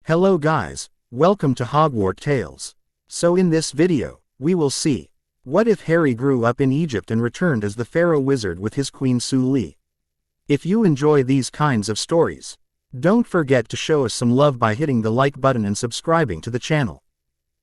Hello guys, welcome to Hogwarts Tales. So in this video, we will see, what if Harry grew up in Egypt and returned as the pharaoh wizard with his queen Suli? If you enjoy these kinds of stories, don't forget to show us some love by hitting the like button and subscribing to the channel.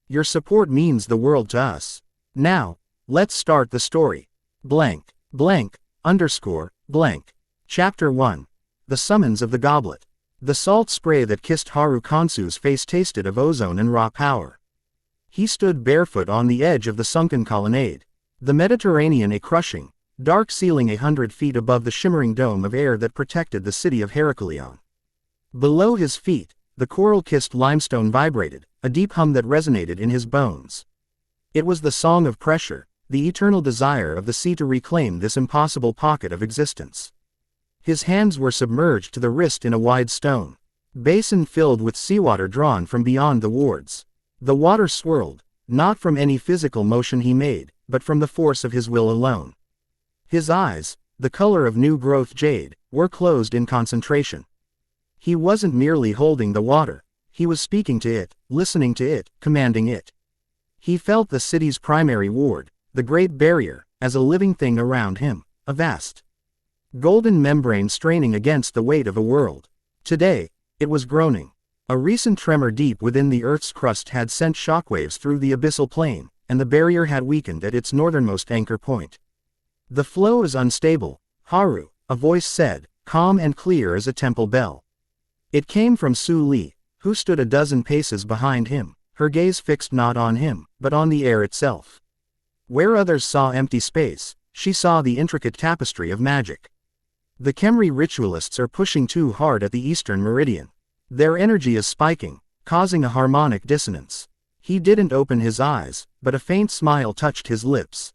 Your support means the world to us. Now, let's start the story. Blank, blank, underscore, blank. Chapter 1. The Summons of the Goblet. The salt spray that kissed Haru Kansu's face tasted of ozone and raw power. He stood barefoot on the edge of the sunken colonnade. The Mediterranean a crushing, dark ceiling 100 feet above the shimmering dome of air that protected the city of Heraklion. Below his feet, the coral-kissed limestone vibrated, a deep hum that resonated in his bones. It was the song of pressure, the eternal desire of the sea to reclaim this impossible pocket of existence. His hands were submerged to the wrist in a wide stone basin filled with seawater drawn from beyond the wards. The water swirled, not from any physical motion he made, but from the force of his will alone. His eyes, the color of new-growth jade, were closed in concentration. He wasn't merely holding the water, he was speaking to it, listening to it, commanding it. He felt the city's primary ward, the Great Barrier, as a living thing around him, a vast golden membrane straining against the weight of a world. Today, it was groaning. A recent tremor deep within the Earth's crust had sent shockwaves through the abyssal plain, and the barrier had weakened at its northernmost anchor point. The flow is unstable, Haru, a voice said, calm and clear as a temple bell. It came from Suli, who stood a dozen paces behind him, her gaze fixed not on him, but on the air itself. Where others saw empty space, she saw the intricate tapestry of magic. The Khemri ritualists are pushing too hard at the eastern meridian. Their energy is spiking, causing a harmonic dissonance. He didn't open his eyes, but a faint smile touched his lips.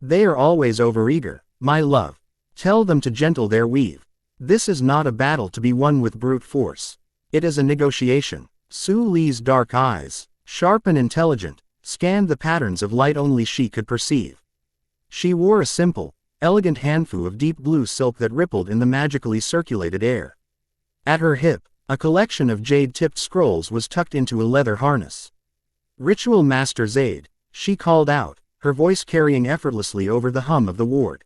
They are always overeager, my love. Tell them to gentle their weave. This is not a battle to be won with brute force. It is a negotiation. Suli's dark eyes, sharp and intelligent, scanned the patterns of light only she could perceive. She wore a simple, elegant handfu of deep blue silk that rippled in the magically circulated air. At her hip, a collection of jade-tipped scrolls was tucked into a leather harness. Ritual Master Zaid, she called out, her voice carrying effortlessly over the hum of the ward.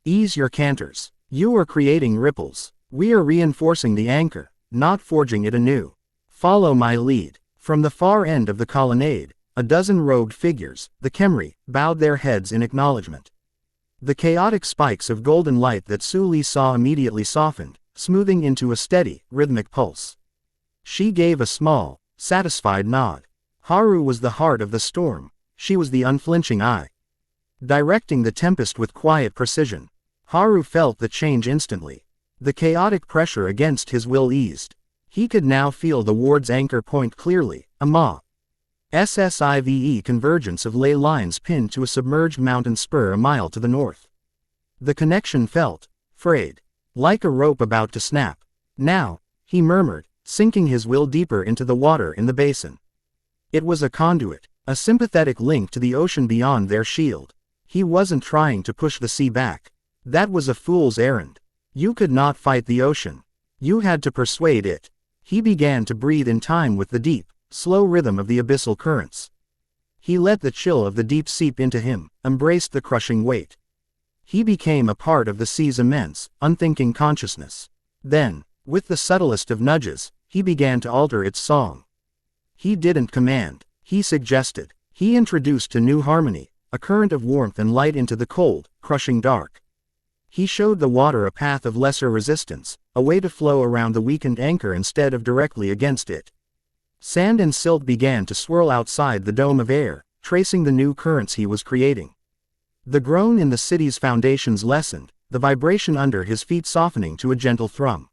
Ease your canters. You are creating ripples. We are reinforcing the anchor, not forging it anew. Follow my lead. From the far end of the colonnade, a dozen robed figures, the Khemri, bowed their heads in acknowledgement. The chaotic spikes of golden light that Suli saw immediately softened, smoothing into a steady, rhythmic pulse. She gave a small, satisfied nod. Haru was the heart of the storm, she was the unflinching eye. Directing the tempest with quiet precision, Haru felt the change instantly. The chaotic pressure against his will eased. He could now feel the ward's anchor point clearly, a SSIVE convergence of ley lines pinned to a submerged mountain spur a mile to the north. The connection felt frayed, like a rope about to snap. Now, he murmured, sinking his will deeper into the water in the basin. It was a conduit, a sympathetic link to the ocean beyond their shield. He wasn't trying to push the sea back. That was a fool's errand. You could not fight the ocean. You had to persuade it. He began to breathe in time with the deep, slow rhythm of the abyssal currents. He let the chill of the deep seep into him, embraced the crushing weight. He became a part of the sea's immense, unthinking consciousness. Then, with the subtlest of nudges, he began to alter its song. He didn't command, he suggested. He introduced a new harmony, a current of warmth and light into the cold, crushing dark. He showed the water a path of lesser resistance, a way to flow around the weakened anchor instead of directly against it. Sand and silt began to swirl outside the dome of air, tracing the new currents he was creating. The groan in the city's foundations lessened, the vibration under his feet softening to a gentle thrum.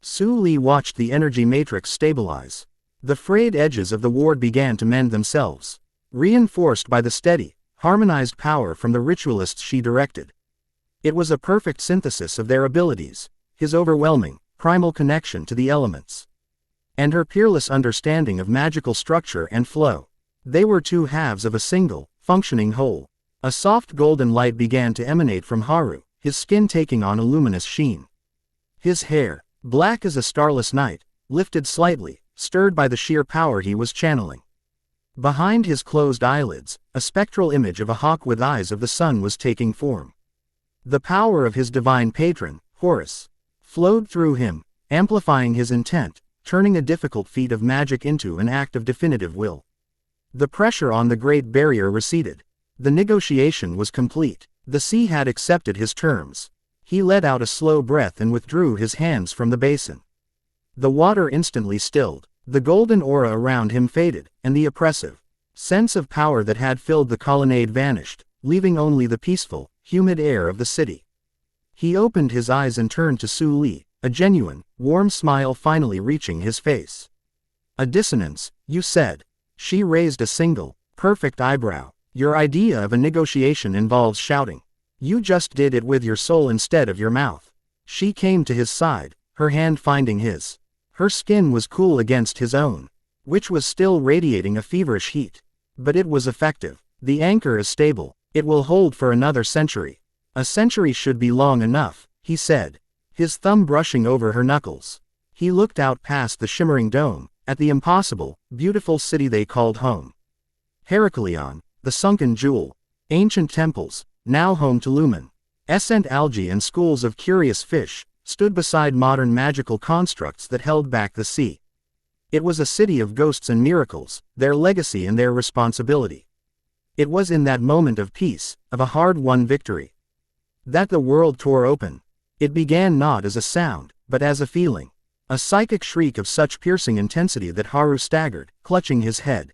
Suli watched the energy matrix stabilize. The frayed edges of the ward began to mend themselves, reinforced by the steady, harmonized power from the ritualists she directed. It was a perfect synthesis of their abilities, his overwhelming, primal connection to the elements, and her peerless understanding of magical structure and flow. They were two halves of a single, functioning whole. A soft golden light began to emanate from Haru, his skin taking on a luminous sheen. His hair, black as a starless night, lifted slightly, stirred by the sheer power he was channeling. Behind his closed eyelids, a spectral image of a hawk with eyes of the sun was taking form. The power of his divine patron, Horus, flowed through him, amplifying his intent, turning a difficult feat of magic into an act of definitive will. The pressure on the Great Barrier receded. The negotiation was complete. The sea had accepted his terms. He let out a slow breath and withdrew his hands from the basin. The water instantly stilled. The golden aura around him faded, and the oppressive sense of power that had filled the colonnade vanished, leaving only the peaceful, humid air of the city. He opened his eyes and turned to Suli, a genuine, warm smile finally reaching his face. "A dissonance, you said." She raised a single, perfect eyebrow. "Your idea of a negotiation involves shouting. You just did it with your soul instead of your mouth." She came to his side, her hand finding his. Her skin was cool against his own, which was still radiating a feverish heat. But it was effective. "The anchor is stable. It will hold for another century." "A century should be long enough," he said, his thumb brushing over her knuckles. He looked out past the shimmering dome, at the impossible, beautiful city they called home. Heraklion, the sunken jewel. Ancient temples, now home to luminescent algae and schools of curious fish, stood beside modern magical constructs that held back the sea. It was a city of ghosts and miracles, their legacy and their responsibility. It was in that moment of peace, of a hard-won victory, that the world tore open. It began not as a sound, but as a feeling. A psychic shriek of such piercing intensity that Haru staggered, clutching his head.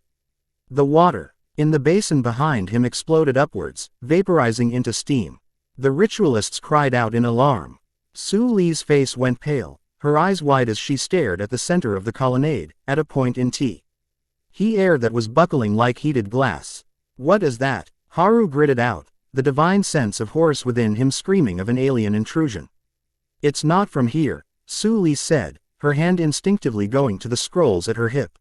The water in the basin behind him exploded upwards, vaporizing into steam. The ritualists cried out in alarm. Suli's face went pale, her eyes wide as she stared at the center of the colonnade, at a point in He air that was buckling like heated glass. "What is that?" Haru gritted out, the divine sense of Horus within him screaming of an alien intrusion. "It's not from here," Suli said, her hand instinctively going to the scrolls at her hip.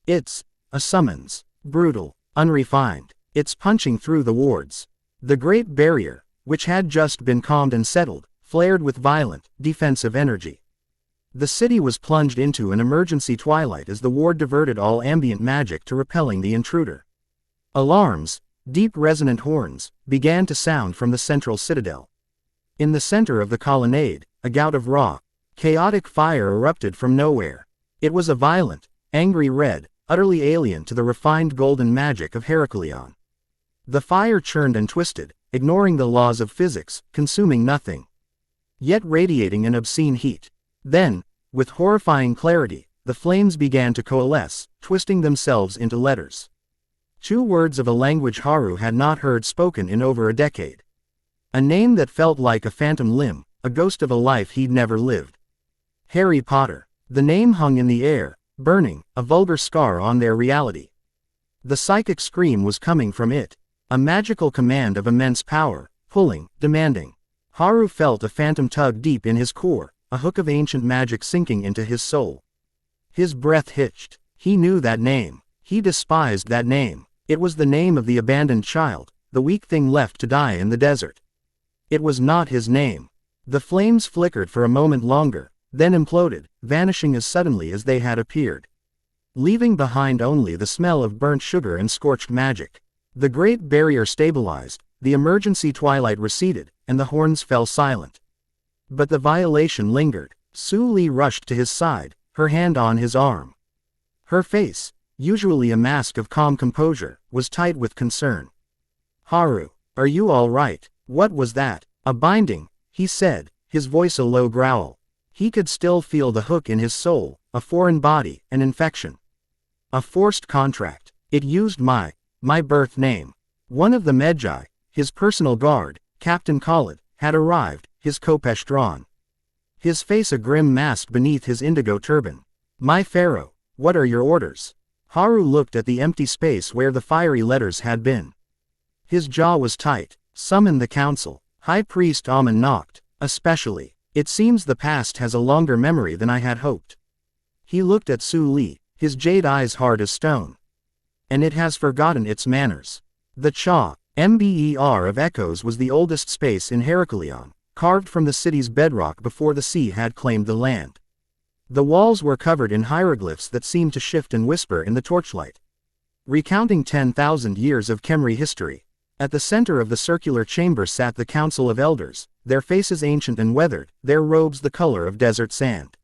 "It's a summons. Brutal, unrefined. It's punching through the wards." The Great Barrier, which had just been calmed and settled, flared with violent, defensive energy. The city was plunged into an emergency twilight as the ward diverted all ambient magic to repelling the intruder. Alarms, deep resonant horns, began to sound from the central citadel. In the center of the colonnade, a gout of raw, chaotic fire erupted from nowhere. It was a violent, angry red, utterly alien to the refined golden magic of Heraklion. The fire churned and twisted, ignoring the laws of physics, consuming nothing, yet radiating an obscene heat. Then, with horrifying clarity, the flames began to coalesce, twisting themselves into letters. 2 words of a language Haru had not heard spoken in over a decade. A name that felt like a phantom limb, a ghost of a life he'd never lived. Harry Potter. The name hung in the air, burning, a vulgar scar on their reality. The psychic scream was coming from it, a magical command of immense power, pulling, demanding. Haru felt a phantom tug deep in his core, a hook of ancient magic sinking into his soul. His breath hitched. He knew that name. He despised that name. It was the name of the abandoned child, the weak thing left to die in the desert. It was not his name. The flames flickered for a moment longer, then imploded, vanishing as suddenly as they had appeared, leaving behind only the smell of burnt sugar and scorched magic. The Great Barrier stabilized, the emergency twilight receded, and the horns fell silent. But the violation lingered. Suli rushed to his side, her hand on his arm. Her face, usually a mask of calm composure, was tight with concern. "Haru, are you all right?" "What was that?" "A binding," he said, his voice a low growl. He could still feel the hook in his soul, a foreign body, an infection. A forced contract. It used my birth name. One of the Medjai, his personal guard, Captain Khalid, had arrived, his khopesh drawn. His face a grim mask beneath his indigo turban. "My pharaoh, what are your orders?" Haru looked at the empty space where the fiery letters had been. His jaw was tight. "Summon the council." High Priest Amun knocked. "Especially. It seems the past has a longer memory than I had hoped." He looked at Suli, his jade eyes hard as stone. "And it has forgotten its manners." The Chamber of Echoes was the oldest space in Heraklion, carved from the city's bedrock before the sea had claimed the land. The walls were covered in hieroglyphs that seemed to shift and whisper in the torchlight, recounting 10,000 years of Khemri history. At the center of the circular chamber sat the Council of Elders, their faces ancient and weathered, their robes the color of desert sand.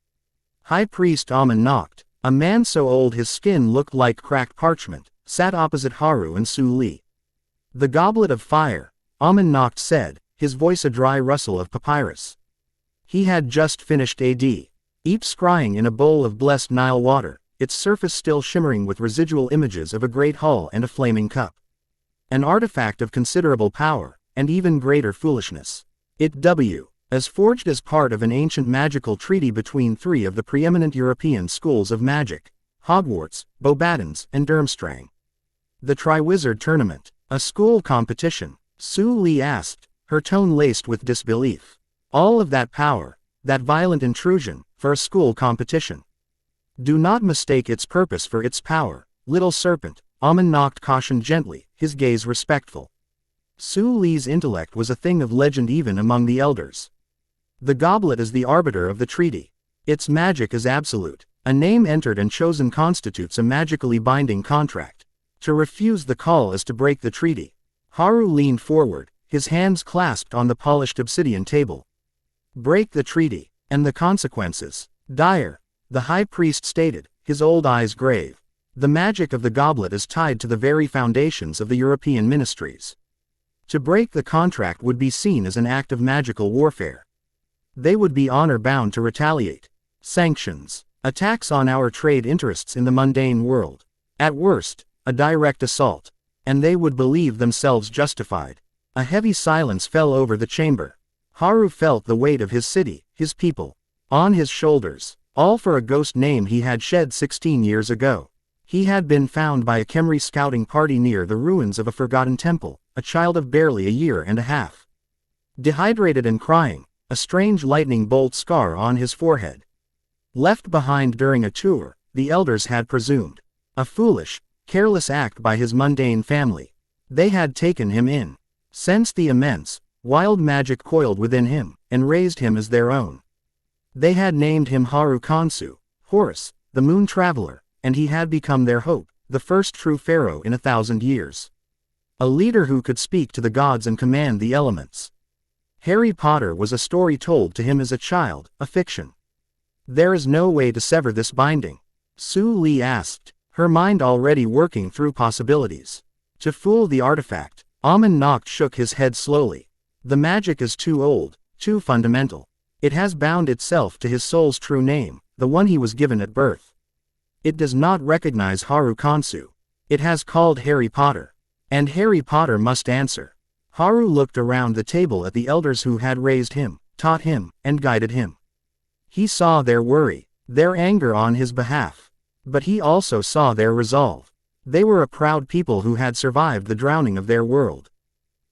High Priest Amun Noct, a man so old his skin looked like cracked parchment, sat opposite Haru and Suli. The goblet of fire, Amun Noct said, his voice a dry rustle of papyrus. He had just finished A.D. each scrying in a bowl of blessed Nile water, its surface still shimmering with residual images of a great hall and a flaming cup. An artifact of considerable power, and even greater foolishness. It was forged as part of an ancient magical treaty between three of the preeminent European schools of magic, Hogwarts, Beauxbatons, and Durmstrang. The Triwizard Tournament, a school competition, Suli asked, her tone laced with disbelief. All of that power, that violent intrusion, for a school competition. Do not mistake its purpose for its power, little serpent, Amun Noct cautioned gently, his gaze respectful. Suli's intellect was a thing of legend even among the elders. The goblet is the arbiter of the treaty. Its magic is absolute. A name entered and chosen constitutes a magically binding contract. To refuse the call is to break the treaty. Haru leaned forward, his hands clasped on the polished obsidian table. Break the treaty, and the consequences, dire, the high priest stated, his old eyes grave. The magic of the goblet is tied to the very foundations of the European ministries. To break the contract would be seen as an act of magical warfare. They would be honor-bound to retaliate. Sanctions, attacks on our trade interests in the mundane world. At worst, a direct assault. And they would believe themselves justified. A heavy silence fell over the chamber. Haru felt the weight of his city, his people, on his shoulders, all for a ghost name he had shed 16 years ago. He had been found by a Khemri scouting party near the ruins of a forgotten temple, a child of barely a year and a half. Dehydrated and crying, a strange lightning bolt scar on his forehead. Left behind during a tour, the elders had presumed. A foolish, careless act by his mundane family. They had taken him in, sensed the immense, wild magic coiled within him, and raised him as their own. They had named him Haru Kansu, Horus, the moon traveler, and he had become their hope, the first true pharaoh in 1,000 years. A leader who could speak to the gods and command the elements. Harry Potter was a story told to him as a child, a fiction. There is no way to sever this binding, Suli asked, her mind already working through possibilities. To fool the artifact, Amun Noct shook his head slowly. The magic is too old, too fundamental. It has bound itself to his soul's true name, the one he was given at birth. It does not recognize Haru Kansu. It has called Harry Potter. And Harry Potter must answer. Haru looked around the table at the elders who had raised him, taught him, and guided him. He saw their worry, their anger on his behalf. But he also saw their resolve. They were a proud people who had survived the drowning of their world.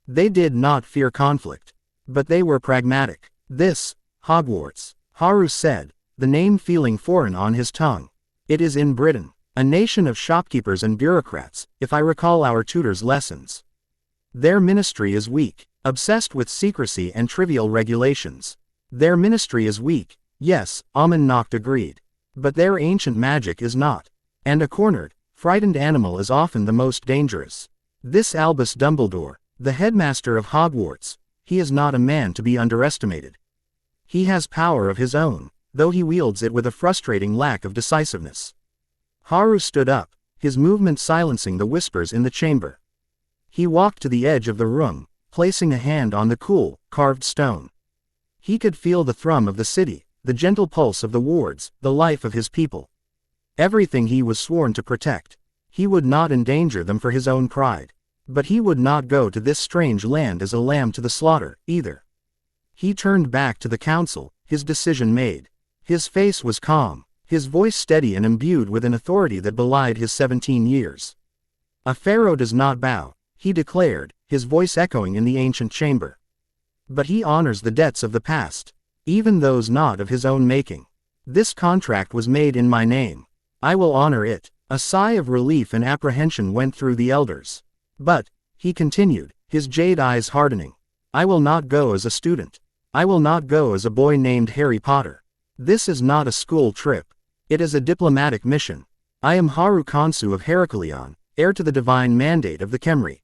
They did not fear conflict. But they were pragmatic. This, Hogwarts, Haru said, the name feeling foreign on his tongue. It is in Britain, a nation of shopkeepers and bureaucrats, if I recall our tutor's lessons. Their ministry is weak, obsessed with secrecy and trivial regulations. Their ministry is weak, yes, Amun Noct agreed. But their ancient magic is not. And a cornered, frightened animal is often the most dangerous. This Albus Dumbledore, the headmaster of Hogwarts, he is not a man to be underestimated. He has power of his own, though he wields it with a frustrating lack of decisiveness. Haru stood up, his movement silencing the whispers in the chamber. He walked to the edge of the room, placing a hand on the cool, carved stone. He could feel the thrum of the city, the gentle pulse of the wards, the life of his people. Everything he was sworn to protect. He would not endanger them for his own pride. But he would not go to this strange land as a lamb to the slaughter, either. He turned back to the council, his decision made. His face was calm, his voice steady and imbued with an authority that belied his 17 years. A pharaoh does not bow, he declared, his voice echoing in the ancient chamber. But he honors the debts of the past, even those not of his own making. This contract was made in my name. I will honor it. A sigh of relief and apprehension went through the elders. But, he continued, his jade eyes hardening, I will not go as a student. I will not go as a boy named Harry Potter. This is not a school trip. It is a diplomatic mission. I am Haru Kansu of Heraklion, heir to the divine mandate of the Khemri.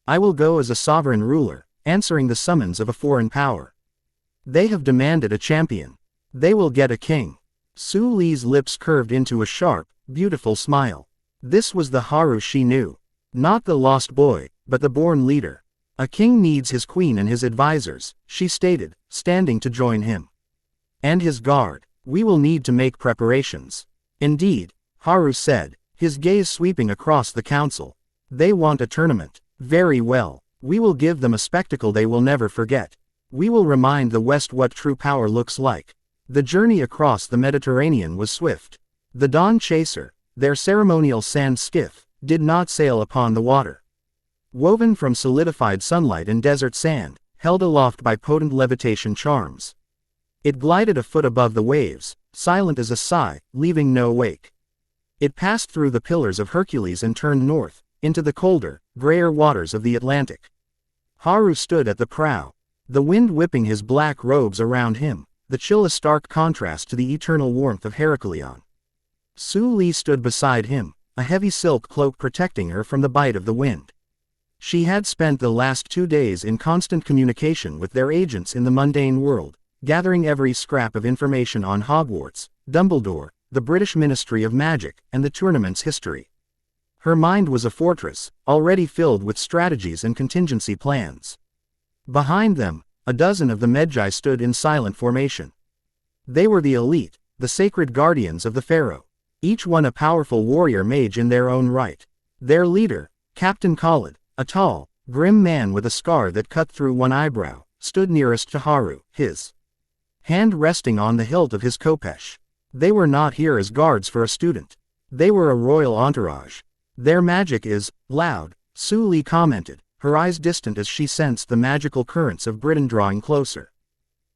I will go as a sovereign ruler, answering the summons of a foreign power. They have demanded a champion. They will get a king. Suli's lips curved into a sharp, beautiful smile. This was the Haru she knew. Not the lost boy, but the born leader. A king needs his queen and his advisors, she stated, standing to join him. And his guard. We will need to make preparations. Indeed, Haru said, his gaze sweeping across the council. They want a tournament. Very well. We will give them a spectacle they will never forget. We will remind the West what true power looks like. The journey across the Mediterranean was swift. The Dawn Chaser, their ceremonial sand skiff, did not sail upon the water. Woven from solidified sunlight and desert sand, held aloft by potent levitation charms. It glided a foot above the waves, silent as a sigh, leaving no wake. It passed through the Pillars of Hercules and turned north, into the colder, grayer waters of the Atlantic. Haru stood at the prow, the wind whipping his black robes around him, the chill a stark contrast to the eternal warmth of Heraklion. Suli stood beside him, a heavy silk cloak protecting her from the bite of the wind. She had spent the last 2 days in constant communication with their agents in the mundane world, gathering every scrap of information on Hogwarts, Dumbledore, the British Ministry of Magic, and the tournament's history. Her mind was a fortress, already filled with strategies and contingency plans. Behind them, a dozen of the Medjai stood in silent formation. They were the elite, the sacred guardians of the pharaoh, each one a powerful warrior mage in their own right. Their leader, Captain Khalid, a tall, grim man with a scar that cut through one eyebrow, stood nearest to Haru, his hand resting on the hilt of his khopesh. They were not here as guards for a student. They were a royal entourage. Their magic is loud, Suli commented, her eyes distant as she sensed the magical currents of Britain drawing closer.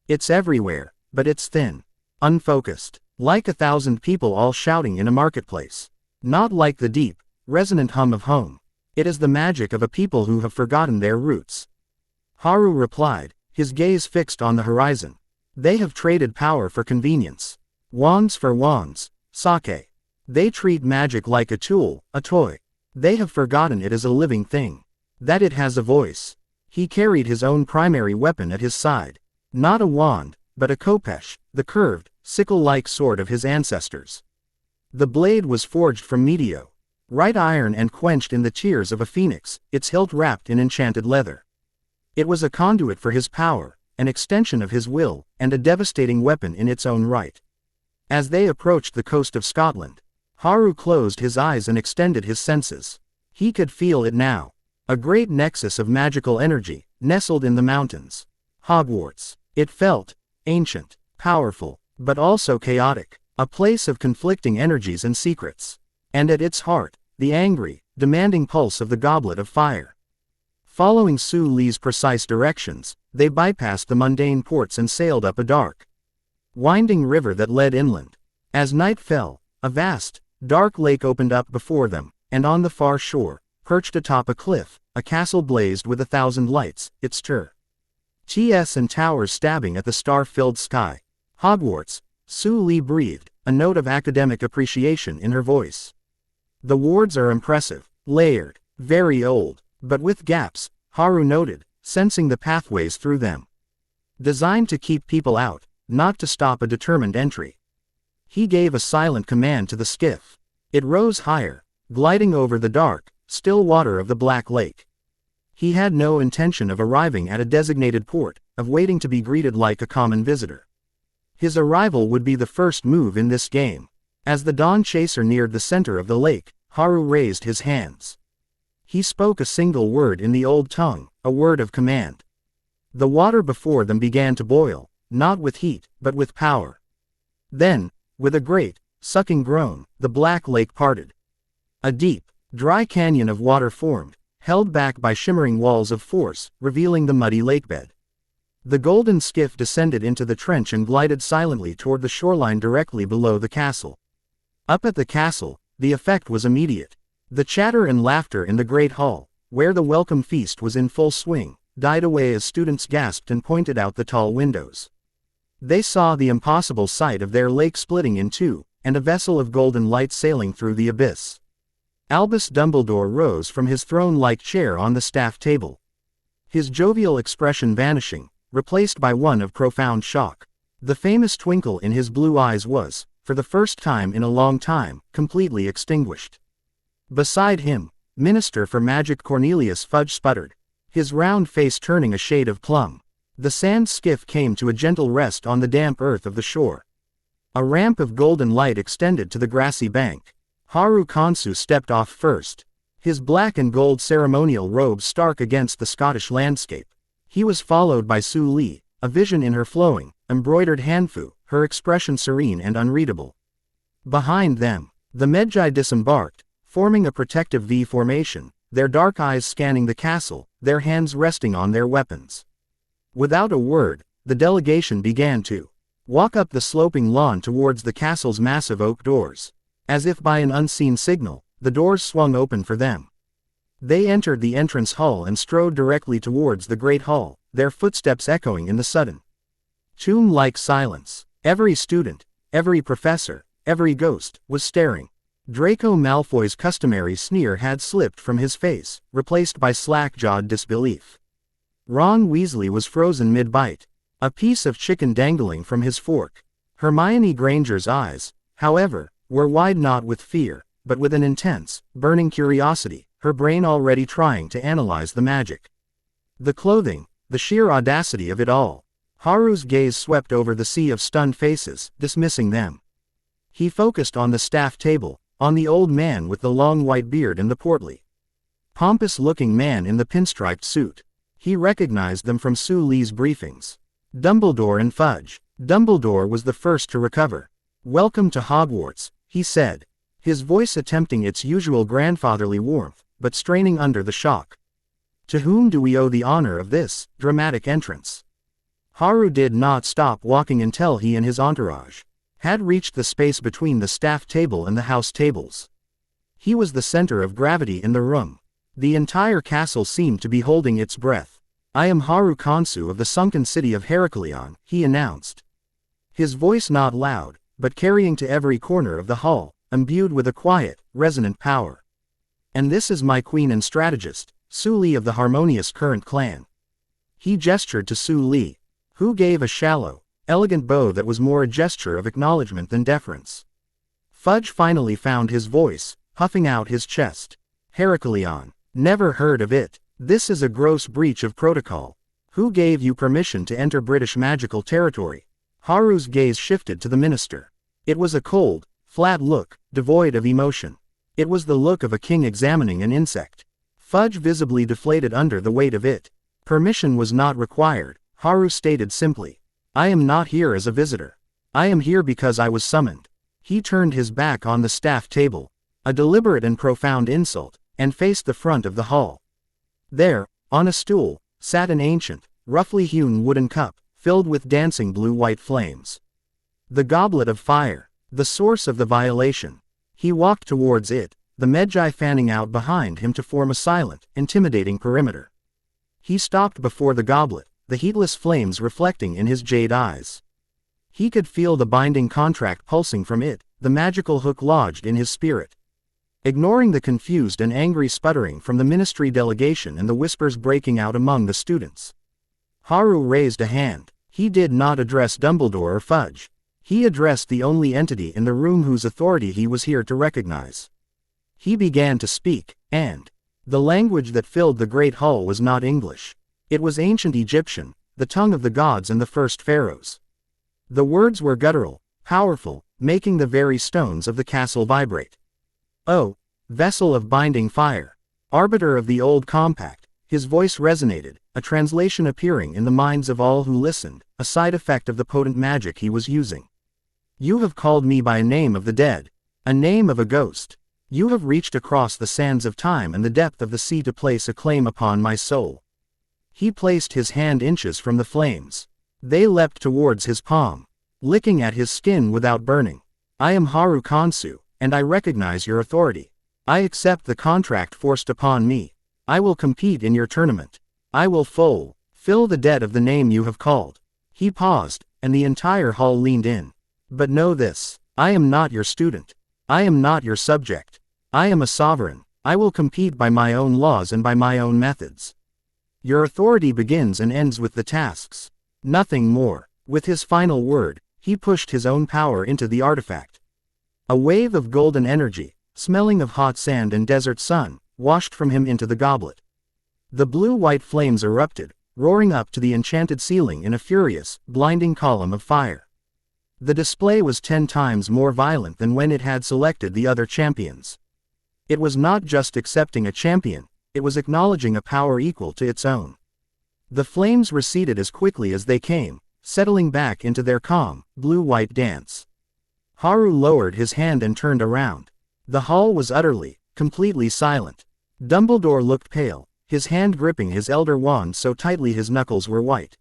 It's everywhere, but it's thin, unfocused, like 1,000 people all shouting in a marketplace. Not like the deep, resonant hum of home. It is the magic of a people who have forgotten their roots. Haru replied, his gaze fixed on the horizon. They have traded power for convenience. Wands for wands, sake. They treat magic like a tool, a toy. They have forgotten it as a living thing. That it has a voice. He carried his own primary weapon at his side. Not a wand, but a khopesh, the curved, sickle-like sword of his ancestors. The blade was forged from meteor, right iron and quenched in the tears of a phoenix, its hilt wrapped in enchanted leather. It was a conduit for his power, an extension of his will, and a devastating weapon in its own right. As they approached the coast of Scotland, Haru closed his eyes and extended his senses. He could feel it now. A great nexus of magical energy, nestled in the mountains. Hogwarts. It felt ancient, powerful, but also chaotic, a place of conflicting energies and secrets. And at its heart, the angry, demanding pulse of the Goblet of Fire. Following Suli's precise directions, they bypassed the mundane ports and sailed up a dark, winding river that led inland. As night fell, a vast, dark lake opened up before them, and on the far shore, perched atop a cliff, a castle blazed with 1,000 lights, its TS and towers stabbing at the star-filled sky. Hogwarts, Suli breathed, a note of academic appreciation in her voice. The wards are impressive, layered, very old, but with gaps, Haru noted, sensing the pathways through them. Designed to keep people out, not to stop a determined entry. He gave a silent command to the skiff. It rose higher, gliding over the dark, still water of the Black Lake. He had no intention of arriving at a designated port, of waiting to be greeted like a common visitor. His arrival would be the first move in this game. As the Dawn Chaser neared the center of the lake, Haru raised his hands. He spoke a single word in the old tongue, a word of command. The water before them began to boil, not with heat, but with power. Then, with a great, sucking groan, the Black Lake parted. A deep, dry canyon of water formed, held back by shimmering walls of force, revealing the muddy lakebed. The golden skiff descended into the trench and glided silently toward the shoreline directly below the castle. Up at the castle, the effect was immediate. The chatter and laughter in the great hall, where the welcome feast was in full swing, died away as students gasped and pointed out the tall windows. They saw the impossible sight of their lake splitting in two, and a vessel of golden light sailing through the abyss. Albus Dumbledore rose from his throne-like chair on the staff table. His jovial expression vanishing, replaced by one of profound shock. The famous twinkle in his blue eyes was, for the first time in a long time, completely extinguished. Beside him, Minister for Magic Cornelius Fudge sputtered, his round face turning a shade of plum. The sand skiff came to a gentle rest on the damp earth of the shore. A ramp of golden light extended to the grassy bank. Haru Kansu stepped off first, his black and gold ceremonial robe stark against the Scottish landscape. He was followed by Suli, a vision in her flowing, embroidered hanfu, her expression serene and unreadable. Behind them, the Medjai disembarked, forming a protective V formation, their dark eyes scanning the castle, their hands resting on their weapons. Without a word, the delegation began to walk up the sloping lawn towards the castle's massive oak doors. As if by an unseen signal, the doors swung open for them. They entered the entrance hall and strode directly towards the great hall, their footsteps echoing in the sudden tomb-like silence. Every student, every professor, every ghost, was staring. Draco Malfoy's customary sneer had slipped from his face, replaced by slack-jawed disbelief. Ron Weasley was frozen mid-bite, a piece of chicken dangling from his fork. Hermione Granger's eyes, however, were wide not with fear, but with an intense, burning curiosity, her brain already trying to analyze the magic. The clothing, the sheer audacity of it all. Haru's gaze swept over the sea of stunned faces, dismissing them. He focused on the staff table, on the old man with the long white beard and the portly, pompous-looking man in the pinstriped suit. He recognized them from Suli's briefings. Dumbledore and Fudge. Dumbledore was the first to recover. "Welcome to Hogwarts," he said, his voice attempting its usual grandfatherly warmth, but straining under the shock. "To whom do we owe the honor of this dramatic entrance?" Haru did not stop walking until he and his entourage had reached the space between the staff table and the house tables. He was the center of gravity in the room. The entire castle seemed to be holding its breath. "I am Haru Kansu of the sunken city of Heracleion," he announced. His voice not loud, but carrying to every corner of the hall, imbued with a quiet, resonant power. "And this is my queen and strategist, Suli of the Harmonious Current clan." He gestured to Suli, who gave a shallow, elegant bow that was more a gesture of acknowledgement than deference. Fudge finally found his voice, puffing out his chest. "Heracleion. Never heard of it. This is a gross breach of protocol. Who gave you permission to enter British magical territory?" Haru's gaze shifted to the minister. It was a cold, flat look, devoid of emotion. It was the look of a king examining an insect. Fudge visibly deflated under the weight of it. "Permission was not required," Haru stated simply. "I am not here as a visitor. I am here because I was summoned." He turned his back on the staff table, a deliberate and profound insult, and faced the front of the hall. There, on a stool, sat an ancient, roughly hewn wooden cup, filled with dancing blue-white flames. The goblet of fire, the source of the violation. He walked towards it, the Medjai fanning out behind him to form a silent, intimidating perimeter. He stopped before the goblet, the heatless flames reflecting in his jade eyes. He could feel the binding contract pulsing from it, the magical hook lodged in his spirit. Ignoring the confused and angry sputtering from the ministry delegation and the whispers breaking out among the students, Haru raised a hand. He did not address Dumbledore or Fudge. He addressed the only entity in the room whose authority he was here to recognize. He began to speak, and the language that filled the great hall was not English. It was ancient Egyptian, the tongue of the gods and the first pharaohs. The words were guttural, powerful, making the very stones of the castle vibrate. "Oh, vessel of binding fire, arbiter of the old compact," his voice resonated, a translation appearing in the minds of all who listened, a side effect of the potent magic he was using. "You have called me by a name of the dead, a name of a ghost. You have reached across the sands of time and the depth of the sea to place a claim upon my soul." He placed his hand inches from the flames. They leapt towards his palm, licking at his skin without burning. "I am Haru Kansu, and I recognize your authority. I accept the contract forced upon me. I will compete in your tournament. I will fill the debt of the name you have called." He paused, and the entire hall leaned in. But know this, I am not your student. I am not your subject. I am a sovereign. I will compete by my own laws and by my own methods. Your authority begins and ends with the tasks. Nothing more. With his final word, he pushed his own power into the artifact. A wave of golden energy, smelling of hot sand and desert sun, washed from him into the goblet. The blue-white flames erupted, roaring up to the enchanted ceiling in a furious, blinding column of fire. The display was 10 times more violent than when it had selected the other champions. It was not just accepting a champion, it was acknowledging a power equal to its own. The flames receded as quickly as they came, settling back into their calm, blue-white dance. Haru lowered his hand and turned around. The hall was utterly, completely silent. Dumbledore looked pale, his hand gripping his elder wand so tightly his knuckles were white.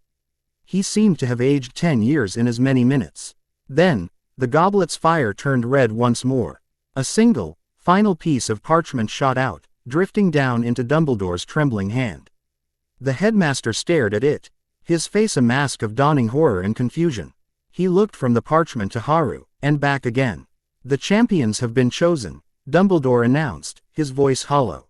He seemed to have aged 10 years in as many minutes. Then, the goblet's fire turned red once more. A single, final piece of parchment shot out, drifting down into Dumbledore's trembling hand. The headmaster stared at it, his face a mask of dawning horror and confusion. He looked from the parchment to Haru, and back again. The champions have been chosen, Dumbledore announced, his voice hollow.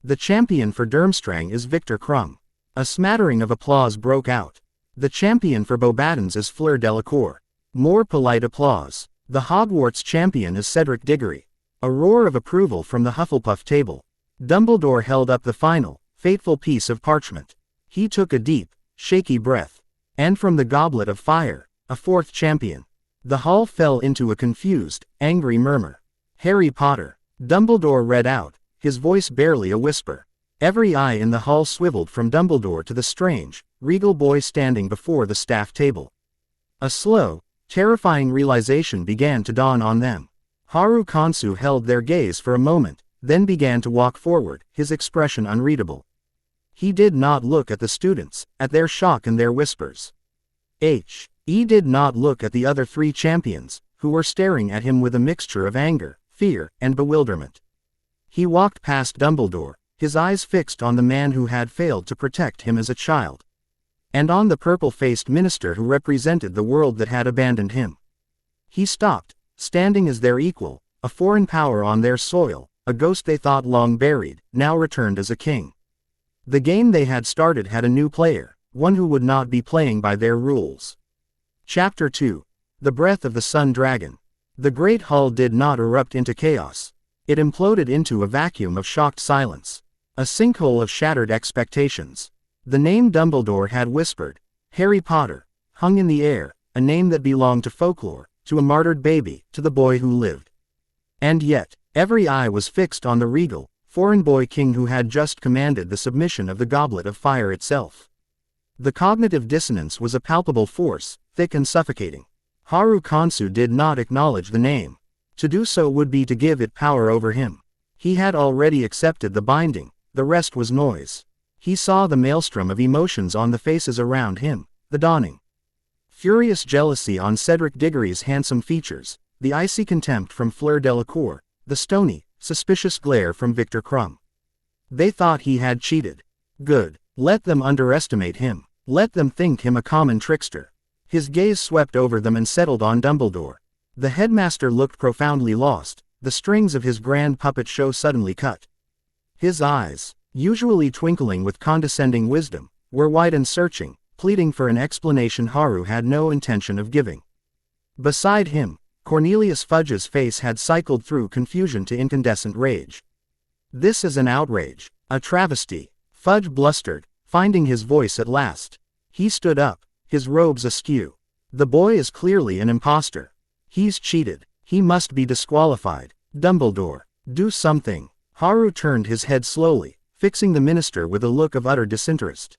The champion for Durmstrang is Victor Krum. A smattering of applause broke out. The champion for Beauxbatons is Fleur Delacour. More polite applause. The Hogwarts champion is Cedric Diggory. A roar of approval from the Hufflepuff table. Dumbledore held up the final, fateful piece of parchment. He took a deep, shaky breath. And from the goblet of fire, a 4th champion. The hall fell into a confused, angry murmur. Harry Potter. Dumbledore read out, his voice barely a whisper. Every eye in the hall swiveled from Dumbledore to the strange, regal boy standing before the staff table. A slow, terrifying realization began to dawn on them. Haru Kansu held their gaze for a moment, then began to walk forward, his expression unreadable. He did not look at the students, at their shock and their whispers. He did not look at the other 3 champions, who were staring at him with a mixture of anger, fear, and bewilderment. He walked past Dumbledore, his eyes fixed on the man who had failed to protect him as a child. And on the purple-faced minister who represented the world that had abandoned him. He stopped, standing as their equal, a foreign power on their soil, a ghost they thought long buried, now returned as a king. The game they had started had a new player, one who would not be playing by their rules. Chapter 2. The Breath of the Sun Dragon. The Great Hall did not erupt into chaos. It imploded into a vacuum of shocked silence. A sinkhole of shattered expectations. The name Dumbledore had whispered, Harry Potter, hung in the air, a name that belonged to folklore, to a martyred baby, to the boy who lived. And yet, every eye was fixed on the regal, foreign boy king who had just commanded the submission of the Goblet of Fire itself. The cognitive dissonance was a palpable force, thick and suffocating. Haru Kansu did not acknowledge the name. To do so would be to give it power over him. He had already accepted the binding, the rest was noise. He saw the maelstrom of emotions on the faces around him, the dawning. Furious jealousy on Cedric Diggory's handsome features, the icy contempt from Fleur Delacour, the stony, suspicious glare from Victor Krum. They thought he had cheated. Good. Let them underestimate him. Let them think him a common trickster. His gaze swept over them and settled on Dumbledore. The headmaster looked profoundly lost, the strings of his grand puppet show suddenly cut. His eyes, usually twinkling with condescending wisdom, were wide and searching, pleading for an explanation Haru had no intention of giving. Beside him, Cornelius Fudge's face had cycled through confusion to incandescent rage. This is an outrage, a travesty, Fudge blustered, finding his voice at last. He stood up, his robes askew. The boy is clearly an imposter. He's cheated. He must be disqualified. Dumbledore, do something. Haru turned his head slowly, fixing the minister with a look of utter disinterest.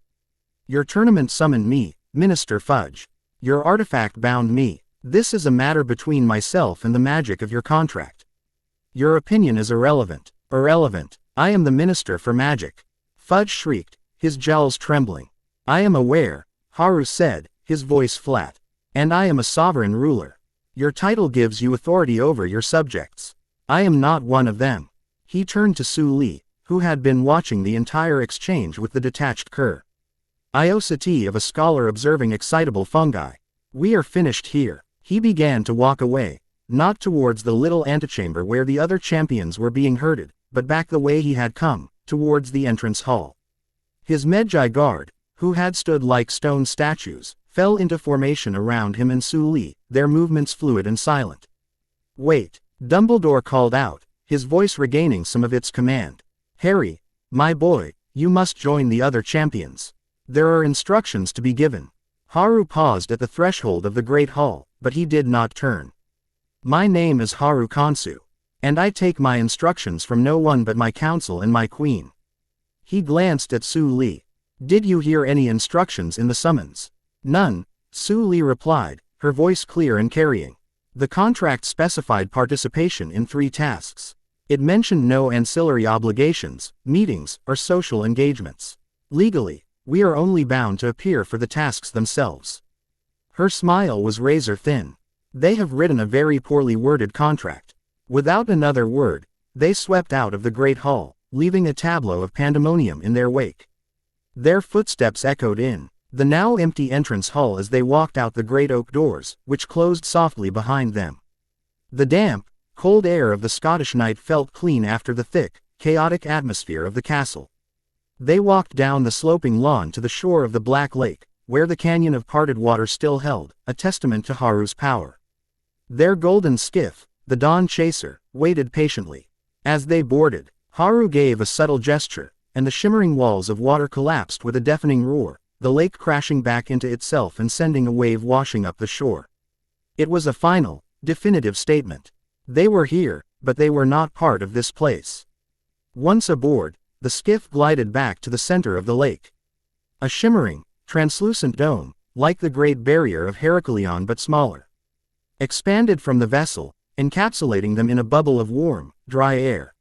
Your tournament summoned me, Minister Fudge. Your artifact bound me. This is a matter between myself and the magic of your contract. Your opinion is irrelevant. Irrelevant. I am the Minister for Magic. Fudge shrieked, his jowls trembling. I am aware, Haru said, his voice flat. And I am a sovereign ruler. Your title gives you authority over your subjects. I am not one of them. He turned to Suli, who had been watching the entire exchange with the detached cur. Iosity of a scholar observing excitable fungi. We are finished here. He began to walk away, not towards the little antechamber where the other champions were being herded, but back the way he had come, towards the entrance hall. His Magi guard, who had stood like stone statues, fell into formation around him and Suli, their movements fluid and silent. "Wait," Dumbledore called out, his voice regaining some of its command. "Harry, my boy, you must join the other champions. There are instructions to be given." Haru paused at the threshold of the Great Hall, but he did not turn. "My name is Haru Kansu, and I take my instructions from no one but my council and my queen." He glanced at Suli. "Did you hear any instructions in the summons?" "None," Suli replied, her voice clear and carrying. "The contract specified participation in 3 tasks. It mentioned no ancillary obligations, meetings, or social engagements. Legally, we are only bound to appear for the tasks themselves." Her smile was razor thin. "They have written a very poorly worded contract." Without another word, they swept out of the Great Hall, leaving a tableau of pandemonium in their wake. Their footsteps echoed in the now empty entrance hall as they walked out the great oak doors, which closed softly behind them. The damp, cold air of the Scottish night felt clean after the thick, chaotic atmosphere of the castle. They walked down the sloping lawn to the shore of the Black Lake, where the canyon of parted water still held, a testament to Haru's power. Their golden skiff, the Dawn Chaser, waited patiently. As they boarded, Haru gave a subtle gesture, and the shimmering walls of water collapsed with a deafening roar, the lake crashing back into itself and sending a wave washing up the shore. It was a final, definitive statement. They were here, but they were not part of this place. Once aboard, the skiff glided back to the center of the lake. A shimmering, translucent dome, like the Great Barrier of Heracleion but smaller, expanded from the vessel, encapsulating them in a bubble of warm, dry air.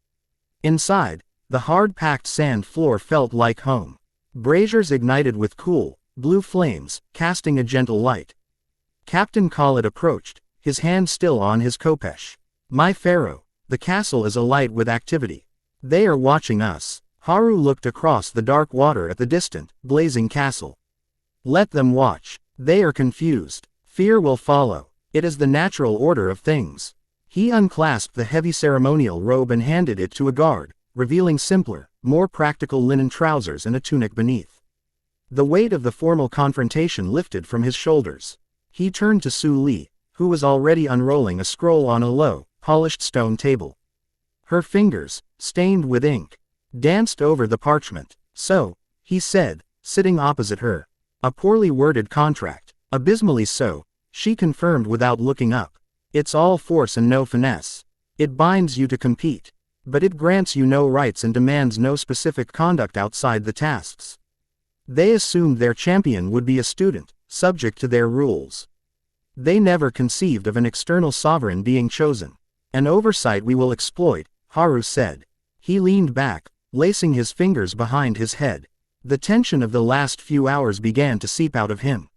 Inside, the hard-packed sand floor felt like home. Braziers ignited with cool, blue flames, casting a gentle light. Captain Khalid approached, his hand still on his khopesh. "My pharaoh, the castle is alight with activity. They are watching us." Haru looked across the dark water at the distant, blazing castle. "Let them watch. They are confused. Fear will follow. It is the natural order of things." He unclasped the heavy ceremonial robe and handed it to a guard, revealing simpler, more practical linen trousers and a tunic beneath. The weight of the formal confrontation lifted from his shoulders. He turned to Suli, who was already unrolling a scroll on a low, polished stone table. Her fingers, stained with ink, danced over the parchment. "So," he said, sitting opposite her. "A poorly worded contract." "Abysmally so," she confirmed without looking up. "It's all force and no finesse. It binds you to compete, but it grants you no rights and demands no specific conduct outside the tasks." They assumed their champion would be a student, subject to their rules. They never conceived of an external sovereign being chosen. "An oversight we will exploit," Haru said. He leaned back, lacing his fingers behind his head. The tension of the last few hours began to seep out of him.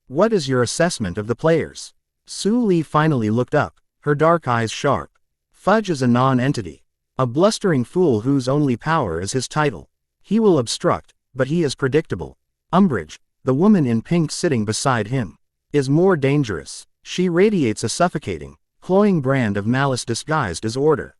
"What is your assessment of the players?" Suli finally looked up, her dark eyes sharp. "Fudge is a non-entity. A blustering fool whose only power is his title. He will obstruct, but he is predictable. Umbridge, the woman in pink sitting beside him, is more dangerous. She radiates a suffocating, cloying brand of malice disguised as order.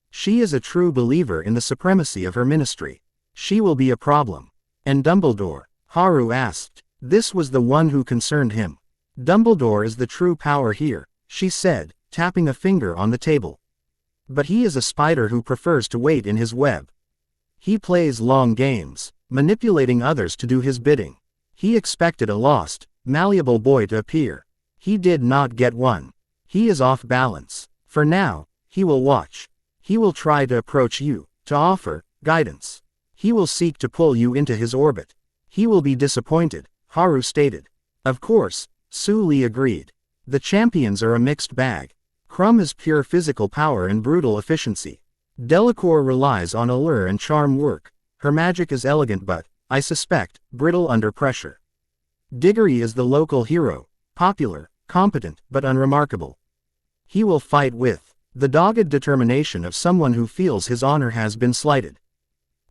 She is a true believer in the supremacy of her ministry. She will be a problem." "And Dumbledore?" Haru asked. This was the one who concerned him. "Dumbledore is the true power here," she said, tapping a finger on the table. "But he is a spider who prefers to wait in his web. He plays long games, manipulating others to do his bidding. He expected a lost, malleable boy to appear. He did not get one. He is off balance. For now, he will watch. He will try to approach you, to offer guidance. He will seek to pull you into his orbit. He will be disappointed," Haru stated. "Of course," Suli agreed. "The champions are a mixed bag. Crumb is pure physical power and brutal efficiency. Delacour relies on allure and charm work. Her magic is elegant but, I suspect, brittle under pressure. Diggory is the local hero, popular, competent, but unremarkable. He will fight with the dogged determination of someone who feels his honor has been slighted.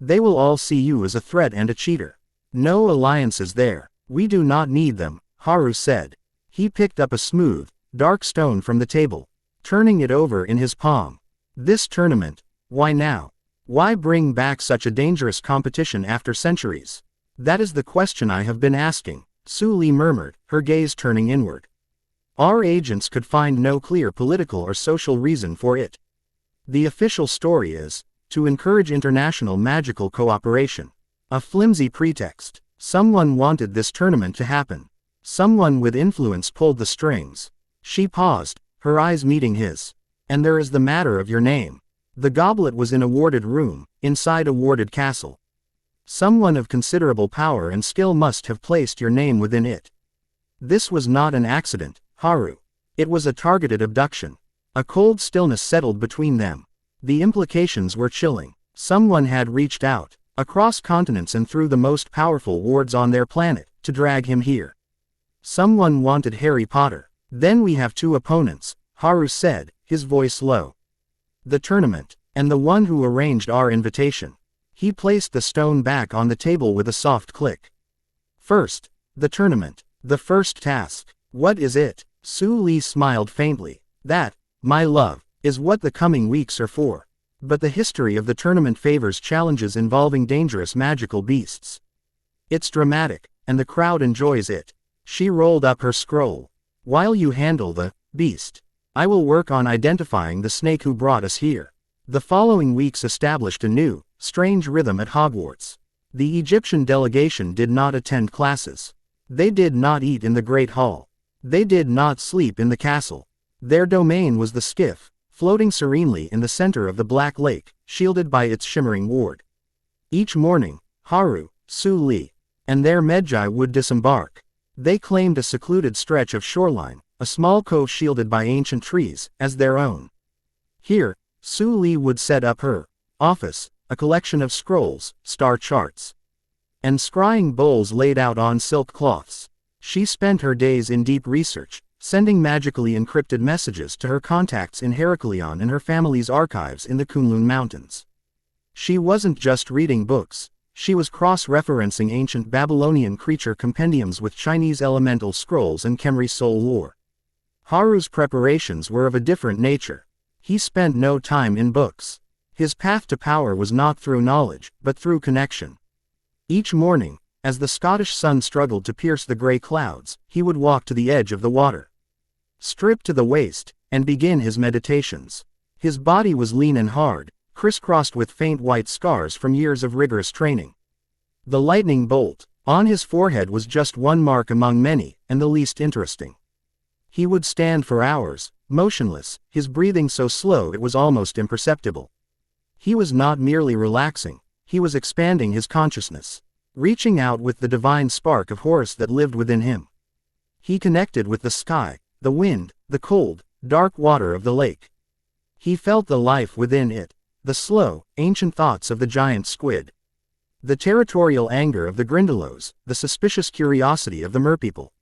They will all see you as a threat and a cheater. No alliances there. We do not need them," Haru said. He picked up a smooth, dark stone from the table, turning it over in his palm. This tournament? Why now? Why bring back such a dangerous competition after centuries? That is the question I have been asking, Suli murmured, her gaze turning inward. Our agents could find no clear political or social reason for it. The official story is, to encourage international magical cooperation. A flimsy pretext. Someone wanted this tournament to happen. Someone with influence pulled the strings. She paused, her eyes meeting his. And there is the matter of your name. The goblet was in a warded room, inside a warded castle. Someone of considerable power and skill must have placed your name within it. This was not an accident, Haru. It was a targeted abduction. A cold stillness settled between them. The implications were chilling. Someone had reached out, across continents and through the most powerful wards on their planet, to drag him here. Someone wanted Harry Potter. Then we have two opponents, Haru said, his voice low. The tournament, and the one who arranged our invitation. He placed the stone back on the table with a soft click. First, the tournament. The first task. What is it? Suli smiled faintly. That, my love, is what the coming weeks are for. But the history of the tournament favors challenges involving dangerous magical beasts. It's dramatic, and the crowd enjoys it. She rolled up her scroll. While you handle the beast, I will work on identifying the snake who brought us here. The following weeks established a new, strange rhythm at Hogwarts. The Egyptian delegation did not attend classes. They did not eat in the Great Hall. They did not sleep in the castle. Their domain was the skiff, floating serenely in the center of the Black Lake, shielded by its shimmering ward. Each morning, Haru, Suli, and their Medjai would disembark. They claimed a secluded stretch of shoreline, a small cove shielded by ancient trees, as their own. Here, Suli would set up her office, a collection of scrolls, star charts, and scrying bowls laid out on silk cloths. She spent her days in deep research, sending magically encrypted messages to her contacts in Heraklion and her family's archives in the Kunlun Mountains. She wasn't just reading books, she was cross-referencing ancient Babylonian creature compendiums with Chinese elemental scrolls and Khemri soul lore. Haru's preparations were of a different nature. He spent no time in books. His path to power was not through knowledge, but through connection. Each morning, as the Scottish sun struggled to pierce the gray clouds, he would walk to the edge of the water, strip to the waist, and begin his meditations. His body was lean and hard, crisscrossed with faint white scars from years of rigorous training. The lightning bolt on his forehead was just one mark among many, and the least interesting. He would stand for hours, motionless, his breathing so slow it was almost imperceptible. He was not merely relaxing, he was expanding his consciousness, reaching out with the divine spark of Horus that lived within him. He connected with the sky, the wind, the cold, dark water of the lake. He felt the life within it, the slow, ancient thoughts of the giant squid, the territorial anger of the Grindylows, the suspicious curiosity of the merpeople.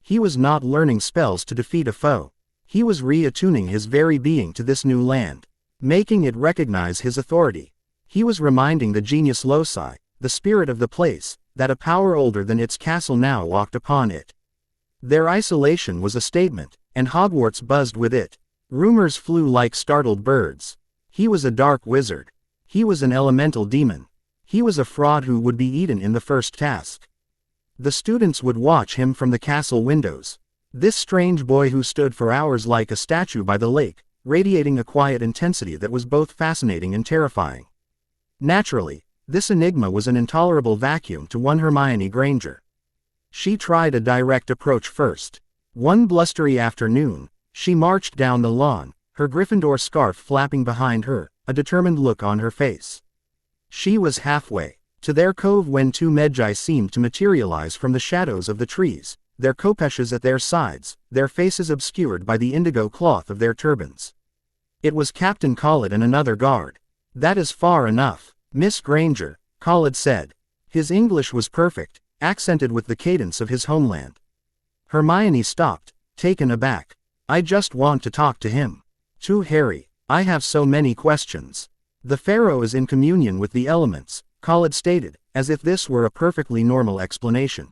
He was not learning spells to defeat a foe. He was reattuning his very being to this new land, making it recognize his authority. He was reminding the genius loci, the spirit of the place, that a power older than its castle now walked upon it. Their isolation was a statement, and Hogwarts buzzed with it. Rumors flew like startled birds. He was a dark wizard. He was an elemental demon. He was a fraud who would be eaten in the first task. The students would watch him from the castle windows. This strange boy who stood for hours like a statue by the lake, radiating a quiet intensity that was both fascinating and terrifying. Naturally, this enigma was an intolerable vacuum to one Hermione Granger. She tried a direct approach first. One blustery afternoon, she marched down the lawn, her Gryffindor scarf flapping behind her, a determined look on her face. She was halfway to their cove when two Medjai seemed to materialize from the shadows of the trees, their kopeshes at their sides, their faces obscured by the indigo cloth of their turbans. It was Captain Khalid and another guard. "That is far enough, Miss Granger," Khalid said. His English was perfect, accented with the cadence of his homeland. Hermione stopped, taken aback. "I just want to talk to him." "To Harry, I have so many questions." "The pharaoh is in communion with the elements," Khalid stated, as if this were a perfectly normal explanation.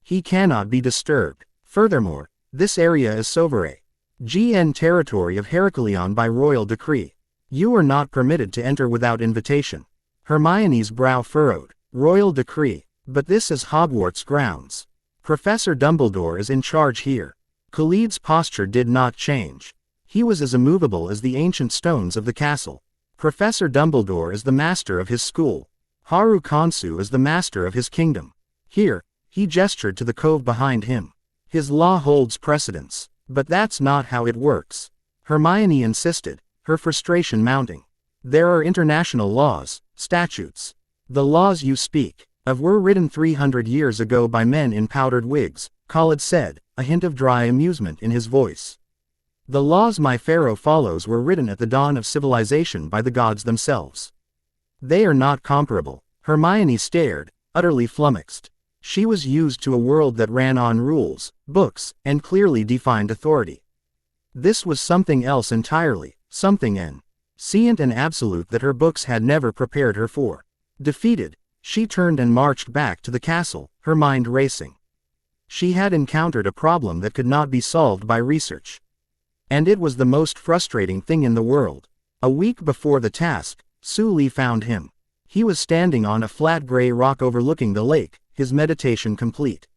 "He cannot be disturbed. Furthermore, This area is Sauvere. GN territory of Heracleon by royal decree. You are not permitted to enter without invitation. Hermione's brow furrowed. Royal decree. But this is Hogwarts grounds. Professor Dumbledore is in charge here. Khalid's posture did not change. He was as immovable as the ancient stones of the castle. Professor Dumbledore is the master of his school. Haru Kansu is the master of his kingdom. Here, he gestured to the cove behind him. His law holds precedence. But that's not how it works. Hermione insisted, her frustration mounting. There are international laws, statutes. The laws you speak of were written 300 years ago by men in powdered wigs, Khalid said, a hint of dry amusement in his voice. The laws my pharaoh follows were written at the dawn of civilization by the gods themselves. They are not comparable. Hermione stared, utterly flummoxed. She was used to a world that ran on rules, books, and clearly defined authority. This was something else entirely, something ancient and absolute that her books had never prepared her for. Defeated, she turned and marched back to the castle, her mind racing. She had encountered a problem that could not be solved by research. And it was the most frustrating thing in the world. A week before the task, Suli found him. He was standing on a flat gray rock overlooking the lake, his meditation complete.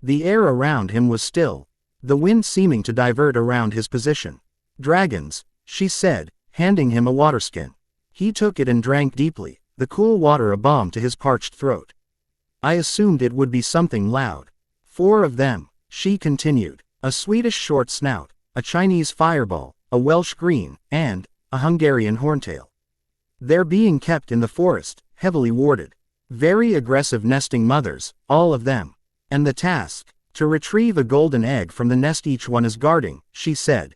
The air around him was still, the wind seeming to divert around his position. Dragons, she said, handing him a waterskin. He took it and drank deeply, the cool water a balm to his parched throat. I assumed it would be something loud. 4 of them, she continued, a Swedish short snout, a Chinese fireball, a Welsh green, and a Hungarian horntail. They're being kept in the forest, heavily warded. Very aggressive nesting mothers, all of them. And the task, to retrieve a golden egg from the nest each one is guarding, she said.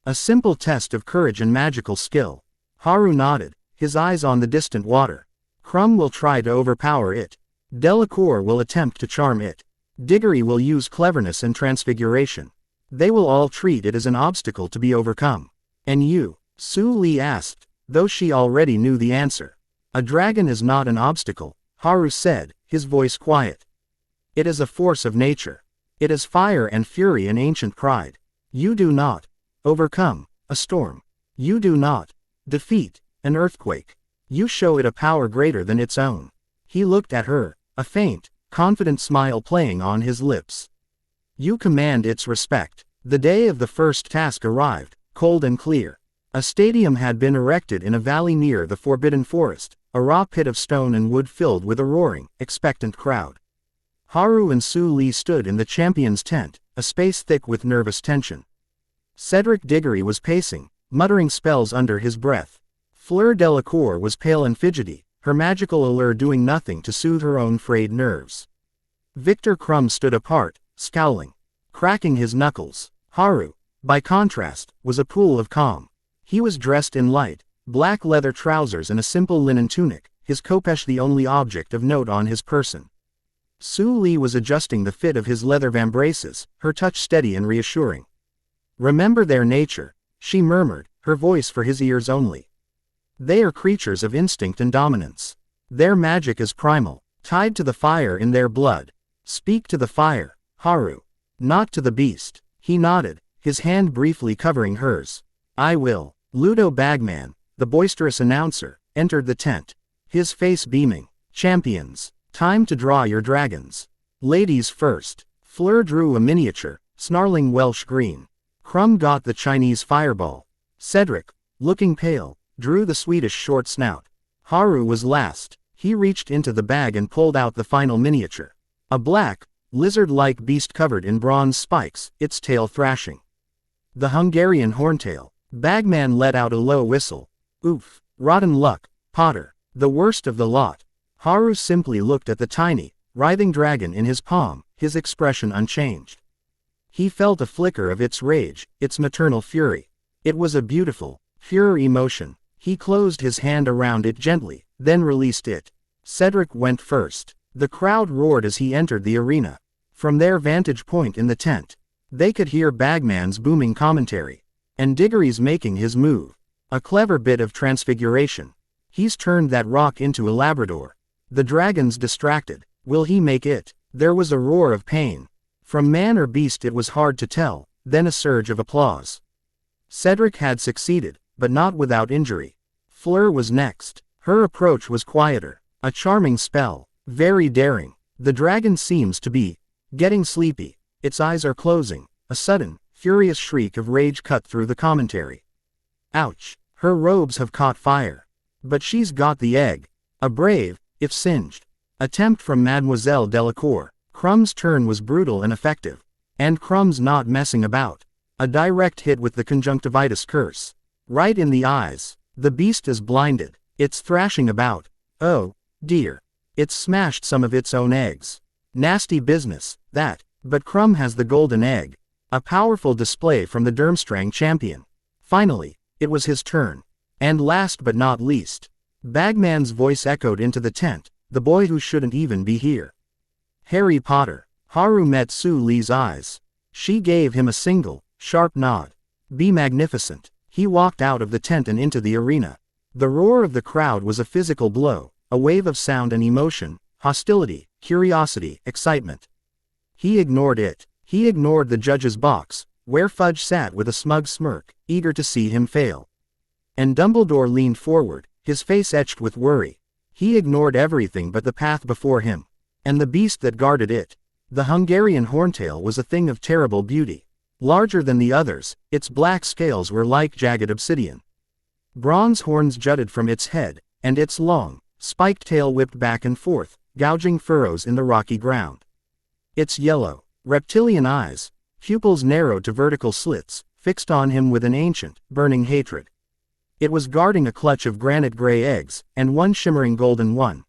A simple test of courage and magical skill. Haru nodded, his eyes on the distant water. Crumb will try to overpower it. Delacour will attempt to charm it. Diggory will use cleverness and transfiguration. They will all treat it as an obstacle to be overcome. And you? Suli asked, though she already knew the answer. A dragon is not an obstacle, Haru said, his voice quiet. It is a force of nature. It is fire and fury and ancient pride. You do not overcome a storm. You do not defeat an earthquake. You show it a power greater than its own. He looked at her, a faint, confident smile playing on his lips. You command its respect. The day of the first task arrived, cold and clear. A stadium had been erected in a valley near the Forbidden Forest, a raw pit of stone and wood filled with a roaring, expectant crowd. Haru and Suli stood in the champion's tent, a space thick with nervous tension. Cedric Diggory was pacing, muttering spells under his breath. Fleur Delacour was pale and fidgety, her magical allure doing nothing to soothe her own frayed nerves. Victor Crumb stood apart, scowling, cracking his knuckles. Haru, by contrast, was a pool of calm. He was dressed in light, black leather trousers and a simple linen tunic, his khopesh the only object of note on his person. Suli was adjusting the fit of his leather vambraces, her touch steady and reassuring. Remember their nature, she murmured, her voice for his ears only. They are creatures of instinct and dominance. Their magic is primal, tied to the fire in their blood. Speak to the fire, Haru. Not to the beast. He nodded, his hand briefly covering hers. I will. Ludo Bagman, the boisterous announcer, entered the tent. His face beaming. Champions. Time to draw your dragons. Ladies first. Fleur drew a miniature, snarling Welsh green. Crumb got the Chinese fireball. Cedric, looking pale, drew the Swedish short snout. Haru was last. He reached into the bag and pulled out the final miniature. A black, lizard-like beast covered in bronze spikes, its tail thrashing. The Hungarian horntail. Bagman let out a low whistle. Oof. Rotten luck, Potter. The worst of the lot. Haru simply looked at the tiny, writhing dragon in his palm, his expression unchanged. He felt a flicker of its rage, its maternal fury. It was a beautiful, pure emotion. He closed his hand around it gently, then released it. Cedric went first. The crowd roared as he entered the arena. From their vantage point in the tent, they could hear Bagman's booming commentary. And Diggory's making his move. A clever bit of transfiguration. He's turned that rock into a Labrador. The dragon's distracted. Will he make it? There was a roar of pain. From man or beast it was hard to tell, then a surge of applause. Cedric had succeeded, but not without injury. Fleur was next. Her approach was quieter. A charming spell. Very daring. The dragon seems to be getting sleepy. Its eyes are closing. A sudden, furious shriek of rage cut through the commentary. Ouch. Her robes have caught fire. But she's got the egg. A brave, if singed, attempt from Mademoiselle Delacour. Crumb's turn was brutal and effective. And Crumb's not messing about. A direct hit with the conjunctivitis curse. Right in the eyes. The beast is blinded. It's thrashing about. Oh, dear. It's smashed some of its own eggs. Nasty business, that. But Crumb has the golden egg. A powerful display from the Durmstrang champion. Finally, it was his turn. And last but not least, Bagman's voice echoed into the tent, the boy who shouldn't even be here. Harry Potter. Haru met Suli's eyes. She gave him a single, sharp nod. Be magnificent. He walked out of the tent and into the arena. The roar of the crowd was a physical blow, a wave of sound and emotion, hostility, curiosity, excitement. He ignored it. He ignored the judge's box, where Fudge sat with a smug smirk, eager to see him fail. And Dumbledore leaned forward, his face etched with worry. He ignored everything but the path before him. And the beast that guarded it. The Hungarian horntail was a thing of terrible beauty. Larger than the others, its black scales were like jagged obsidian. Bronze horns jutted from its head, and its long, spiked tail whipped back and forth, gouging furrows in the rocky ground. Its yellow, reptilian eyes, pupils narrowed to vertical slits, fixed on him with an ancient, burning hatred. It was guarding a clutch of granite-gray eggs, and one shimmering golden one.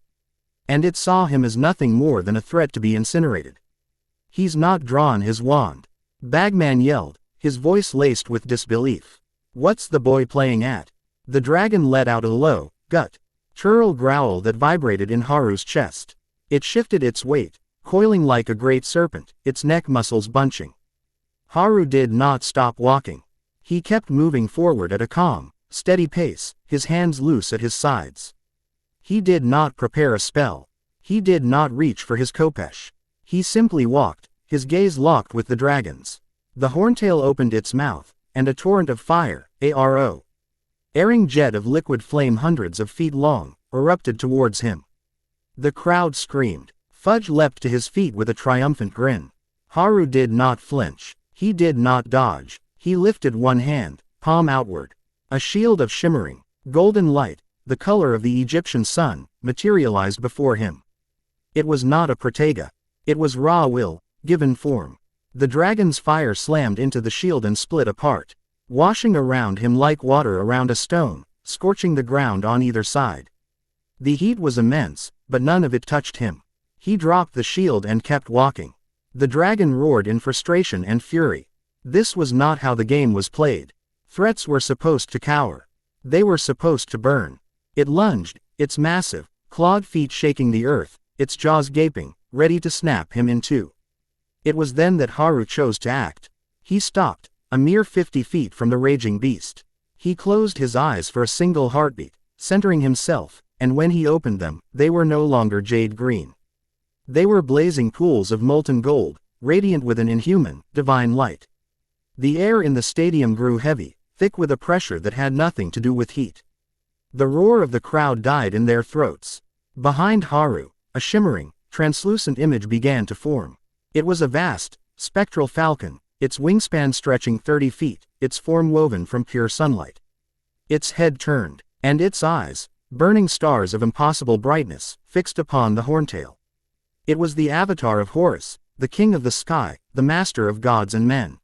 And it saw him as nothing more than a threat to be incinerated. He's not drawn his wand. Bagman yelled, his voice laced with disbelief. What's the boy playing at? The dragon let out a low, guttural growl that vibrated in Haru's chest. It shifted its weight, coiling like a great serpent, its neck muscles bunching. Haru did not stop walking. He kept moving forward at a calm, steady pace, his hands loose at his sides. He did not prepare a spell. He did not reach for his khopesh. He simply walked, his gaze locked with the dragon's. The horntail opened its mouth, and a torrent of fire, airing jet of liquid flame hundreds of feet long, erupted towards him. The crowd screamed. Fudge leapt to his feet with a triumphant grin. Haru did not flinch. He did not dodge. He lifted one hand, palm outward. A shield of shimmering, golden light, the color of the Egyptian sun, materialized before him. It was not a protega. It was raw will, given form. The dragon's fire slammed into the shield and split apart, washing around him like water around a stone, scorching the ground on either side. The heat was immense, but none of it touched him. He dropped the shield and kept walking. The dragon roared in frustration and fury. This was not how the game was played. Threats were supposed to cower. They were supposed to burn. It lunged, its massive, clawed feet shaking the earth, its jaws gaping, ready to snap him in two. It was then that Haru chose to act. He stopped, a mere 50 feet from the raging beast. He closed his eyes for a single heartbeat, centering himself, and when he opened them, they were no longer jade green. They were blazing pools of molten gold, radiant with an inhuman, divine light. The air in the stadium grew heavy, thick with a pressure that had nothing to do with heat. The roar of the crowd died in their throats. Behind Haru, a shimmering, translucent image began to form. It was a vast, spectral falcon, its wingspan stretching 30 feet, its form woven from pure sunlight. Its head turned, and its eyes, burning stars of impossible brightness, fixed upon the horntail. It was the avatar of Horus, the king of the sky, the master of gods and men.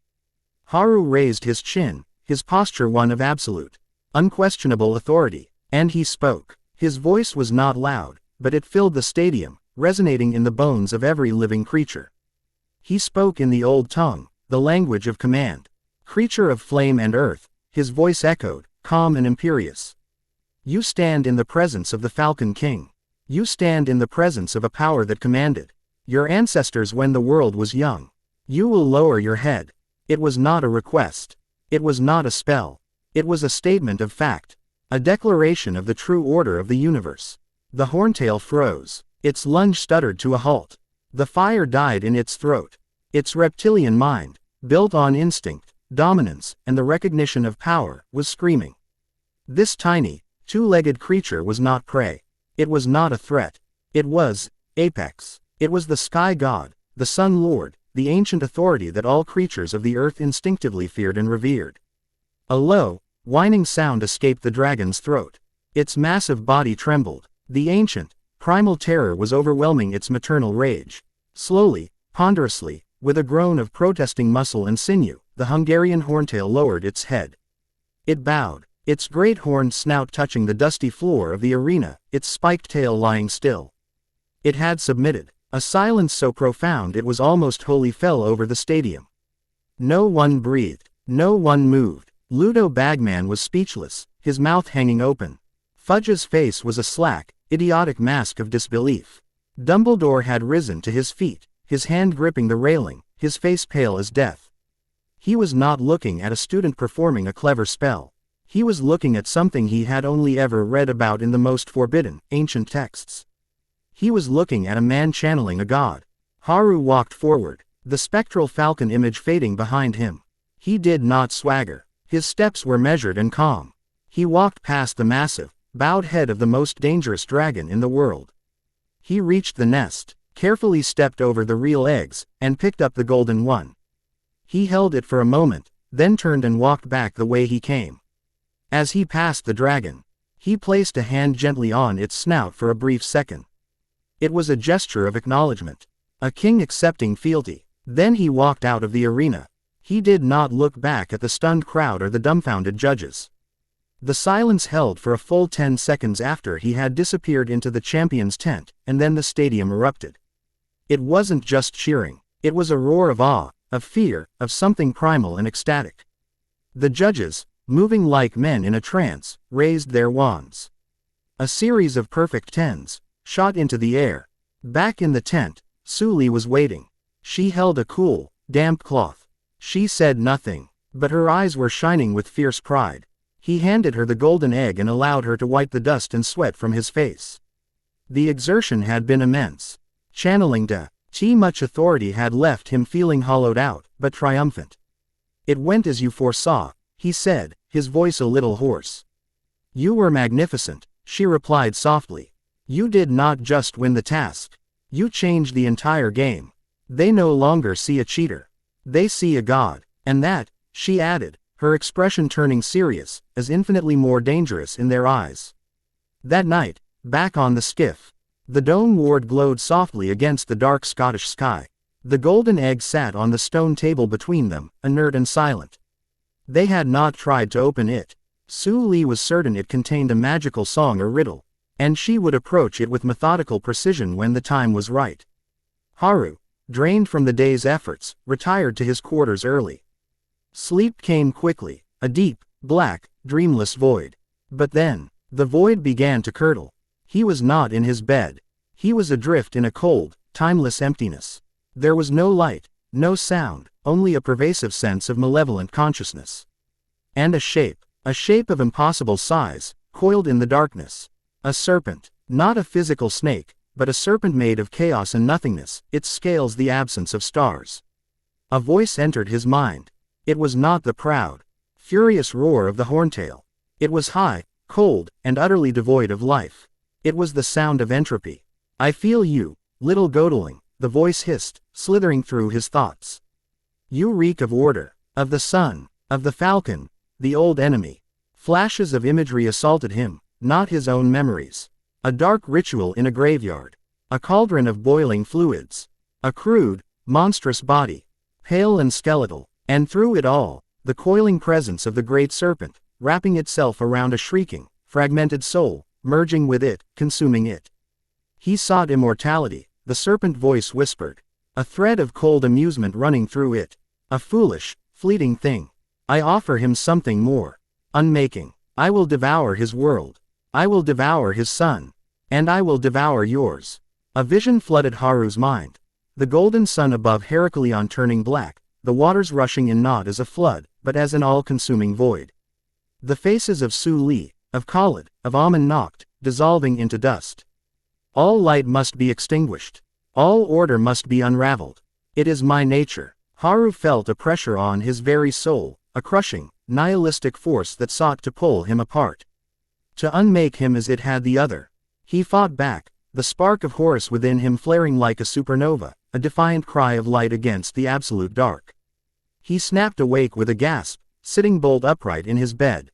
Haru raised his chin, his posture one of absolute, unquestionable authority, and he spoke. His voice was not loud, but it filled the stadium, resonating in the bones of every living creature. He spoke in the old tongue, the language of command. Creature of flame and earth, his voice echoed, calm and imperious. You stand in the presence of the Falcon King. You stand in the presence of a power that commanded your ancestors when the world was young. You will lower your head. It was not a request. It was not a spell. It was a statement of fact. A declaration of the true order of the universe. The horntail froze. Its lunge stuttered to a halt. The fire died in its throat. Its reptilian mind, built on instinct, dominance, and the recognition of power, was screaming. This tiny, two-legged creature was not prey. It was not a threat. It was Apex. It was the sky god, the sun lord, the ancient authority that all creatures of the earth instinctively feared and revered. A low, whining sound escaped the dragon's throat. Its massive body trembled. The ancient, primal terror was overwhelming its maternal rage. Slowly, ponderously, with a groan of protesting muscle and sinew, the Hungarian horntail lowered its head. It bowed, its great horned snout touching the dusty floor of the arena, its spiked tail lying still. It had submitted. A silence so profound it was almost wholly fell over the stadium. No one breathed. No one moved. Ludo Bagman was speechless, his mouth hanging open. Fudge's face was a slack, idiotic mask of disbelief. Dumbledore had risen to his feet, his hand gripping the railing, his face pale as death. He was not looking at a student performing a clever spell. He was looking at something he had only ever read about in the most forbidden, ancient texts. He was looking at a man channeling a god. Haru walked forward, the spectral falcon image fading behind him. He did not swagger. His steps were measured and calm. He walked past the massive, bowed head of the most dangerous dragon in the world. He reached the nest, carefully stepped over the real eggs, and picked up the golden one. He held it for a moment, then turned and walked back the way he came. As he passed the dragon, he placed a hand gently on its snout for a brief second. It was a gesture of acknowledgement, a king accepting fealty. Then he walked out of the arena. He did not look back at the stunned crowd or the dumbfounded judges. The silence held for a full 10 seconds after he had disappeared into the champion's tent, and then the stadium erupted. It wasn't just cheering. It was a roar of awe, of fear, of something primal and ecstatic. The judges, moving like men in a trance, raised their wands. A series of perfect tens shot into the air. Back in the tent, Suli was waiting. She held a cool, damp cloth. She said nothing, but her eyes were shining with fierce pride. He handed her the golden egg and allowed her to wipe the dust and sweat from his face. The exertion had been immense. Channeling too much authority had left him feeling hollowed out, but triumphant. "It went as you foresaw," he said, his voice a little hoarse. "You were magnificent," she replied softly. "You did not just win the task. You changed the entire game. They no longer see a cheater. They see a god. And that," she added, her expression turning serious, "is infinitely more dangerous in their eyes." That night, back on the skiff, the dome ward glowed softly against the dark Scottish sky. The golden egg sat on the stone table between them, inert and silent. They had not tried to open it. Suli was certain it contained a magical song or riddle, and she would approach it with methodical precision when the time was right. Haru, drained from the day's efforts, retired to his quarters early. Sleep came quickly, a deep, black, dreamless void. But then, the void began to curdle. He was not in his bed. He was adrift in a cold, timeless emptiness. There was no light, no sound, only a pervasive sense of malevolent consciousness. And a shape of impossible size, coiled in the darkness. A serpent, not a physical snake, but a serpent made of chaos and nothingness, its scales the absence of stars. A voice entered his mind. It was not the proud, furious roar of the horntail. It was high, cold, and utterly devoid of life. It was the sound of entropy. "I feel you, little Godling," the voice hissed, slithering through his thoughts. "You reek of order, of the sun, of the falcon, the old enemy." Flashes of imagery assaulted him, not his own memories. A dark ritual in a graveyard. A cauldron of boiling fluids. A crude, monstrous body, pale and skeletal. And through it all, the coiling presence of the great serpent, wrapping itself around a shrieking, fragmented soul, merging with it, consuming it. He sought immortality, the serpent voice whispered. A thread of cold amusement running through it. A foolish, fleeting thing. "I offer him something more. Unmaking. I will devour his world. I will devour his sun. And I will devour yours." A vision flooded Haru's mind. The golden sun above Heracleion turning black, the waters rushing in not as a flood, but as an all-consuming void. The faces of Suli, of Khalid, of Amun Noct, dissolving into dust. All light must be extinguished. All order must be unraveled. It is my nature. Haru felt a pressure on his very soul, a crushing, nihilistic force that sought to pull him apart. To unmake him as it had the other. He fought back, the spark of Horus within him flaring like a supernova, a defiant cry of light against the absolute dark. He snapped awake with a gasp, sitting bolt upright in his bed.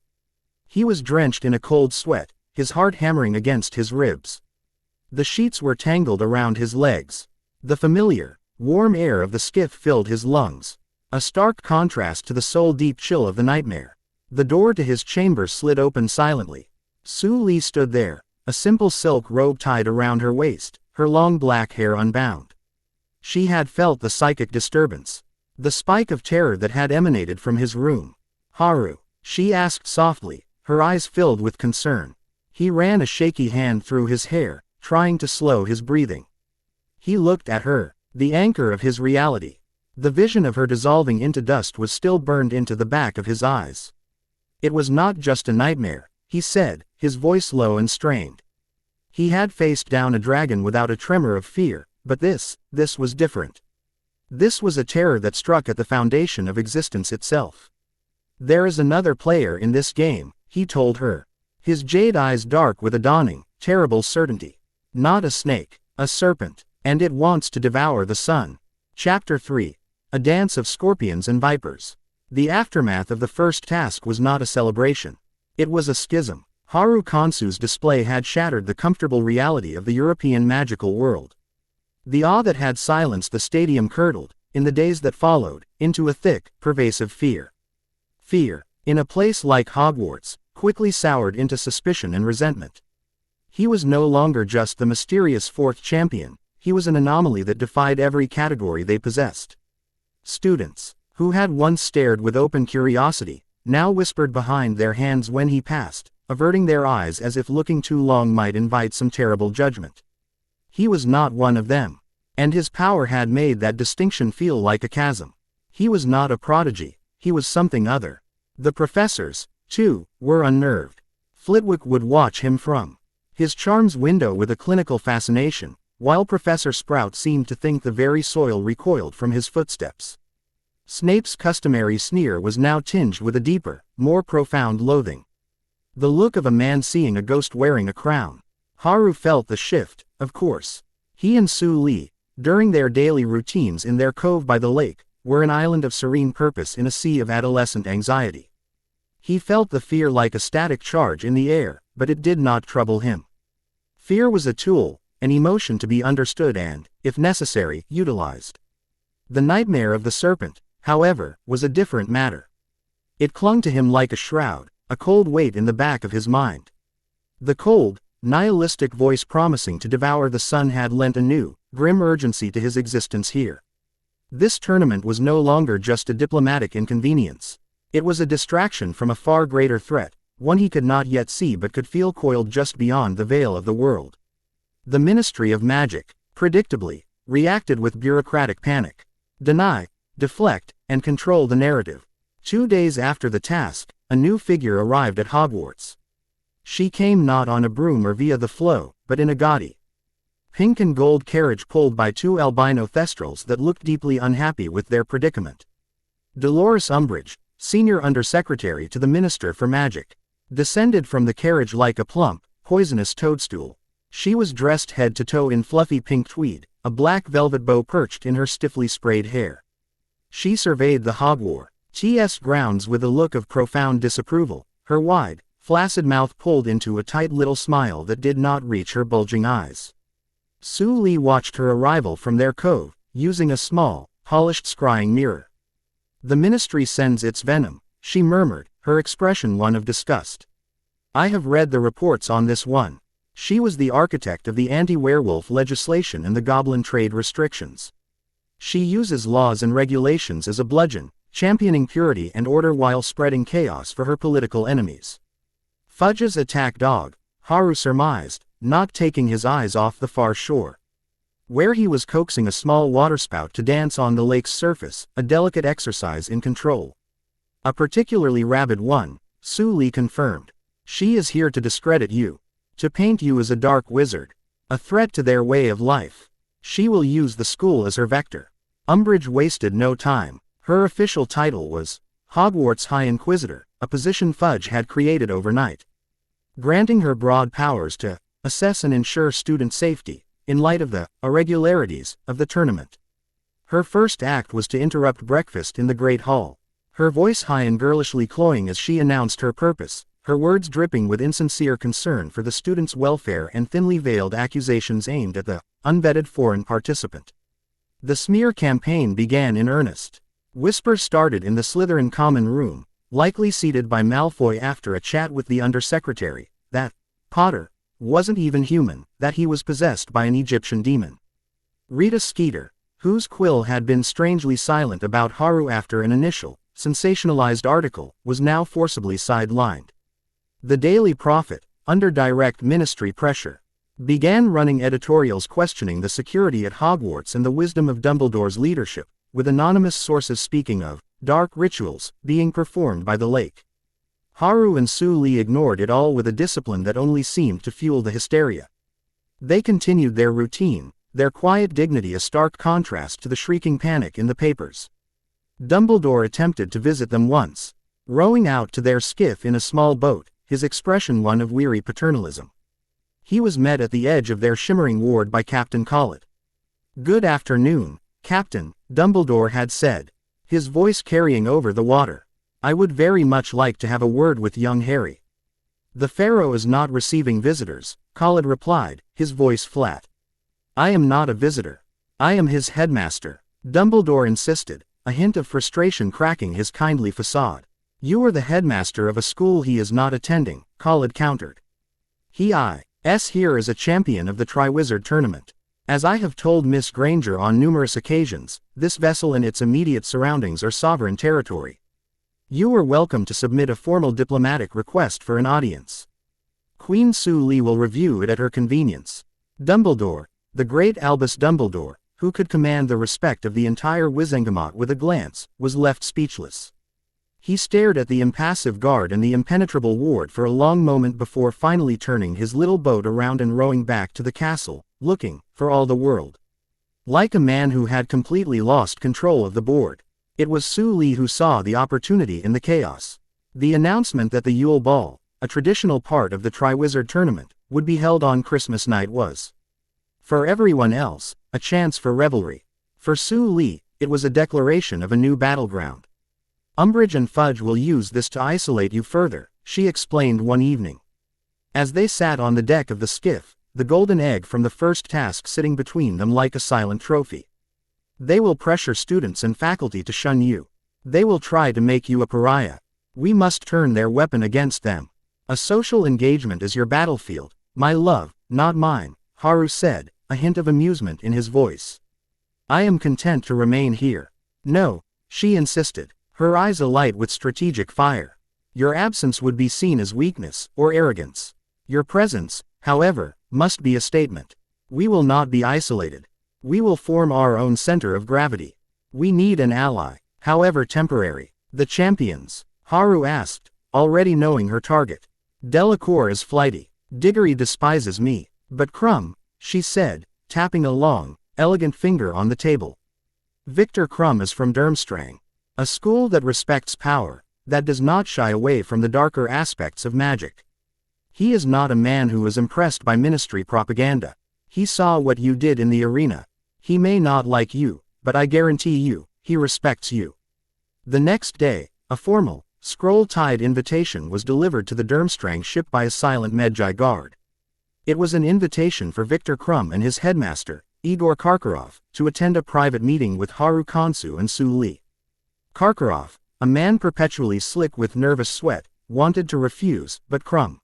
He was drenched in a cold sweat, his heart hammering against his ribs. The sheets were tangled around his legs. The familiar, warm air of the skiff filled his lungs, a stark contrast to the soul-deep chill of the nightmare. The door to his chamber slid open silently. Suli stood there, a simple silk robe tied around her waist, her long black hair unbound. She had felt the psychic disturbance, the spike of terror that had emanated from his room. "Haru?" she asked softly, her eyes filled with concern. He ran a shaky hand through his hair, trying to slow his breathing. He looked at her, the anchor of his reality. The vision of her dissolving into dust was still burned into the back of his eyes. It was not just a nightmare, he said, his voice low and strained. He had faced down a dragon without a tremor of fear, but this was different. This was a terror that struck at the foundation of existence itself. "There is another player in this game," he told her. His jade eyes dark with a dawning, terrible certainty. "Not a snake, a serpent. And it wants to devour the sun." Chapter 3. A Dance of Scorpions and Vipers. The aftermath of the first task was not a celebration. It was a schism. Haru Kansu's display had shattered the comfortable reality of the European magical world. The awe that had silenced the stadium curdled, in the days that followed, into a thick, pervasive fear. Fear, in a place like Hogwarts, quickly soured into suspicion and resentment. He was no longer just the mysterious fourth champion. He was an anomaly that defied every category they possessed. Students, who had once stared with open curiosity, now whispered behind their hands when he passed, averting their eyes as if looking too long might invite some terrible judgment. He was not one of them. And his power had made that distinction feel like a chasm. He was not a prodigy, he was something other. The professors, too, were unnerved. Flitwick would watch him from his charms window with a clinical fascination, while Professor Sprout seemed to think the very soil recoiled from his footsteps. Snape's customary sneer was now tinged with a deeper, more profound loathing. The look of a man seeing a ghost wearing a crown. Haru felt the shift, of course. He and Suli, during their daily routines in their cove by the lake, were an island of serene purpose in a sea of adolescent anxiety. He felt the fear like a static charge in the air, but it did not trouble him. Fear was a tool, an emotion to be understood and, if necessary, utilized. The nightmare of the serpent, however, was a different matter. It clung to him like a shroud, a cold weight in the back of his mind. The cold, nihilistic voice promising to devour the sun had lent a new, grim urgency to his existence here. This tournament was no longer just a diplomatic inconvenience. It was a distraction from a far greater threat, one he could not yet see but could feel coiled just beyond the veil of the world. The Ministry of Magic, predictably, reacted with bureaucratic panic. Deny, deflect, and control the narrative. 2 days after the task, a new figure arrived at Hogwarts. She came not on a broom or via the flow, but in a gaudy pink and gold carriage pulled by 2 albino thestrals that looked deeply unhappy with their predicament. Dolores Umbridge, senior undersecretary to the Minister for Magic, descended from the carriage like a plump, poisonous toadstool. She was dressed head to toe in fluffy pink tweed, a black velvet bow perched in her stiffly sprayed hair. She surveyed the Hogwarts' grounds with a look of profound disapproval, her wide, flaccid mouth pulled into a tight little smile that did not reach her bulging eyes. Suli watched her arrival from their cove, using a small, polished scrying mirror. "The Ministry sends its venom," she murmured, her expression one of disgust. "I have read the reports on this one." She was the architect of the anti-werewolf legislation and the goblin trade restrictions. She uses laws and regulations as a bludgeon, championing purity and order while spreading chaos for her political enemies. Fudge's attack dog, Haru surmised, not taking his eyes off the far shore, where he was coaxing a small waterspout to dance on the lake's surface, a delicate exercise in control. A particularly rabid one, Suli confirmed. She is here to discredit you. To paint you as a dark wizard. A threat to their way of life. She will use the school as her vector. Umbridge wasted no time. Her official title was Hogwarts High Inquisitor, a position Fudge had created overnight, granting her broad powers to assess and ensure student safety, in light of the irregularities of the tournament. Her first act was to interrupt breakfast in the Great Hall, her voice high and girlishly cloying as she announced her purpose, her words dripping with insincere concern for the students' welfare and thinly veiled accusations aimed at the unvetted foreign participant. The smear campaign began in earnest. Whispers started in the Slytherin common room, likely seated by Malfoy after a chat with the undersecretary, that Potter wasn't even human, that he was possessed by an Egyptian demon. Rita Skeeter, whose quill had been strangely silent about Haru after an initial, sensationalized article, was now forcibly sidelined. The Daily Prophet, under direct ministry pressure, began running editorials questioning the security at Hogwarts and the wisdom of Dumbledore's leadership, with anonymous sources speaking of dark rituals being performed by the lake. Haru and Suli ignored it all with a discipline that only seemed to fuel the hysteria. They continued their routine, their quiet dignity a stark contrast to the shrieking panic in the papers. Dumbledore attempted to visit them once, rowing out to their skiff in a small boat, his expression one of weary paternalism. He was met at the edge of their shimmering ward by Captain Collett. "Good afternoon, Captain," Dumbledore had said, his voice carrying over the water. "I would very much like to have a word with young Harry." "The Pharaoh is not receiving visitors," Collett replied, his voice flat. "I am not a visitor. I am his headmaster," Dumbledore insisted, a hint of frustration cracking his kindly facade. "You are the headmaster of a school he is not attending," Collett countered. "He is here as a champion of the Triwizard Tournament. As I have told Miss Granger on numerous occasions, this vessel and its immediate surroundings are sovereign territory. You are welcome to submit a formal diplomatic request for an audience. Queen Suli will review it at her convenience." Dumbledore, the great Albus Dumbledore, who could command the respect of the entire Wizengamot with a glance, was left speechless. He stared at the impassive guard and the impenetrable ward for a long moment before finally turning his little boat around and rowing back to the castle, looking, for all the world, like a man who had completely lost control of the board. It was Suli who saw the opportunity in the chaos. The announcement that the Yule Ball, a traditional part of the Triwizard Tournament, would be held on Christmas night was, for everyone else, a chance for revelry. For Suli, it was a declaration of a new battleground. "Umbridge and Fudge will use this to isolate you further," she explained one evening. As they sat on the deck of the skiff, the golden egg from the first task sitting between them like a silent trophy. "They will pressure students and faculty to shun you. They will try to make you a pariah. We must turn their weapon against them. A social engagement is your battlefield, my love, not mine," Haru said, a hint of amusement in his voice. "I am content to remain here." "No," she insisted, her eyes alight with strategic fire. "Your absence would be seen as weakness or arrogance. Your presence, however, must be a statement. We will not be isolated. We will form our own center of gravity. We need an ally, however temporary." "The champions?" Haru asked, already knowing her target. "Delacour is flighty. Diggory despises me. But Crumb," she said, tapping a long, elegant finger on the table. "Victor Crumb is from Durmstrang. A school that respects power, that does not shy away from the darker aspects of magic. He is not a man who is impressed by ministry propaganda. He saw what you did in the arena. He may not like you, but I guarantee you, he respects you." The next day, a formal, scroll-tied invitation was delivered to the Durmstrang ship by a silent Medjay guard. It was an invitation for Victor Crumb and his headmaster, Igor Karkaroff, to attend a private meeting with Haru Kansu and Suli. Karkaroff, a man perpetually slick with nervous sweat, wanted to refuse, but Crumb,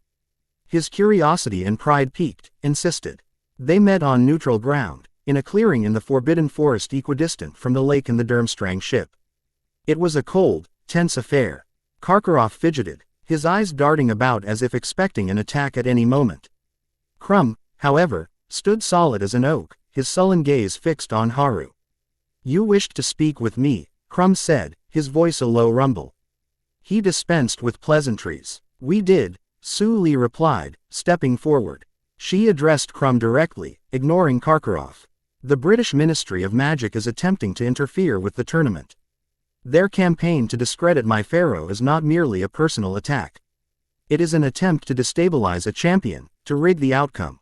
his curiosity and pride piqued, insisted. They met on neutral ground, in a clearing in the Forbidden Forest equidistant from the lake and the Durmstrang ship. It was a cold, tense affair. Karkaroff fidgeted, his eyes darting about as if expecting an attack at any moment. Crumb, however, stood solid as an oak, his sullen gaze fixed on Haru. "You wished to speak with me," Crumb said, his voice a low rumble. He dispensed with pleasantries. "We did," Suli replied, stepping forward. She addressed Crumb directly, ignoring Karkaroff. The British Ministry of Magic is attempting to interfere with the tournament. Their campaign to discredit my pharaoh is not merely a personal attack. It is an attempt to destabilize a champion, to rig the outcome.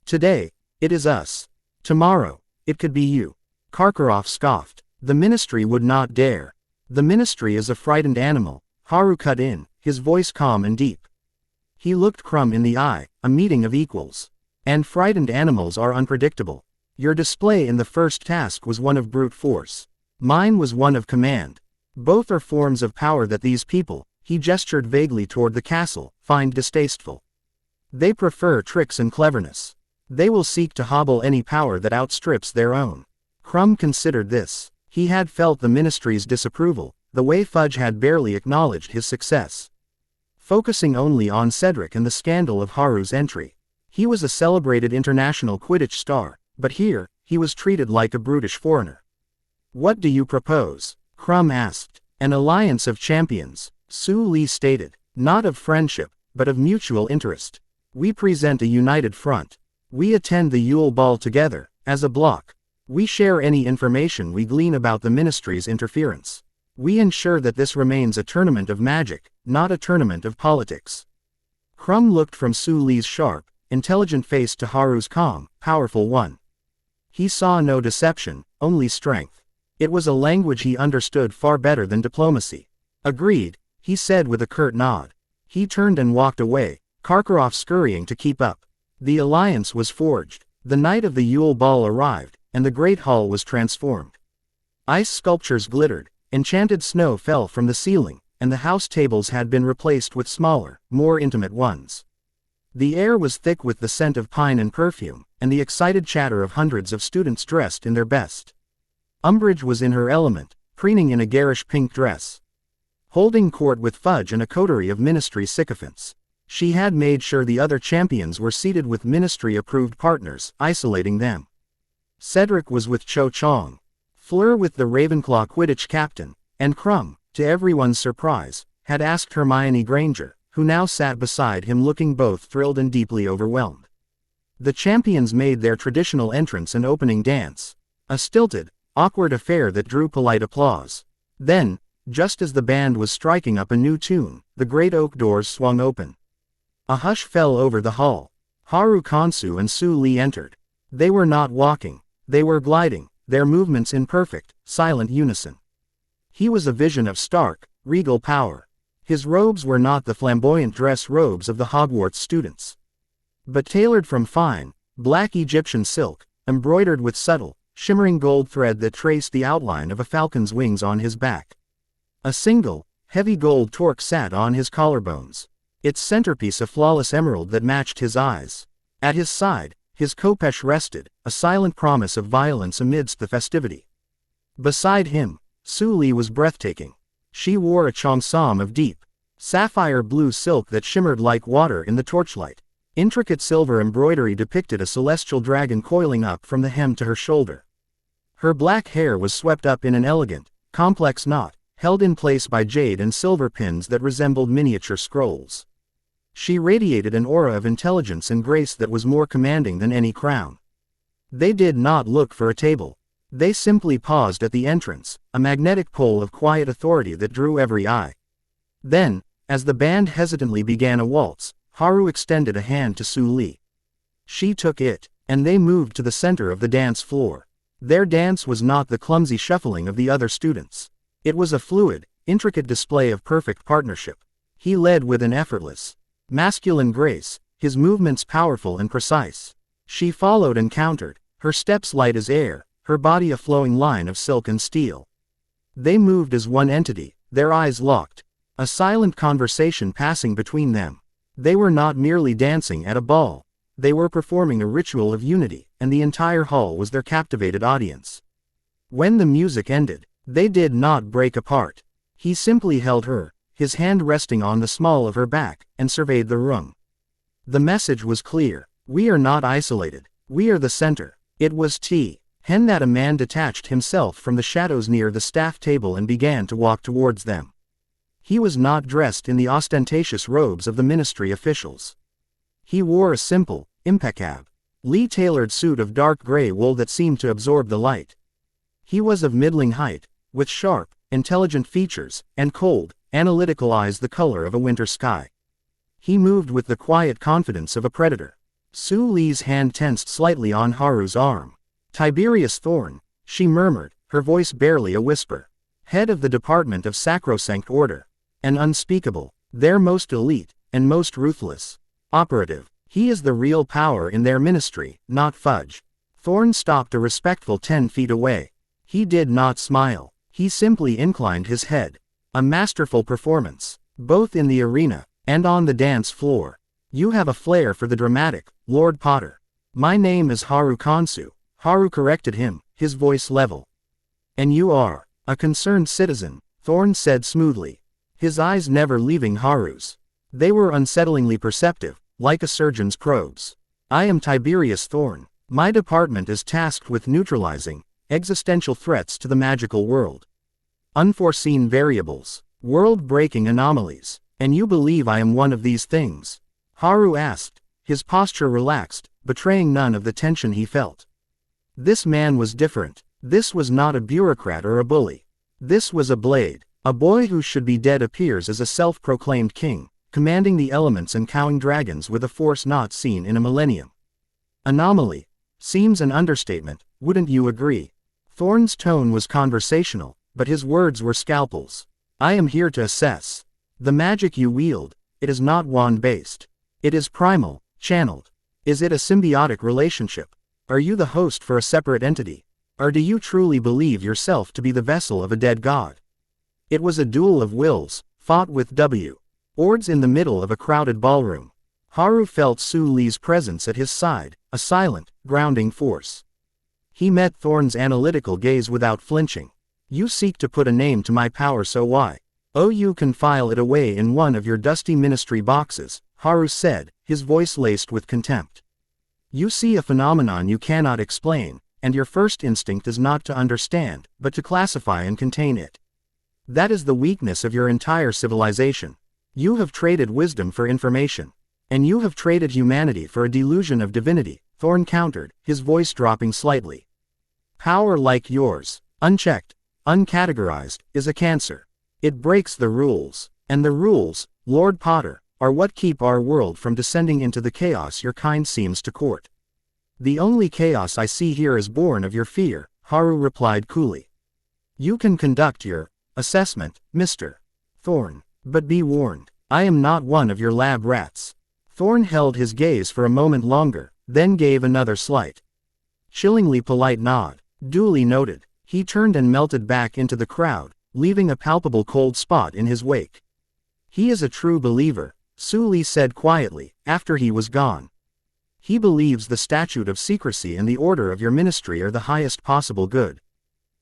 Today, it is us. Tomorrow, it could be you. Karkaroff scoffed. The ministry would not dare. The ministry is a frightened animal, Haru cut in, his voice calm and deep. He looked Crumb in the eye, a meeting of equals. And frightened animals are unpredictable. Your display in the first task was one of brute force. Mine was one of command. Both are forms of power that these people, he gestured vaguely toward the castle, find distasteful. They prefer tricks and cleverness. They will seek to hobble any power that outstrips their own. Crumb considered this. He had felt the ministry's disapproval, the way Fudge had barely acknowledged his success. Focusing only on Cedric and the scandal of Haru's entry. He was a celebrated international Quidditch star, but here, he was treated like a brutish foreigner. What do you propose? Crumb asked. An alliance of champions, Suli stated. Not of friendship, but of mutual interest. We present a united front. We attend the Yule Ball together, as a bloc. We share any information we glean about the ministry's interference. We ensure that this remains a tournament of magic, not a tournament of politics. Crumb looked from Suli's sharp, intelligent face to Haru's calm, powerful one. He saw no deception, only strength. It was a language he understood far better than diplomacy. Agreed, he said with a curt nod. He turned and walked away, Karkaroff scurrying to keep up. The alliance was forged. The night of the Yule Ball arrived, and the great hall was transformed. Ice sculptures glittered, enchanted snow fell from the ceiling, and the house tables had been replaced with smaller, more intimate ones. The air was thick with the scent of pine and perfume, and the excited chatter of hundreds of students dressed in their best. Umbridge was in her element, preening in a garish pink dress. Holding court with Fudge and a coterie of ministry sycophants. She had made sure the other champions were seated with ministry-approved partners, isolating them. Cedric was with Cho Chang. Fleur with the Ravenclaw Quidditch captain, and Crumb, to everyone's surprise, had asked Hermione Granger, who now sat beside him looking both thrilled and deeply overwhelmed. The champions made their traditional entrance and opening dance. A stilted, awkward affair that drew polite applause. Then, just as the band was striking up a new tune, the great oak doors swung open. A hush fell over the hall. Haru Kansu and Suli entered. They were not walking, they were gliding, their movements in perfect, silent unison. He was a vision of stark, regal power. His robes were not the flamboyant dress robes of the Hogwarts students, but tailored from fine, black Egyptian silk, embroidered with subtle, shimmering gold thread that traced the outline of a falcon's wings on his back. A single, heavy gold torque sat on his collarbones, its centerpiece a flawless emerald that matched his eyes. At his side, his khopesh rested, a silent promise of violence amidst the festivity. Beside him, Suli was breathtaking. She wore a cheongsam of deep, sapphire blue silk that shimmered like water in the torchlight. Intricate silver embroidery depicted a celestial dragon coiling up from the hem to her shoulder. Her black hair was swept up in an elegant, complex knot, held in place by jade and silver pins that resembled miniature scrolls. She radiated an aura of intelligence and grace that was more commanding than any crown. They did not look for a table. They simply paused at the entrance, a magnetic pole of quiet authority that drew every eye. Then, as the band hesitantly began a waltz, Haru extended a hand to Suli. She took it, and they moved to the center of the dance floor. Their dance was not the clumsy shuffling of the other students. It was a fluid, intricate display of perfect partnership. He led with an effortless, masculine grace, his movements powerful and precise. She followed and countered, her steps light as air, her body a flowing line of silk and steel. They moved as one entity, their eyes locked, a silent conversation passing between them. They were not merely dancing at a ball. They were performing a ritual of unity, and the entire hall was their captivated audience. When the music ended, they did not break apart. He simply held her, his hand resting on the small of her back, and surveyed the room. The message was clear. We are not isolated. We are the center. It was Hen that a man detached himself from the shadows near the staff table and began to walk towards them. He was not dressed in the ostentatious robes of the ministry officials. He wore a simple, impeccable, Lee-tailored suit of dark gray wool that seemed to absorb the light. He was of middling height, with sharp, intelligent features, and cold, analytical eyes the color of a winter sky. He moved with the quiet confidence of a predator. Suli's hand tensed slightly on Haru's arm. "Tiberius Thorn," she murmured, her voice barely a whisper. "Head of the Department of Sacrosanct Order. An unspeakable, their most elite, and most ruthless operative. He is the real power in their ministry, not fudge." Thorn stopped a respectful 10 feet away. He did not smile. He simply inclined his head. "A masterful performance, both in the arena and on the dance floor. You have a flair for the dramatic, Lord Potter." "My name is Haru Kansu," Haru corrected him, his voice level. "And you are a concerned citizen," Thorn said smoothly, his eyes never leaving Haru's. They were unsettlingly perceptive, like a surgeon's probes. "I am Tiberius Thorn. My department is tasked with neutralizing existential threats to the magical world. Unforeseen variables, world-breaking anomalies. And you believe I am one of these things?" Haru asked, his posture relaxed, betraying none of the tension he felt. This man was different. This was not a bureaucrat or a bully. This was a blade. A boy who should be dead appears as a self-proclaimed king, commanding the elements and cowing dragons with a force not seen in a millennium. "Anomaly seems an understatement, wouldn't you agree?" Thorn's tone was conversational, but his words were scalpels. "I am here to assess the magic you wield. It is not wand-based. It is primal, channeled. Is it a symbiotic relationship? Are you the host for a separate entity? Or do you truly believe yourself to be the vessel of a dead god?" It was a duel of wills, fought with words in the middle of a crowded ballroom. Haru felt Suli's presence at his side, a silent, grounding force. He met Thorn's analytical gaze without flinching. "You seek to put a name to my power, so why? Oh, you can file it away in one of your dusty ministry boxes," Haru said, his voice laced with contempt. "You see a phenomenon you cannot explain, and your first instinct is not to understand, but to classify and contain it. That is the weakness of your entire civilization. You have traded wisdom for information. And you have traded humanity for a delusion of divinity," Thorn countered, his voice dropping slightly. "Power like yours, unchecked, uncategorized, is a cancer. It breaks the rules. And the rules, Lord Potter, are what keep our world from descending into the chaos your kind seems to court." "The only chaos I see here is born of your fear," Haru replied coolly. "You can conduct your assessment, Mr. Thorn. But be warned, I am not one of your lab rats." Thorn held his gaze for a moment longer, then gave another slight, chillingly polite nod. "Duly noted." He turned and melted back into the crowd, leaving a palpable cold spot in his wake. "He is a true believer," Suli said quietly, after he was gone. "He believes the statute of secrecy and the order of your ministry are the highest possible good.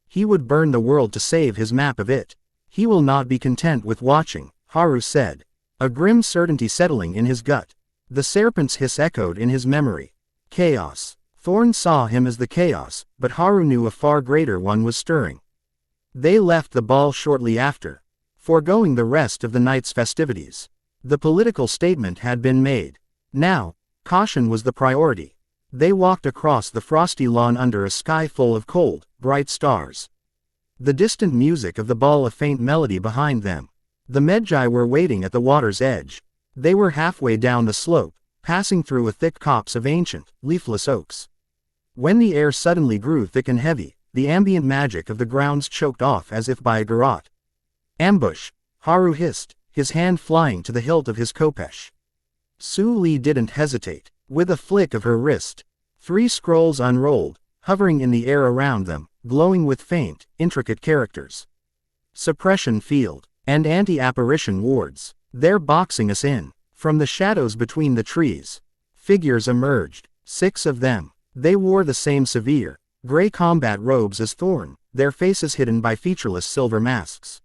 He would burn the world to save his map of it. He will not be content with watching," Haru said, a grim certainty settling in his gut. The serpent's hiss echoed in his memory. Chaos. Thorn saw him as the chaos, but Haru knew a far greater one was stirring. They left the ball shortly after, foregoing the rest of the night's festivities. The political statement had been made. Now, caution was the priority. They walked across the frosty lawn under a sky full of cold, bright stars. The distant music of the ball a faint melody behind them. The Magi were waiting at the water's edge. They were halfway down the slope, passing through a thick copse of ancient, leafless oaks. When the air suddenly grew thick and heavy, the ambient magic of the grounds choked off as if by a garrote. "Ambush!" Haru hissed, his hand flying to the hilt of his khopesh. Suli didn't hesitate. With a flick of her wrist, 3 scrolls unrolled, hovering in the air around them, glowing with faint, intricate characters. "Suppression field, and anti-apparition wards. They're boxing us in." From the shadows between the trees, figures emerged, 6 of them. They wore the same severe, gray combat robes as Thorn, their faces hidden by featureless silver masks.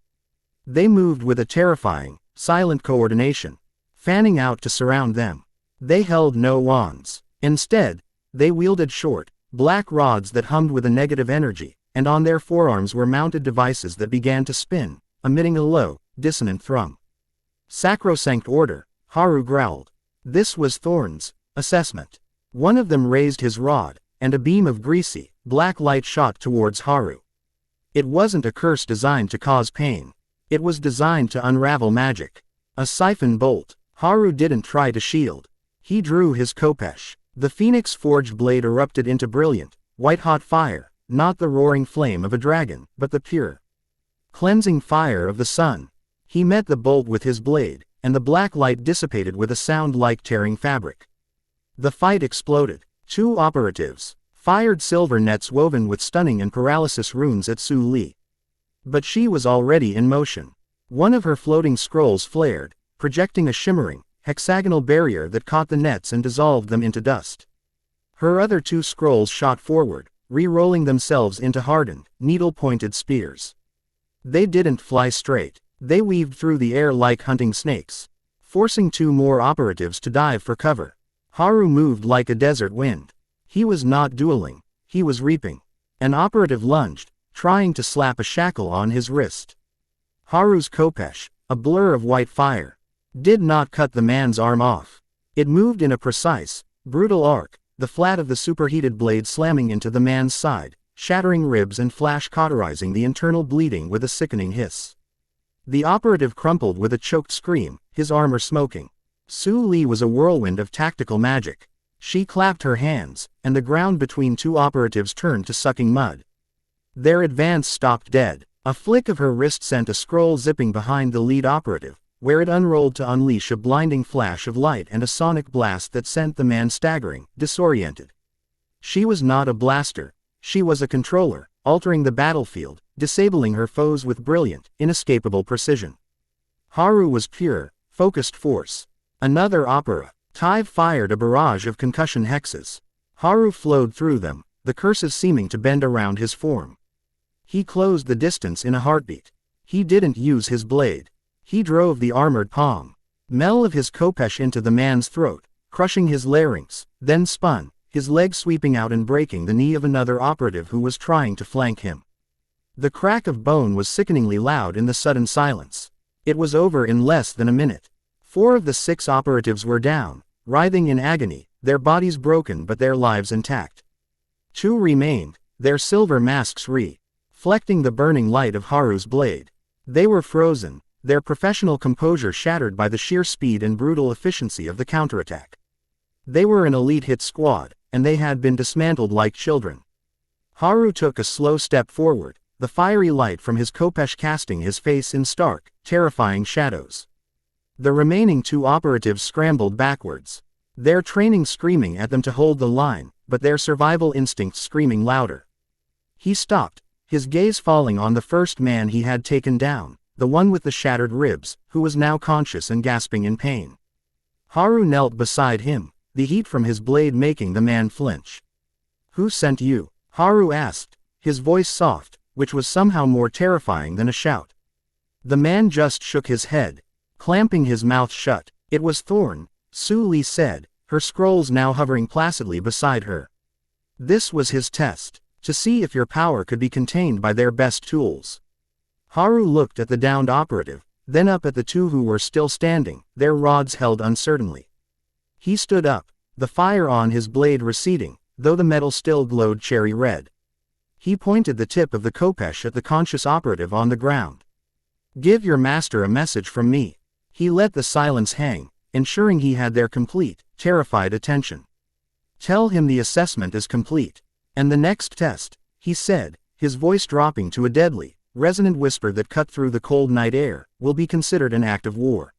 They moved with a terrifying, silent coordination, fanning out to surround them. They held no wands. Instead, they wielded short, black rods that hummed with a negative energy, and on their forearms were mounted devices that began to spin, emitting a low, dissonant thrum. "Sacrosanct Order," Haru growled. This was Thorn's assessment. One of them raised his rod, and a beam of greasy, black light shot towards Haru. It wasn't a curse designed to cause pain. It was designed to unravel magic. A siphon bolt. Haru didn't try to shield. He drew his khopesh. The phoenix-forged blade erupted into brilliant, white-hot fire, not the roaring flame of a dragon, but the pure, cleansing fire of the sun. He met the bolt with his blade, and the black light dissipated with a sound like tearing fabric. The fight exploded. Two operatives fired silver nets woven with stunning and paralysis runes at Suli. But she was already in motion. One of her floating scrolls flared, projecting a shimmering, hexagonal barrier that caught the nets and dissolved them into dust. Her other two scrolls shot forward, re-rolling themselves into hardened, needle-pointed spears. They didn't fly straight. They weaved through the air like hunting snakes, forcing two more operatives to dive for cover. Haru moved like a desert wind. He was not dueling, he was reaping. An operative lunged, trying to slap a shackle on his wrist. Haru's khopesh, a blur of white fire, did not cut the man's arm off. It moved in a precise, brutal arc, the flat of the superheated blade slamming into the man's side, shattering ribs and flash cauterizing the internal bleeding with a sickening hiss. The operative crumpled with a choked scream, his armor smoking. Suli was a whirlwind of tactical magic. She clapped her hands, and the ground between two operatives turned to sucking mud. Their advance stopped dead. A flick of her wrist sent a scroll zipping behind the lead operative, where it unrolled to unleash a blinding flash of light and a sonic blast that sent the man staggering, disoriented. She was not a blaster. She was a controller, altering the battlefield, disabling her foes with brilliant, inescapable precision. Haru was pure, focused force. Another operative fired a barrage of concussion hexes. Haru flowed through them, the curses seeming to bend around his form. He closed the distance in a heartbeat. He didn't use his blade. He drove the armored palm of his khopesh into the man's throat, crushing his larynx, then spun, his leg sweeping out and breaking the knee of another operative who was trying to flank him. The crack of bone was sickeningly loud in the sudden silence. It was over in less than a minute. 4 of the 6 operatives were down, writhing in agony, their bodies broken but their lives intact. 2 remained, their silver masks reflecting the burning light of Haru's blade. They were frozen, their professional composure shattered by the sheer speed and brutal efficiency of the counterattack. They were an elite hit squad, and they had been dismantled like children. Haru took a slow step forward, the fiery light from his khopesh casting his face in stark, terrifying shadows. The remaining 2 operatives scrambled backwards, their training screaming at them to hold the line, but their survival instincts screaming louder. He stopped, his gaze falling on the first man he had taken down, the one with the shattered ribs, who was now conscious and gasping in pain. Haru knelt beside him, the heat from his blade making the man flinch. "Who sent you?" Haru asked, his voice soft, which was somehow more terrifying than a shout. The man just shook his head, clamping his mouth shut. "It was Thorn," Suli said, her scrolls now hovering placidly beside her. "This was his test, to see if your power could be contained by their best tools." Haru looked at the downed operative, then up at the 2 who were still standing, their rods held uncertainly. He stood up, the fire on his blade receding, though the metal still glowed cherry red. He pointed the tip of the khopesh at the conscious operative on the ground. "Give your master a message from me." He let the silence hang, ensuring he had their complete, terrified attention. "Tell him the assessment is complete. And the next test," he said, his voice dropping to a deadly, resonant whisper that cut through the cold night air, "will be considered an act of war."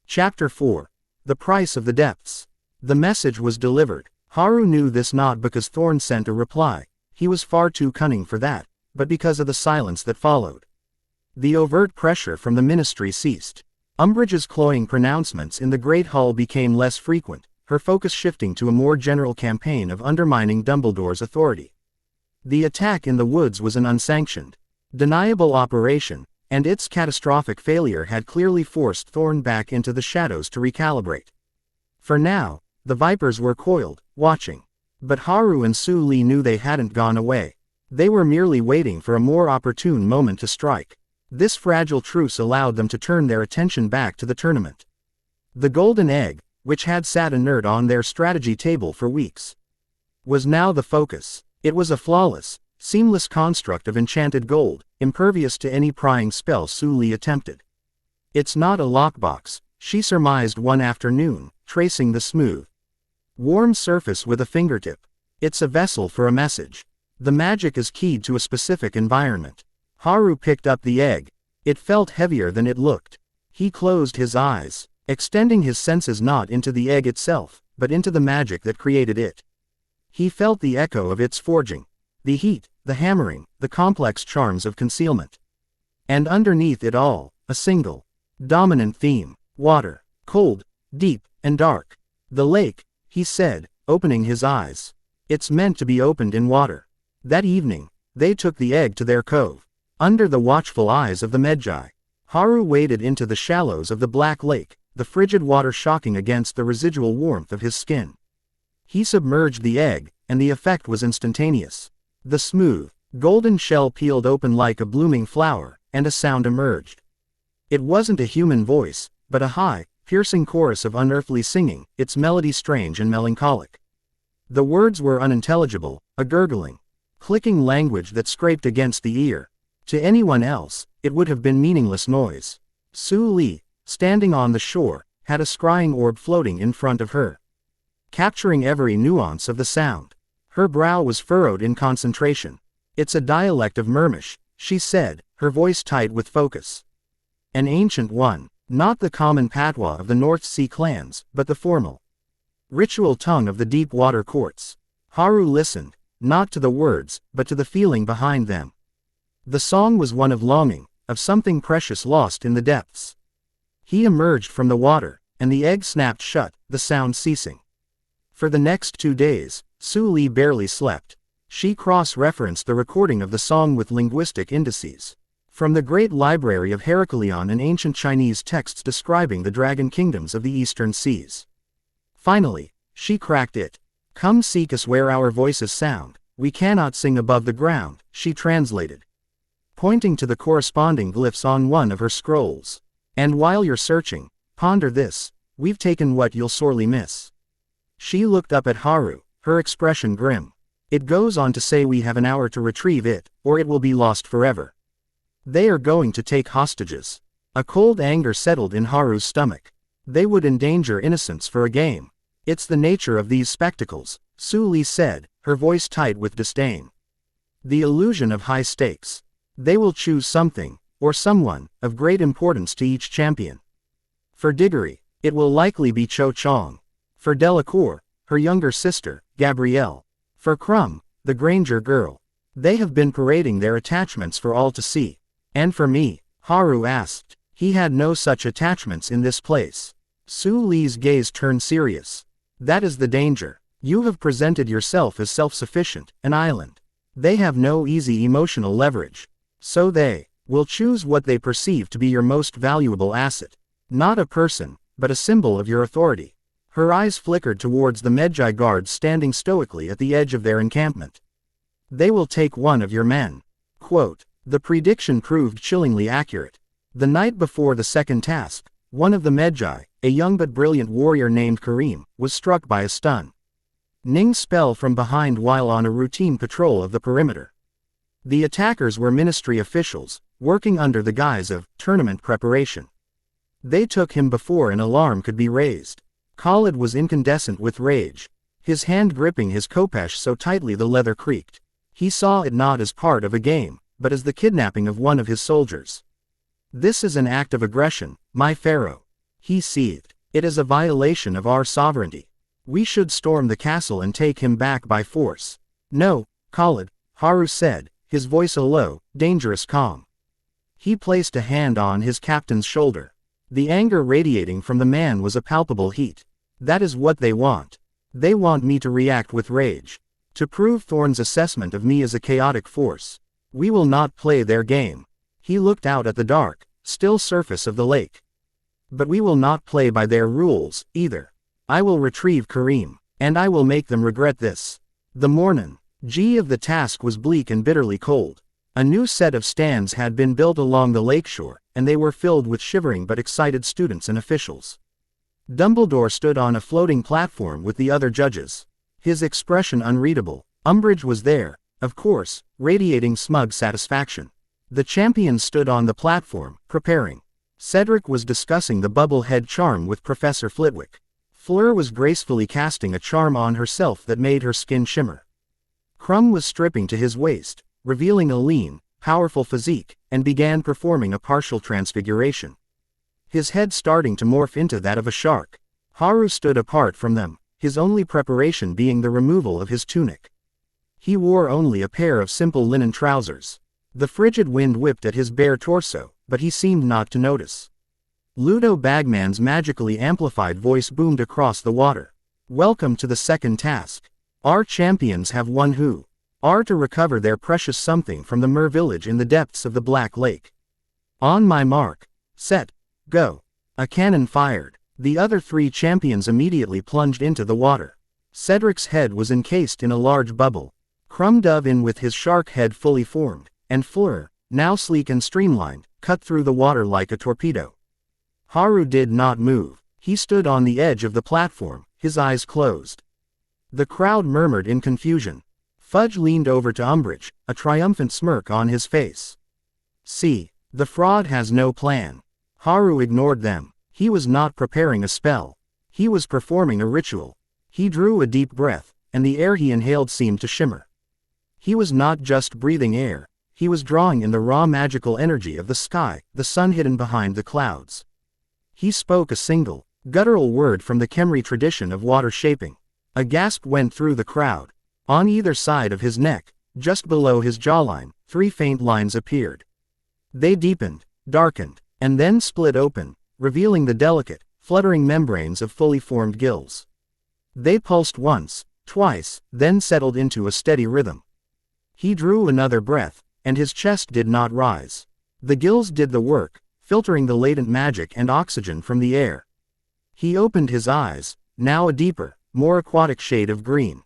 Chapter 4. The Price of the Depths. The message was delivered. Haru knew this not because Thorn sent a reply, he was far too cunning for that, but because of the silence that followed. The overt pressure from the ministry ceased. Umbridge's cloying pronouncements in the Great Hall became less frequent, her focus shifting to a more general campaign of undermining Dumbledore's authority. The attack in the woods was an unsanctioned, deniable operation, and its catastrophic failure had clearly forced Thorn back into the shadows to recalibrate. For now, the Vipers were coiled, watching. But Haru and Suli knew they hadn't gone away. They were merely waiting for a more opportune moment to strike. This fragile truce allowed them to turn their attention back to the tournament. The golden egg, which had sat inert on their strategy table for weeks, was now the focus. It was a flawless, seamless construct of enchanted gold, impervious to any prying spell Suli attempted. It's not a lockbox, she surmised one afternoon, tracing the smooth, warm surface with a fingertip. It's a vessel for a message. The magic is keyed to a specific environment. Haru picked up the egg. It felt heavier than it looked. He closed his eyes, extending his senses not into the egg itself, but into the magic that created it. He felt the echo of its forging, the heat, the hammering, the complex charms of concealment. And underneath it all, a single, dominant theme: water, cold, deep, and dark. The lake, he said, opening his eyes. It's meant to be opened in water. That evening, they took the egg to their cove. Under the watchful eyes of the Medjai, Haru waded into the shallows of the black lake, the frigid water shocking against the residual warmth of his skin. He submerged the egg, and the effect was instantaneous. The smooth, golden shell peeled open like a blooming flower, and a sound emerged. It wasn't a human voice, but a high, piercing chorus of unearthly singing, its melody strange and melancholic. The words were unintelligible, a gurgling, clicking language that scraped against the ear. To anyone else, it would have been meaningless noise. Suli, standing on the shore, had a scrying orb floating in front of her, capturing every nuance of the sound. Her brow was furrowed in concentration. It's a dialect of Mermish, she said, her voice tight with focus. An ancient one, not the common patois of the North Sea clans, but the formal, ritual tongue of the deep water courts. Haru listened, not to the words, but to the feeling behind them. The song was one of longing, of something precious lost in the depths. He emerged from the water, and the egg snapped shut, the sound ceasing. For the next 2 days, Suli barely slept. She cross-referenced the recording of the song with linguistic indices from the great library of Heracleion and ancient Chinese texts describing the dragon kingdoms of the eastern seas. Finally, she cracked it. "Come seek us where our voices sound. We cannot sing above the ground," she translated, pointing to the corresponding glyphs on one of her scrolls. "And while you're searching, ponder this: we've taken what you'll sorely miss." She looked up at Haru, her expression grim. "It goes on to say we have an hour to retrieve it, or it will be lost forever. They are going to take hostages." A cold anger settled in Haru's stomach. They would endanger innocents for a game. "It's the nature of these spectacles," Suli said, her voice tight with disdain. "The illusion of high stakes. They will choose something, or someone, of great importance to each champion. For Diggory, it will likely be Cho Chong. For Delacour, her younger sister, Gabrielle. For Crumb, the Granger girl. They have been parading their attachments for all to see." "And for me?" Haru asked. He had no such attachments in this place. Suli's gaze turned serious. "That is the danger. You have presented yourself as self-sufficient, an island. They have no easy emotional leverage. So they will choose what they perceive to be your most valuable asset. Not a person, but a symbol of your authority." Her eyes flickered towards the Medjai guards standing stoically at the edge of their encampment. "They will take one of your men." Quote, the prediction proved chillingly accurate. The night before the second task, one of the Medjai, a young but brilliant warrior named Karim, was struck by a stun Ning spell from behind while on a routine patrol of the perimeter. The attackers were ministry officials, working under the guise of tournament preparation. They took him before an alarm could be raised. Khalid was incandescent with rage, his hand gripping his khopesh so tightly the leather creaked. He saw it not as part of a game, but as the kidnapping of one of his soldiers. "This is an act of aggression, my pharaoh," he seethed. "It is a violation of our sovereignty. We should storm the castle and take him back by force." "No, Khalid," Haru said, his voice a low, dangerous calm. He placed a hand on his captain's shoulder. The anger radiating from the man was a palpable heat. "That is what they want. They want me to react with rage. To prove Thorn's assessment of me as a chaotic force. We will not play their game." He looked out at the dark, still surface of the lake. "But we will not play by their rules, either. I will retrieve Karim, and I will make them regret this." The morning G of the task was bleak and bitterly cold. A new set of stands had been built along the lakeshore, and they were filled with shivering but excited students and officials. Dumbledore stood on a floating platform with the other judges. His expression unreadable. Umbridge was there, of course, radiating smug satisfaction. The champions stood on the platform, preparing. Cedric was discussing the bubble head charm with Professor Flitwick. Fleur was gracefully casting a charm on herself that made her skin shimmer. Krum was stripping to his waist, revealing a lean, powerful physique, and began performing a partial transfiguration. His head starting to morph into that of a shark. Haru stood apart from them, his only preparation being the removal of his tunic. He wore only a pair of simple linen trousers. The frigid wind whipped at his bare torso, but he seemed not to notice. Ludo Bagman's magically amplified voice boomed across the water. Welcome to the second task. Our champions have won who are to recover their precious something from the Mer village in the depths of the Black Lake. On my mark, set, go. A cannon fired. The other three champions immediately plunged into the water. Cedric's head was encased in a large bubble. Krum dove in with his shark head fully formed, and Fleur, now sleek and streamlined, cut through the water like a torpedo. Haru did not move. He stood on the edge of the platform, his eyes closed. The crowd murmured in confusion. Fudge leaned over to Umbridge, a triumphant smirk on his face. See, the fraud has no plan. Haru ignored them. He was not preparing a spell. He was performing a ritual. He drew a deep breath, and the air he inhaled seemed to shimmer. He was not just breathing air, he was drawing in the raw magical energy of the sky, the sun hidden behind the clouds. He spoke a single, guttural word from the Khemri tradition of water shaping. A gasp went through the crowd. On either side of his neck, just below his jawline, 3 faint lines appeared. They deepened, darkened, and then split open, revealing the delicate, fluttering membranes of fully formed gills. They pulsed once, twice, then settled into a steady rhythm. He drew another breath, and his chest did not rise. The gills did the work, filtering the latent magic and oxygen from the air. He opened his eyes, now a deeper, more aquatic shade of green.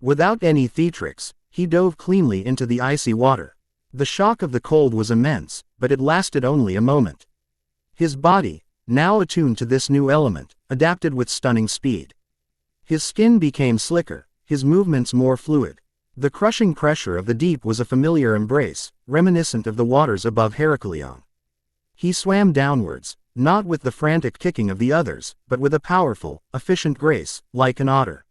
Without any theatrics, he dove cleanly into the icy water. The shock of the cold was immense, but it lasted only a moment. His body, now attuned to this new element, adapted with stunning speed. His skin became slicker, his movements more fluid. The crushing pressure of the deep was a familiar embrace, reminiscent of the waters above Heraklion. He swam downwards, not with the frantic kicking of the others, but with a powerful, efficient grace, like an otter.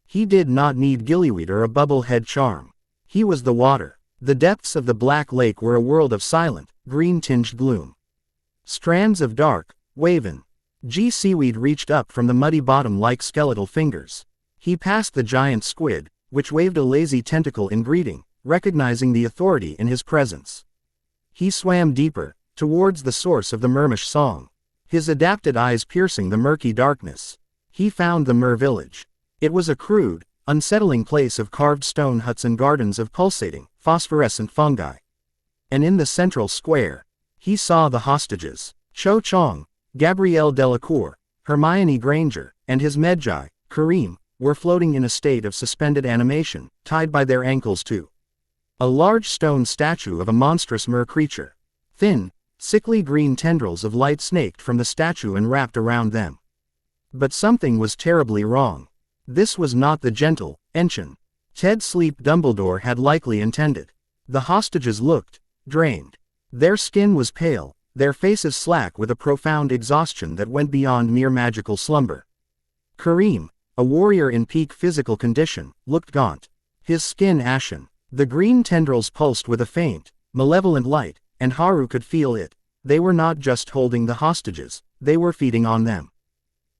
He did not need gillyweed or a bubble head charm. He was the water. The depths of the Black Lake were a world of silent, green-tinged gloom. Strands of dark, waven seaweed reached up from the muddy bottom like skeletal fingers. He passed the giant squid, which waved a lazy tentacle in greeting, recognizing the authority in his presence. He swam deeper, towards the source of the Mermish song. His adapted eyes piercing the murky darkness. He found the Mer village. It was a crude, unsettling place of carved stone huts and gardens of pulsating, phosphorescent fungi. And in the central square, he saw the hostages. Cho Chang, Gabrielle Delacour, Hermione Granger, and his Medjay, Kareem, were floating in a state of suspended animation, tied by their ankles to a large stone statue of a monstrous mer creature. Thin, sickly green tendrils of light snaked from the statue and wrapped around them. But something was terribly wrong. This was not the gentle, ancient Ted Sleep Dumbledore had likely intended. The hostages looked drained. Their skin was pale, their faces slack with a profound exhaustion that went beyond mere magical slumber. Kareem, a warrior in peak physical condition, looked gaunt. His skin ashen. The green tendrils pulsed with a faint, malevolent light, and Haru could feel it. They were not just holding the hostages, they were feeding on them.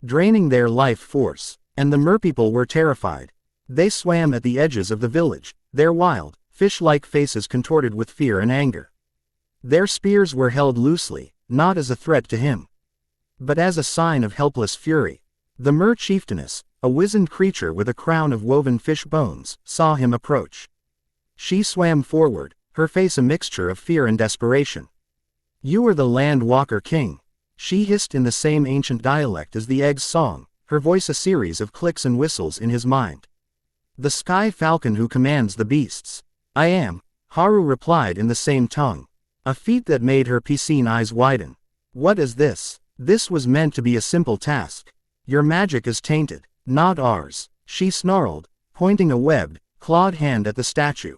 Draining their life force. And the merpeople were terrified. They swam at the edges of the village, their wild, fish-like faces contorted with fear and anger. Their spears were held loosely, not as a threat to him, but as a sign of helpless fury. The mer chieftainess, a wizened creature with a crown of woven fish bones, saw him approach. She swam forward, her face a mixture of fear and desperation. "You are the Land Walker King," she hissed in the same ancient dialect as the egg's song, her voice a series of clicks and whistles in his mind. "The Sky Falcon who commands the beasts." "I am," Haru replied in the same tongue. A feat that made her piscine eyes widen. What is this? This was meant to be a simple task. Your magic is tainted, not ours, she snarled, pointing a webbed, clawed hand at the statue.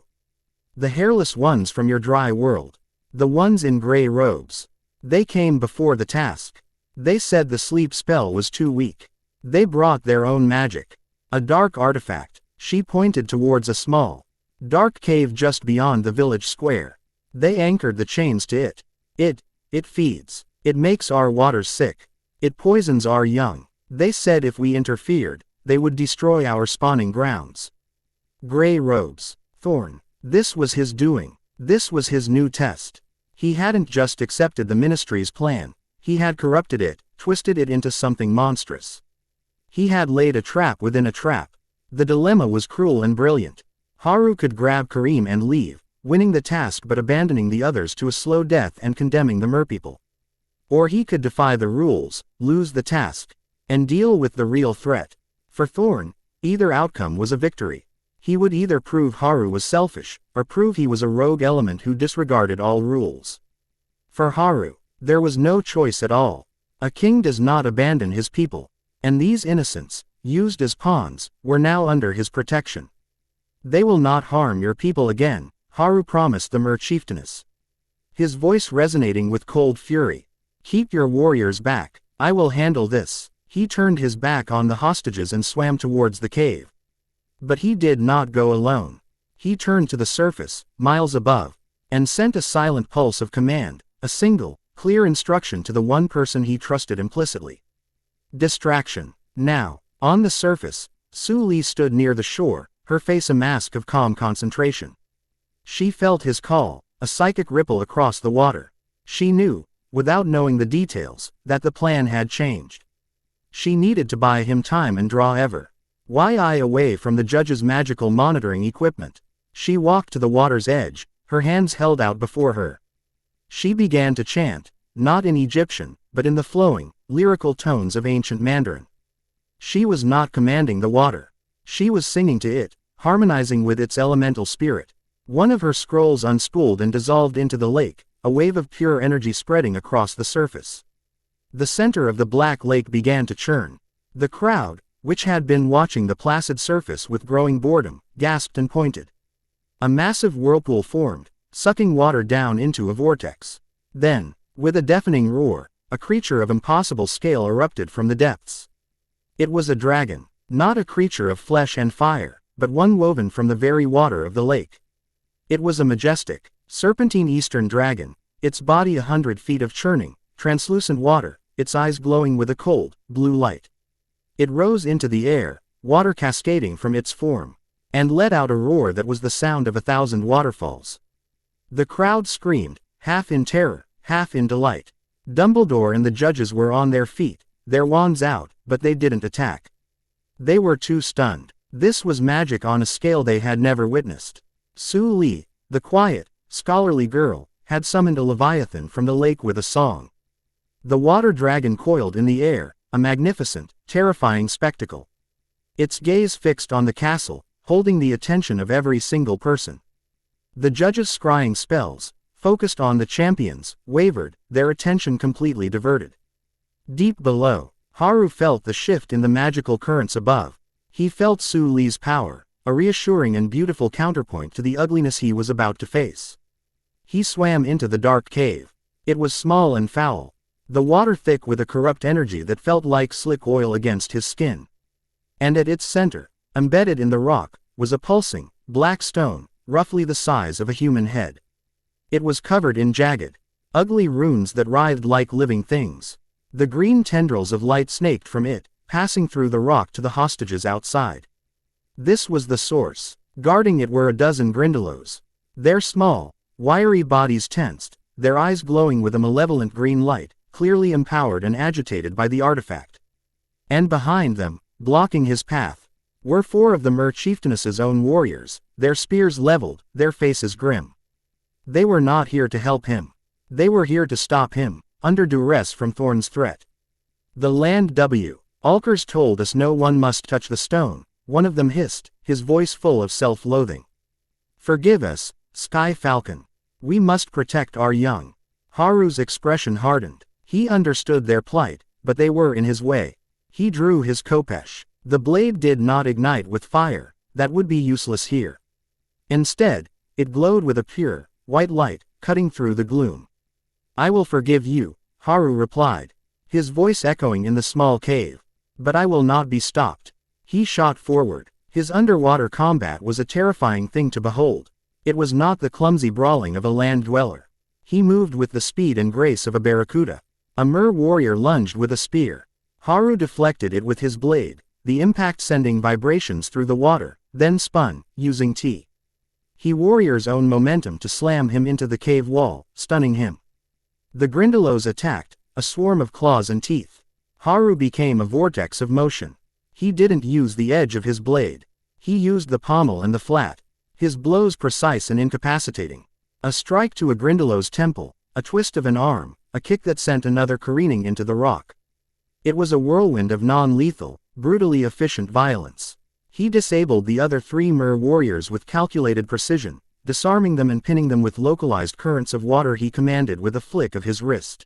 The hairless ones from your dry world. The ones in gray robes. They came before the task. They said the sleep spell was too weak. They brought their own magic. A dark artifact. She pointed towards a small, dark cave just beyond the village square. They anchored the chains to it. It feeds. It makes our waters sick. It poisons our young. They said if we interfered, they would destroy our spawning grounds. Gray robes. Thorn. This was his doing. This was his new test. He hadn't just accepted the ministry's plan. He had corrupted it, twisted it into something monstrous. He had laid a trap within a trap. The dilemma was cruel and brilliant. Haru could grab Kareem and leave, winning the task but abandoning the others to a slow death and condemning the merpeople. Or he could defy the rules, lose the task, and deal with the real threat. For Thorn, either outcome was a victory. He would either prove Haru was selfish, or prove he was a rogue element who disregarded all rules. For Haru, there was no choice at all. A king does not abandon his people, and these innocents, used as pawns, were now under his protection. They will not harm your people again, Haru promised the Mer chieftainess. His voice resonating with cold fury. Keep your warriors back, I will handle this. He turned his back on the hostages and swam towards the cave. But he did not go alone. He turned to the surface, miles above, and sent a silent pulse of command, a single, clear instruction to the one person he trusted implicitly. Distraction. Now, on the surface, Suli stood near the shore, her face a mask of calm concentration. She felt his call, a psychic ripple across the water. She knew, without knowing the details, that the plan had changed. She needed to buy him time and draw ever. Eye away from the judge's magical monitoring equipment. She walked to the water's edge, her hands held out before her. She began to chant, not in Egyptian, but in the flowing, lyrical tones of ancient Mandarin. She was not commanding the water. She was singing to it, harmonizing with its elemental spirit. One of her scrolls unspooled and dissolved into the lake, a wave of pure energy spreading across the surface. The center of the black lake began to churn. The crowd, which had been watching the placid surface with growing boredom, gasped and pointed. A massive whirlpool formed, sucking water down into a vortex. Then, with a deafening roar, a creature of impossible scale erupted from the depths. It was a dragon, not a creature of flesh and fire, but one woven from the very water of the lake. It was a majestic, serpentine eastern dragon, its body 100 feet of churning, translucent water, its eyes glowing with a cold, blue light. It rose into the air, water cascading from its form, and let out a roar that was the sound of 1,000 waterfalls. The crowd screamed, half in terror, half in delight. Dumbledore and the judges were on their feet, their wands out, but they didn't attack. They were too stunned. This was magic on a scale they had never witnessed. Suli, the quiet, scholarly girl, had summoned a leviathan from the lake with a song. The water dragon coiled in the air, a magnificent, terrifying spectacle. Its gaze fixed on the castle, holding the attention of every single person. The judges' scrying spells, focused on the champions, wavered, their attention completely diverted. Deep below, Haru felt the shift in the magical currents above. He felt Suli's power, a reassuring and beautiful counterpoint to the ugliness he was about to face. He swam into the dark cave. It was small and foul, the water thick with a corrupt energy that felt like slick oil against his skin. And at its center, embedded in the rock, was a pulsing, black stone, roughly the size of a human head. It was covered in jagged, ugly runes that writhed like living things. The green tendrils of light snaked from it, passing through the rock to the hostages outside. This was the source. Guarding it were a dozen Grindylows. Their small, wiry bodies tensed, their eyes glowing with a malevolent green light, clearly empowered and agitated by the artifact. And behind them, blocking his path, were 4 of the Mer chieftainess's own warriors, their spears leveled, their faces grim. They were not here to help him. They were here to stop him, under duress from Thorn's threat. The land W. Alkers told us no one must touch the stone, one of them hissed, his voice full of self-loathing. Forgive us, Sky Falcon. We must protect our young. Haru's expression hardened. He understood their plight, but they were in his way. He drew his khopesh. The blade did not ignite with fire, that would be useless here. Instead, it glowed with a pure, white light, cutting through the gloom. "I will forgive you," Haru replied, his voice echoing in the small cave. "But I will not be stopped." He shot forward. His underwater combat was a terrifying thing to behold. It was not the clumsy brawling of a land dweller. He moved with the speed and grace of a barracuda. A mer warrior lunged with a spear. Haru deflected it with his blade, the impact sending vibrations through the water, then spun, using He warrior's own momentum to slam him into the cave wall, stunning him. The Grindylows attacked, a swarm of claws and teeth. Haru became a vortex of motion. He didn't use the edge of his blade. He used the pommel and the flat. His blows precise and incapacitating. A strike to a Grindylow's temple, a twist of an arm, a kick that sent another careening into the rock. It was a whirlwind of non-lethal, brutally efficient violence. He disabled the other 3 mer warriors with calculated precision, disarming them and pinning them with localized currents of water he commanded with a flick of his wrist.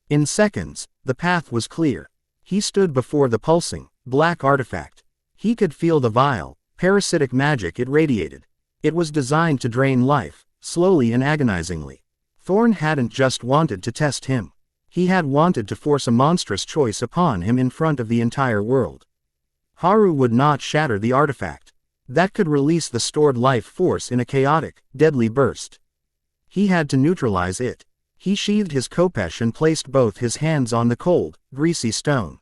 In seconds, the path was clear. He stood before the pulsing, black artifact. He could feel the vile, parasitic magic it radiated. It was designed to drain life, slowly and agonizingly. Thorn hadn't just wanted to test him. He had wanted to force a monstrous choice upon him in front of the entire world. Haru would not shatter the artifact. That could release the stored life force in a chaotic, deadly burst. He had to neutralize it. He sheathed his khopesh and placed both his hands on the cold, greasy stone.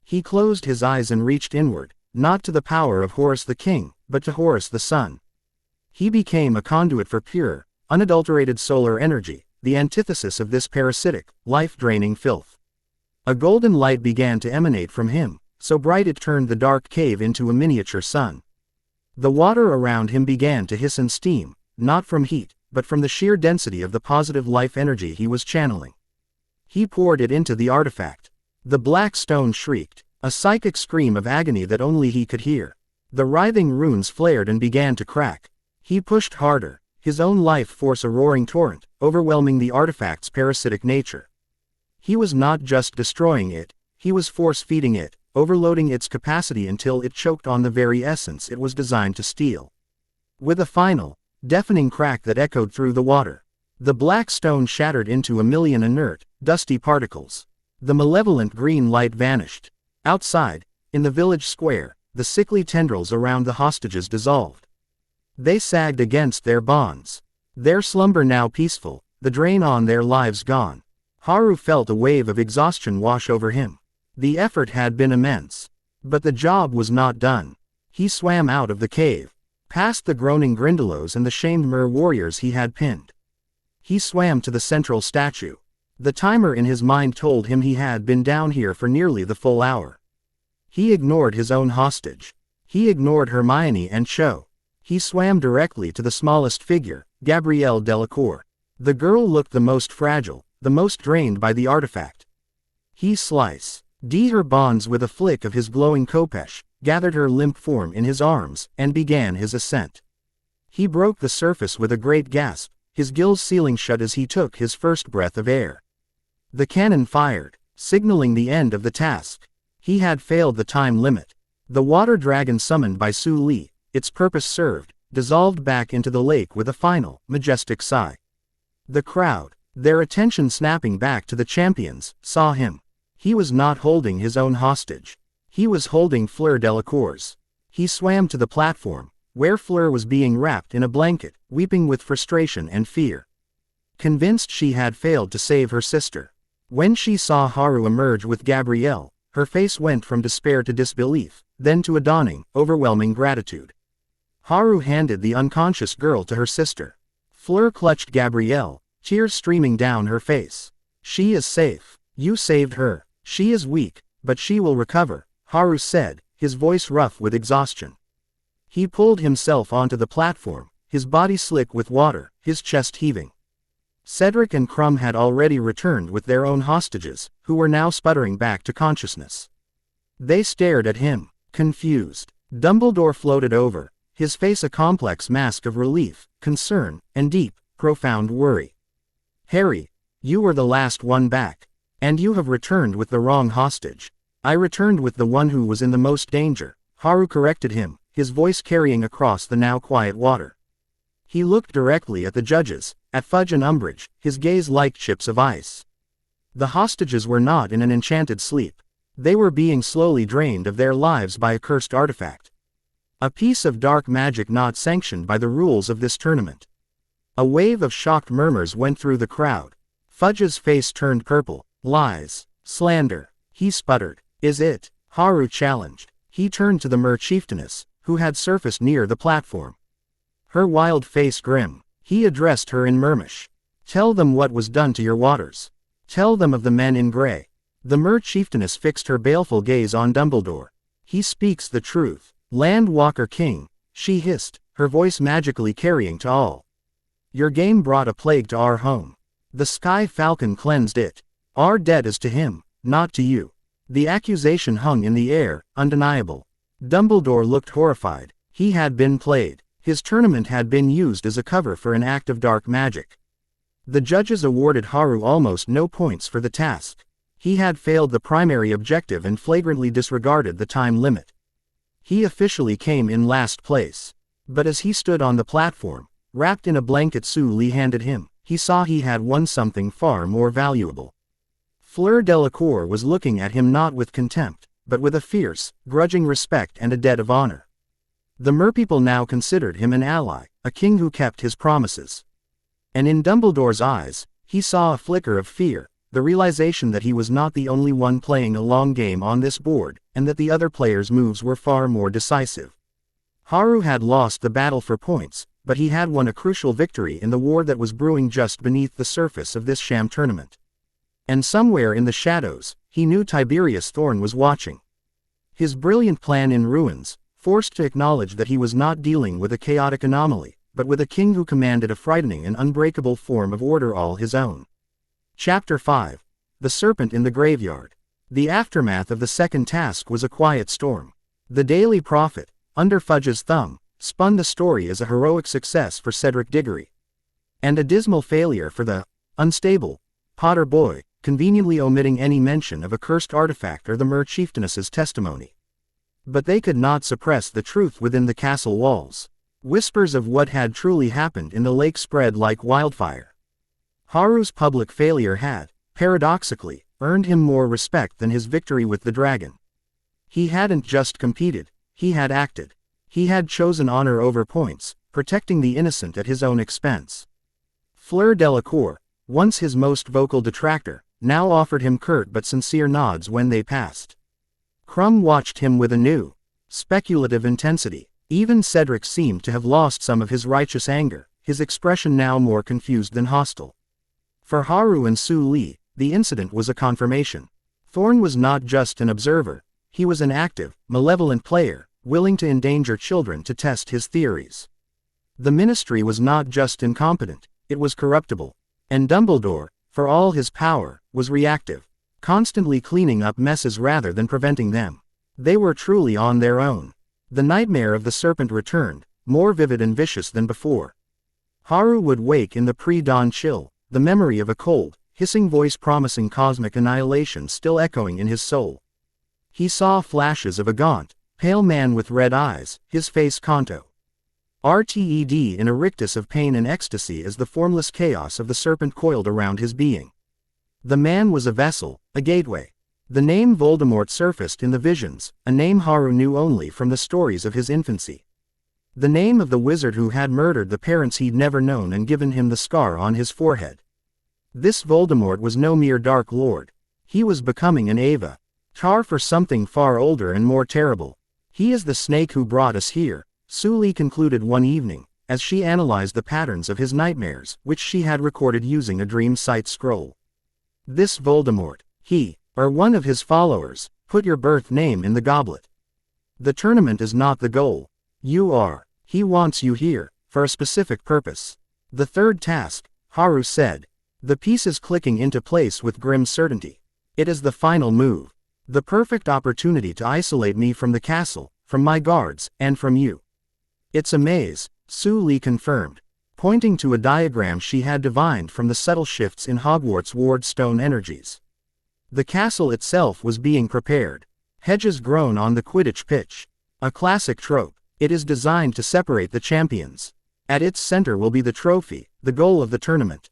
He closed his eyes and reached inward, not to the power of Horus the King, but to Horus the Sun. He became a conduit for pure, unadulterated solar energy, the antithesis of this parasitic, life-draining filth. A golden light began to emanate from him, so bright it turned the dark cave into a miniature sun. The water around him began to hiss and steam, not from heat, but from the sheer density of the positive life energy he was channeling. He poured it into the artifact. The black stone shrieked, a psychic scream of agony that only he could hear. The writhing runes flared and began to crack. He pushed harder, his own life force a roaring torrent, overwhelming the artifact's parasitic nature. He was not just destroying it, he was force-feeding it, overloading its capacity until it choked on the very essence it was designed to steal. With a final, deafening crack that echoed through the water, the black stone shattered into a million inert, dusty particles. The malevolent green light vanished. Outside, in the village square, the sickly tendrils around the hostages dissolved. They sagged against their bonds. Their slumber now peaceful, the drain on their lives gone. Haru felt a wave of exhaustion wash over him. The effort had been immense. But the job was not done. He swam out of the cave, past the groaning Grindylows and the shamed mer warriors he had pinned. He swam to the central statue. The timer in his mind told him he had been down here for nearly the full hour. He ignored his own hostage. He ignored Hermione and Cho. He swam directly to the smallest figure, Gabrielle Delacour. The girl looked the most fragile, the most drained by the artifact. He sliced her bonds with a flick of his glowing khopesh, gathered her limp form in his arms, and began his ascent. He broke the surface with a great gasp, his gills sealing shut as he took his first breath of air. The cannon fired, signaling the end of the task. He had failed the time limit. The water dragon summoned by Suli, its purpose served, dissolved back into the lake with a final, majestic sigh. The crowd, their attention snapping back to the champions, saw him. He was not holding his own hostage. He was holding Fleur Delacour's. He swam to the platform, where Fleur was being wrapped in a blanket, weeping with frustration and fear. Convinced she had failed to save her sister. When she saw Haru emerge with Gabrielle, her face went from despair to disbelief, then to a dawning, overwhelming gratitude. Haru handed the unconscious girl to her sister. Fleur clutched Gabrielle, tears streaming down her face. "She is safe. You saved her. She is weak, but she will recover," Haru said, his voice rough with exhaustion. He pulled himself onto the platform, his body slick with water, his chest heaving. Cedric and Crumb had already returned with their own hostages, who were now sputtering back to consciousness. They stared at him, confused. Dumbledore floated over, his face a complex mask of relief, concern, and deep, profound worry. "Harry, you were the last one back. And you have returned with the wrong hostage." I returned with the one who was in the most danger, Haru corrected him, his voice carrying across the now quiet water. He looked directly at the judges, at Fudge and Umbridge, his gaze like chips of ice. The hostages were not in an enchanted sleep. They were being slowly drained of their lives by a cursed artifact. A piece of dark magic not sanctioned by the rules of this tournament. A wave of shocked murmurs went through the crowd. Fudge's face turned purple. Lies. Slander. He sputtered. Is it? Haru challenged. He turned to the Mer-Chieftainess, who had surfaced near the platform. Her wild face grim. He addressed her in Murmish. Tell them what was done to your waters. Tell them of the men in gray. The Mer-Chieftainess fixed her baleful gaze on Dumbledore. He speaks the truth. Landwalker King, she hissed, her voice magically carrying to all. Your game brought a plague to our home. The Sky Falcon cleansed it. Our debt is to him, not to you. The accusation hung in the air, undeniable. Dumbledore looked horrified. He had been played. His tournament had been used as a cover for an act of dark magic. The judges awarded Haru almost no points for the task. He had failed the primary objective and flagrantly disregarded the time limit. He officially came in last place. But as he stood on the platform, wrapped in a blanket Suli handed him, he saw he had won something far more valuable. Fleur Delacour was looking at him not with contempt, but with a fierce, grudging respect and a debt of honor. The merpeople now considered him an ally, a king who kept his promises. And in Dumbledore's eyes, he saw a flicker of fear, the realization that he was not the only one playing a long game on this board, and that the other players' moves were far more decisive. Haru had lost the battle for points, but he had won a crucial victory in the war that was brewing just beneath the surface of this sham tournament. And somewhere in the shadows, he knew Tiberius Thorn was watching. His brilliant plan in ruins, forced to acknowledge that he was not dealing with a chaotic anomaly, but with a king who commanded a frightening and unbreakable form of order all his own. Chapter 5. The Serpent in the Graveyard. The aftermath of the second task was a quiet storm. The Daily Prophet, under Fudge's thumb, spun the story as a heroic success for Cedric Diggory. And a dismal failure for the unstable Potter boy, conveniently omitting any mention of a cursed artifact or the Mer-Chieftainess's testimony. But they could not suppress the truth within the castle walls. Whispers of what had truly happened in the lake spread like wildfire. Haru's public failure had, paradoxically, earned him more respect than his victory with the dragon. He hadn't just competed, he had acted. He had chosen honor over points, protecting the innocent at his own expense. Fleur Delacour, once his most vocal detractor, now offered him curt but sincere nods when they passed. Crumb watched him with a new, speculative intensity. Even Cedric seemed to have lost some of his righteous anger, his expression now more confused than hostile. For Haru and Suli, the incident was a confirmation. Thorn was not just an observer, he was an active, malevolent player, willing to endanger children to test his theories. The ministry was not just incompetent, it was corruptible. And Dumbledore, for all his power, was reactive, constantly cleaning up messes rather than preventing them. They were truly on their own. The nightmare of the serpent returned, more vivid and vicious than before. Haru would wake in the pre-dawn chill, the memory of a cold, hissing voice promising cosmic annihilation still echoing in his soul. He saw flashes of a gaunt, pale man with red eyes, his face Kanto. RTED in a rictus of pain and ecstasy as the formless chaos of the serpent coiled around his being. The man was a vessel, a gateway. The name Voldemort surfaced in the visions, a name Haru knew only from the stories of his infancy. The name of the wizard who had murdered the parents he'd never known and given him the scar on his forehead. This Voldemort was no mere Dark Lord. He was becoming an Ava. Tar for something far older and more terrible. He is the snake who brought us here, Suli concluded one evening, as she analyzed the patterns of his nightmares, which she had recorded using a dream sight scroll. This Voldemort, he, or one of his followers, put your birth name in the goblet. The tournament is not the goal. You are. He wants you here, for a specific purpose. The third task, Haru said. The pieces clicking into place with grim certainty. It is the final move. The perfect opportunity to isolate me from the castle, from my guards, and from you. It's a maze, Suli confirmed, pointing to a diagram she had divined from the subtle shifts in Hogwarts ward stone energies. The castle itself was being prepared. Hedges grown on the Quidditch pitch. A classic trope. It is designed to separate the champions. At its center will be the trophy, the goal of the tournament.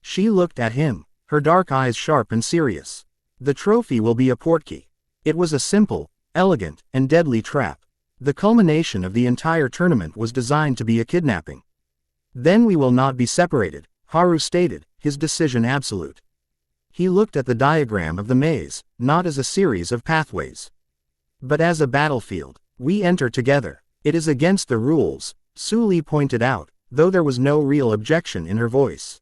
She looked at him, her dark eyes sharp and serious. The trophy will be a portkey. It was a simple, elegant, and deadly trap. The culmination of the entire tournament was designed to be a kidnapping. Then we will not be separated, Haru stated, his decision absolute. He looked at the diagram of the maze, not as a series of pathways, but as a battlefield. We enter together. It is against the rules, Suli pointed out, though there was no real objection in her voice.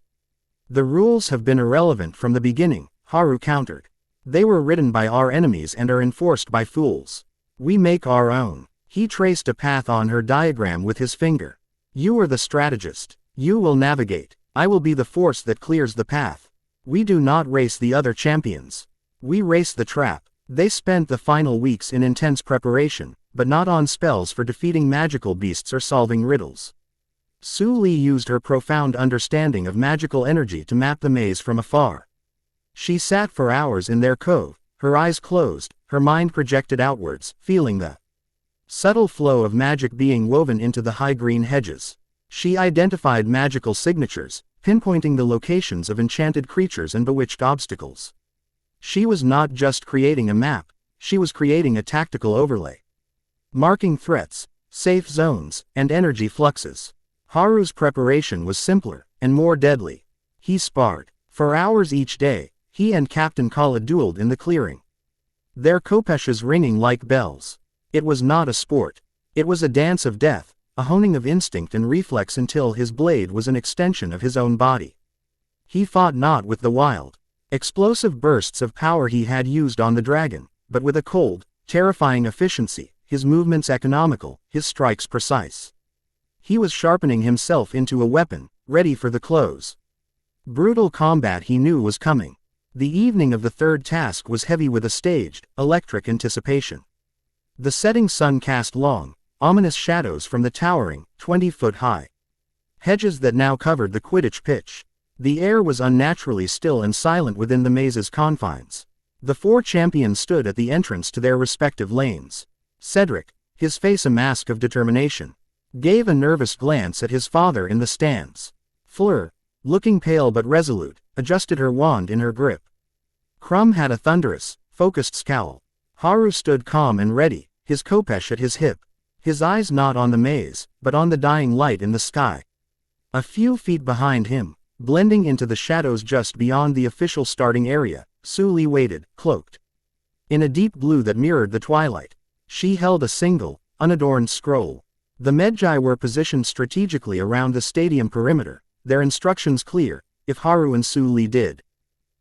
The rules have been irrelevant from the beginning, Haru countered. They were written by our enemies and are enforced by fools. We make our own. He traced a path on her diagram with his finger. You are the strategist. You will navigate. I will be the force that clears the path. We do not race the other champions. We race the trap. They spent the final weeks in intense preparation, but not on spells for defeating magical beasts or solving riddles. Suli used her profound understanding of magical energy to map the maze from afar. She sat for hours in their cove, her eyes closed, her mind projected outwards, feeling the subtle flow of magic being woven into the high green hedges. She identified magical signatures, pinpointing the locations of enchanted creatures and bewitched obstacles. She was not just creating a map, she was creating a tactical overlay, marking threats, safe zones, and energy fluxes. Haru's preparation was simpler, and more deadly. He sparred. For hours each day, he and Captain Kala dueled in the clearing, their kopeshes ringing like bells. It was not a sport. It was a dance of death, a honing of instinct and reflex until his blade was an extension of his own body. He fought not with the wild, explosive bursts of power he had used on the dragon, but with a cold, terrifying efficiency, his movements economical, his strikes precise. He was sharpening himself into a weapon, ready for the close. Brutal combat he knew was coming. The evening of the third task was heavy with a staged, electric anticipation. The setting sun cast long, ominous shadows from the towering, 20-foot-high hedges that now covered the Quidditch pitch. The air was unnaturally still and silent within the maze's confines. The four champions stood at the entrance to their respective lanes. Cedric, his face a mask of determination, gave a nervous glance at his father in the stands. Fleur, looking pale but resolute, adjusted her wand in her grip. Crumb had a thunderous, focused scowl. Haru stood calm and ready, his kopesh at his hip, his eyes not on the maze, but on the dying light in the sky. A few feet behind him, blending into the shadows just beyond the official starting area, Suli waited, cloaked in a deep blue that mirrored the twilight. She held a single, unadorned scroll. The Medjai were positioned strategically around the stadium perimeter, their instructions clear: if Haru and Suli did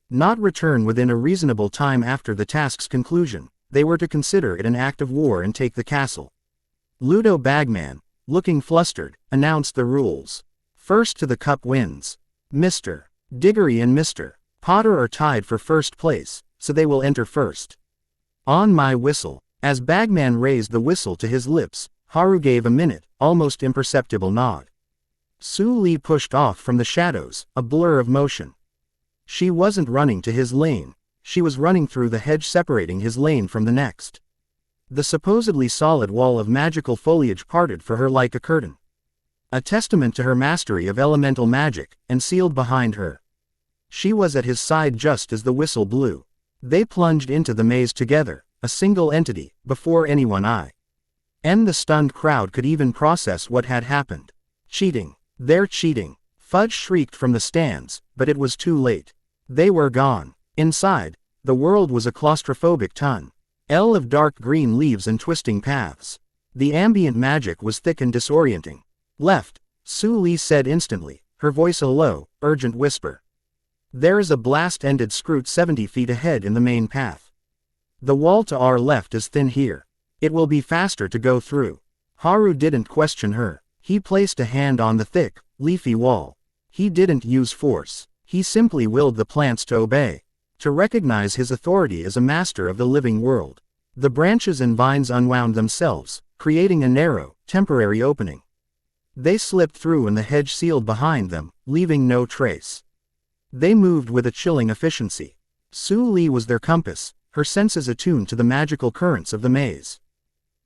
not return within a reasonable time after the task's conclusion, they were to consider it an act of war and take the castle. Ludo Bagman, looking flustered, announced the rules. First to the cup wins. Mr. Diggory and Mr. Potter are tied for first place, so they will enter first. On my whistle. As Bagman raised the whistle to his lips, Haru gave a minute, almost imperceptible nod. Suli pushed off from the shadows, a blur of motion. She wasn't running to his lane, she was running through the hedge separating his lane from the next. The supposedly solid wall of magical foliage parted for her like a curtain, a testament to her mastery of elemental magic, and sealed behind her. She was at his side just as the whistle blew. They plunged into the maze together, a single entity, before anyone and the stunned crowd could even process what had happened. Cheating. They're cheating. Fudge shrieked from the stands, but it was too late. They were gone. Inside, the world was a claustrophobic tunnel of dark green leaves and twisting paths. The ambient magic was thick and disorienting. Left, Suli said instantly, her voice a low, urgent whisper. There is a blast-ended scroot 70 feet ahead in the main path. The wall to our left is thin here. It will be faster to go through. Haru didn't question her. He placed a hand on the thick, leafy wall. He didn't use force. He simply willed the plants to obey, to recognize his authority as a master of the living world. The branches and vines unwound themselves, creating a narrow, temporary opening. They slipped through and the hedge sealed behind them, leaving no trace. They moved with a chilling efficiency. Suli was their compass, her senses attuned to the magical currents of the maze.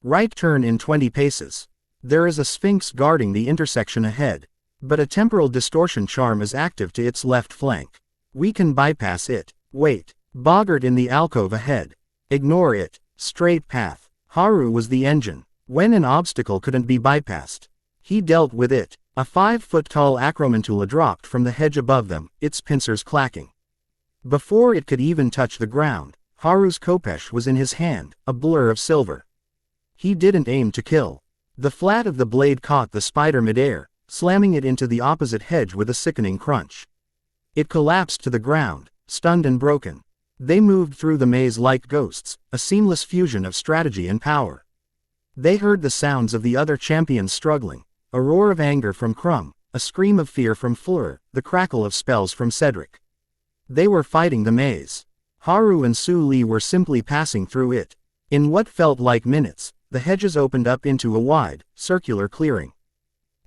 Right turn in 20 paces. There is a sphinx guarding the intersection ahead, but a temporal distortion charm is active to its left flank. We can bypass it. Wait. Boggart in the alcove ahead. Ignore it. Straight path. Haru was the engine. When an obstacle couldn't be bypassed, he dealt with it. A 5-foot-tall acromantula dropped from the hedge above them, its pincers clacking. Before it could even touch the ground, Haru's khopesh was in his hand, a blur of silver. He didn't aim to kill. The flat of the blade caught the spider midair, slamming it into the opposite hedge with a sickening crunch. It collapsed to the ground, stunned and broken. They moved through the maze like ghosts, a seamless fusion of strategy and power. They heard the sounds of the other champions struggling, a roar of anger from Crumb, a scream of fear from Fleur, the crackle of spells from Cedric. They were fighting the maze. Haru and Suli were simply passing through it. In what felt like minutes, the hedges opened up into a wide, circular clearing.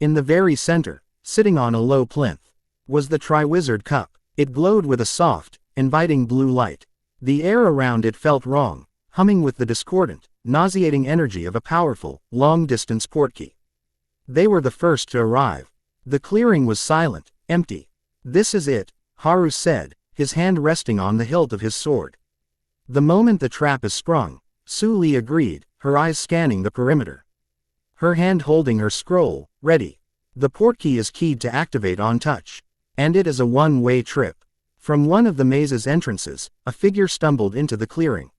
In the very center, sitting on a low plinth, was the Triwizard Cup. It glowed with a soft, inviting blue light. The air around it felt wrong, humming with the discordant, nauseating energy of a powerful, long-distance portkey. They were the first to arrive. The clearing was silent, empty. "This is it," Haru said, his hand resting on the hilt of his sword. "The moment the trap is sprung," Suli agreed, her eyes scanning the perimeter. Her hand holding her scroll, ready. "The portkey is keyed to activate on touch. And it is a one-way trip." From one of the maze's entrances, a figure stumbled into the clearing.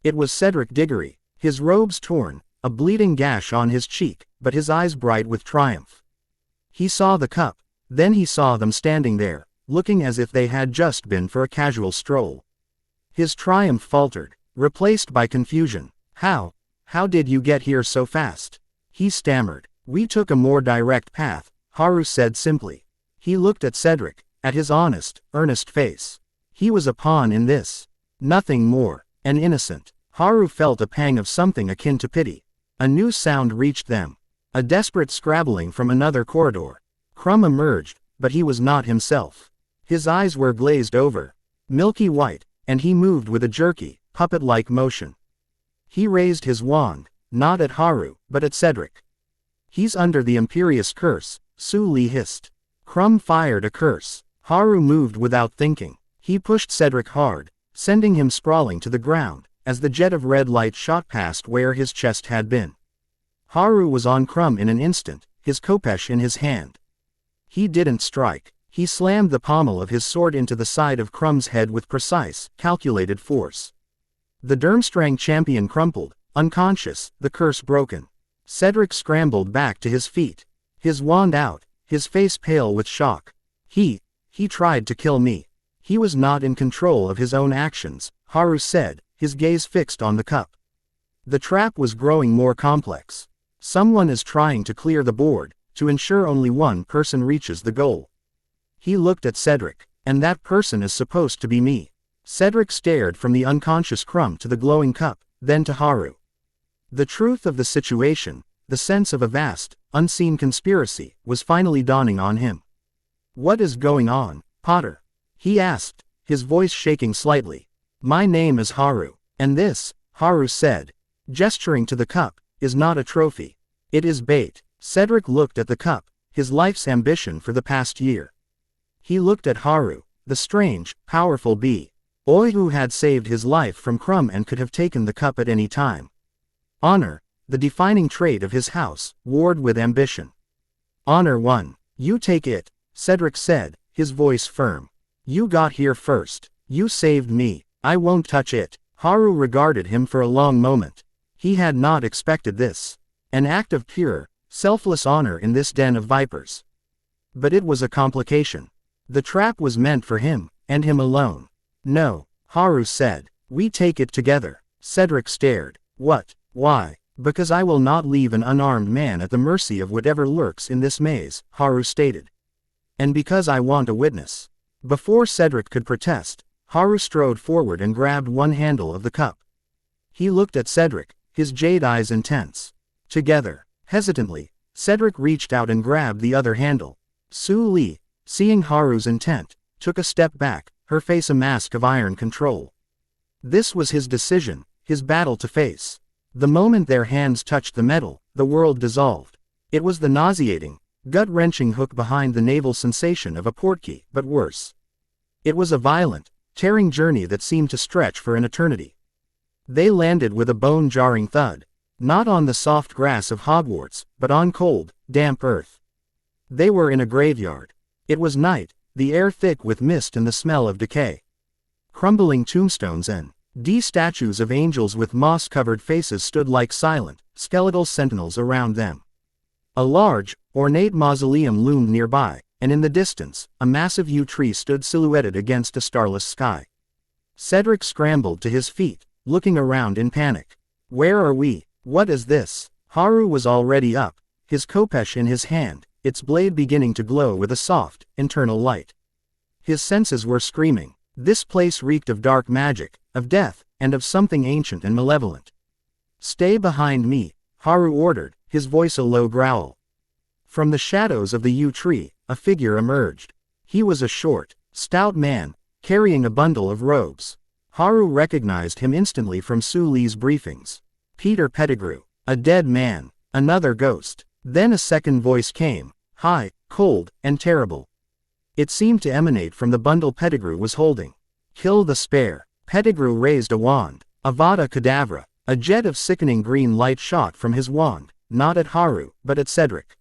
It was Cedric Diggory, his robes torn, a bleeding gash on his cheek, but his eyes bright with triumph. He saw the cup, then he saw them standing there, looking as if they had just been for a casual stroll. His triumph faltered, replaced by confusion. How did you get here so fast?" He stammered. "We took a more direct path," Haru said simply. He looked at Cedric, at his honest, earnest face. He was a pawn in this. Nothing more. An innocent. Haru felt a pang of something akin to pity. A new sound reached them. A desperate scrabbling from another corridor. Crumb emerged, but he was not himself. His eyes were glazed over, milky white, and he moved with a jerky, puppet-like motion. He raised his wand, not at Haru, but at Cedric. "He's under the Imperious curse," Suli hissed. Crumb fired a curse. Haru moved without thinking. He pushed Cedric hard, sending him sprawling to the ground, as the jet of red light shot past where his chest had been. Haru was on Crumb in an instant, his khopesh in his hand. He didn't strike. He slammed the pommel of his sword into the side of Crumb's head with precise, calculated force. The Durmstrang champion crumpled, unconscious, the curse broken. Cedric scrambled back to his feet, his wand out, his face pale with shock. He tried to kill me. He was not in control of his own actions," Haru said, his gaze fixed on the cup. The trap was growing more complex. Someone is trying to clear the board, to ensure only one person reaches the goal. He looked at Cedric, and that person is supposed to be me. Cedric stared from the unconscious Crumb to the glowing cup, then to Haru. The truth of the situation, the sense of a vast, unseen conspiracy, was finally dawning on him. "What is going on, Potter?" he asked, his voice shaking slightly. "My name is Haru, and this," Haru said, gesturing to the cup, "is not a trophy. It is bait." Cedric looked at the cup, his life's ambition for the past year. He looked at Haru, the strange, powerful boy who had saved his life from Crumb and could have taken the cup at any time. Honor, the defining trait of his house, warred with ambition. "Honor won. You take it," Cedric said, his voice firm. "You got here first. You saved me. I won't touch it." Haru regarded him for a long moment. He had not expected this. An act of pure, selfless honor in this den of vipers. But it was a complication. The trap was meant for him, and him alone. "No," Haru said. "We take it together." Cedric stared. "What? Why?" "Because I will not leave an unarmed man at the mercy of whatever lurks in this maze," Haru stated. "And because I want a witness." Before Cedric could protest, Haru strode forward and grabbed one handle of the cup. He looked at Cedric, his jade eyes intense. Together, hesitantly, Cedric reached out and grabbed the other handle. Suli, seeing Haru's intent, took a step back, her face a mask of iron control. This was his decision, his battle to face. The moment their hands touched the metal, the world dissolved. It was the nauseating, gut-wrenching hook behind the navel sensation of a portkey, but worse. It was a violent, tearing journey that seemed to stretch for an eternity. They landed with a bone-jarring thud. Not on the soft grass of Hogwarts, but on cold, damp earth. They were in a graveyard. It was night, the air thick with mist and the smell of decay. Crumbling tombstones and statues of angels with moss-covered faces stood like silent, skeletal sentinels around them. A large, ornate mausoleum loomed nearby, and in the distance, a massive yew tree stood silhouetted against a starless sky. Cedric scrambled to his feet, looking around in panic. Where are we? What is this? Haru was already up, his khopesh in his hand, its blade beginning to glow with a soft, internal light. His senses were screaming. This place reeked of dark magic, of death, and of something ancient and malevolent. Stay behind me, Haru ordered, his voice a low growl. From the shadows of the yew tree, a figure emerged. He was a short, stout man, carrying a bundle of robes. Haru recognized him instantly from Suli's briefings. Peter Pettigrew. A dead man. Another ghost. Then a second voice came, high, cold, and terrible. It seemed to emanate from the bundle Pettigrew was holding. Kill the spare. Pettigrew raised a wand. Avada Kedavra. A jet of sickening green light shot from his wand, not at Haru, but at Cedric.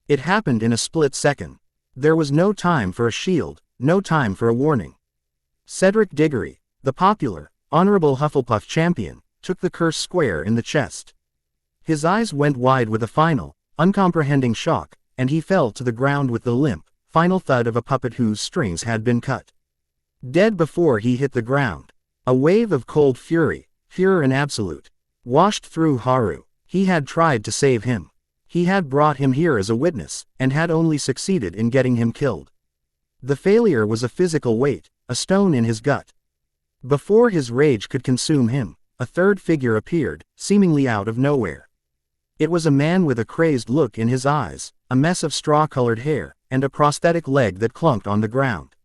It happened in a split second. There was no time for a shield, no time for a warning. Cedric Diggory, the popular, honorable Hufflepuff champion, took the curse square in the chest. His eyes went wide with a final, uncomprehending shock, and he fell to the ground with the limp, final thud of a puppet whose strings had been cut. Dead before he hit the ground. A wave of cold fury, pure and absolute, washed through Haru. He had tried to save him. He had brought him here as a witness, and had only succeeded in getting him killed. The failure was a physical weight, a stone in his gut. Before his rage could consume him, a third figure appeared, seemingly out of nowhere. It was a man with a crazed look in his eyes, a mess of straw-colored hair, and a prosthetic leg that clunked on the ground.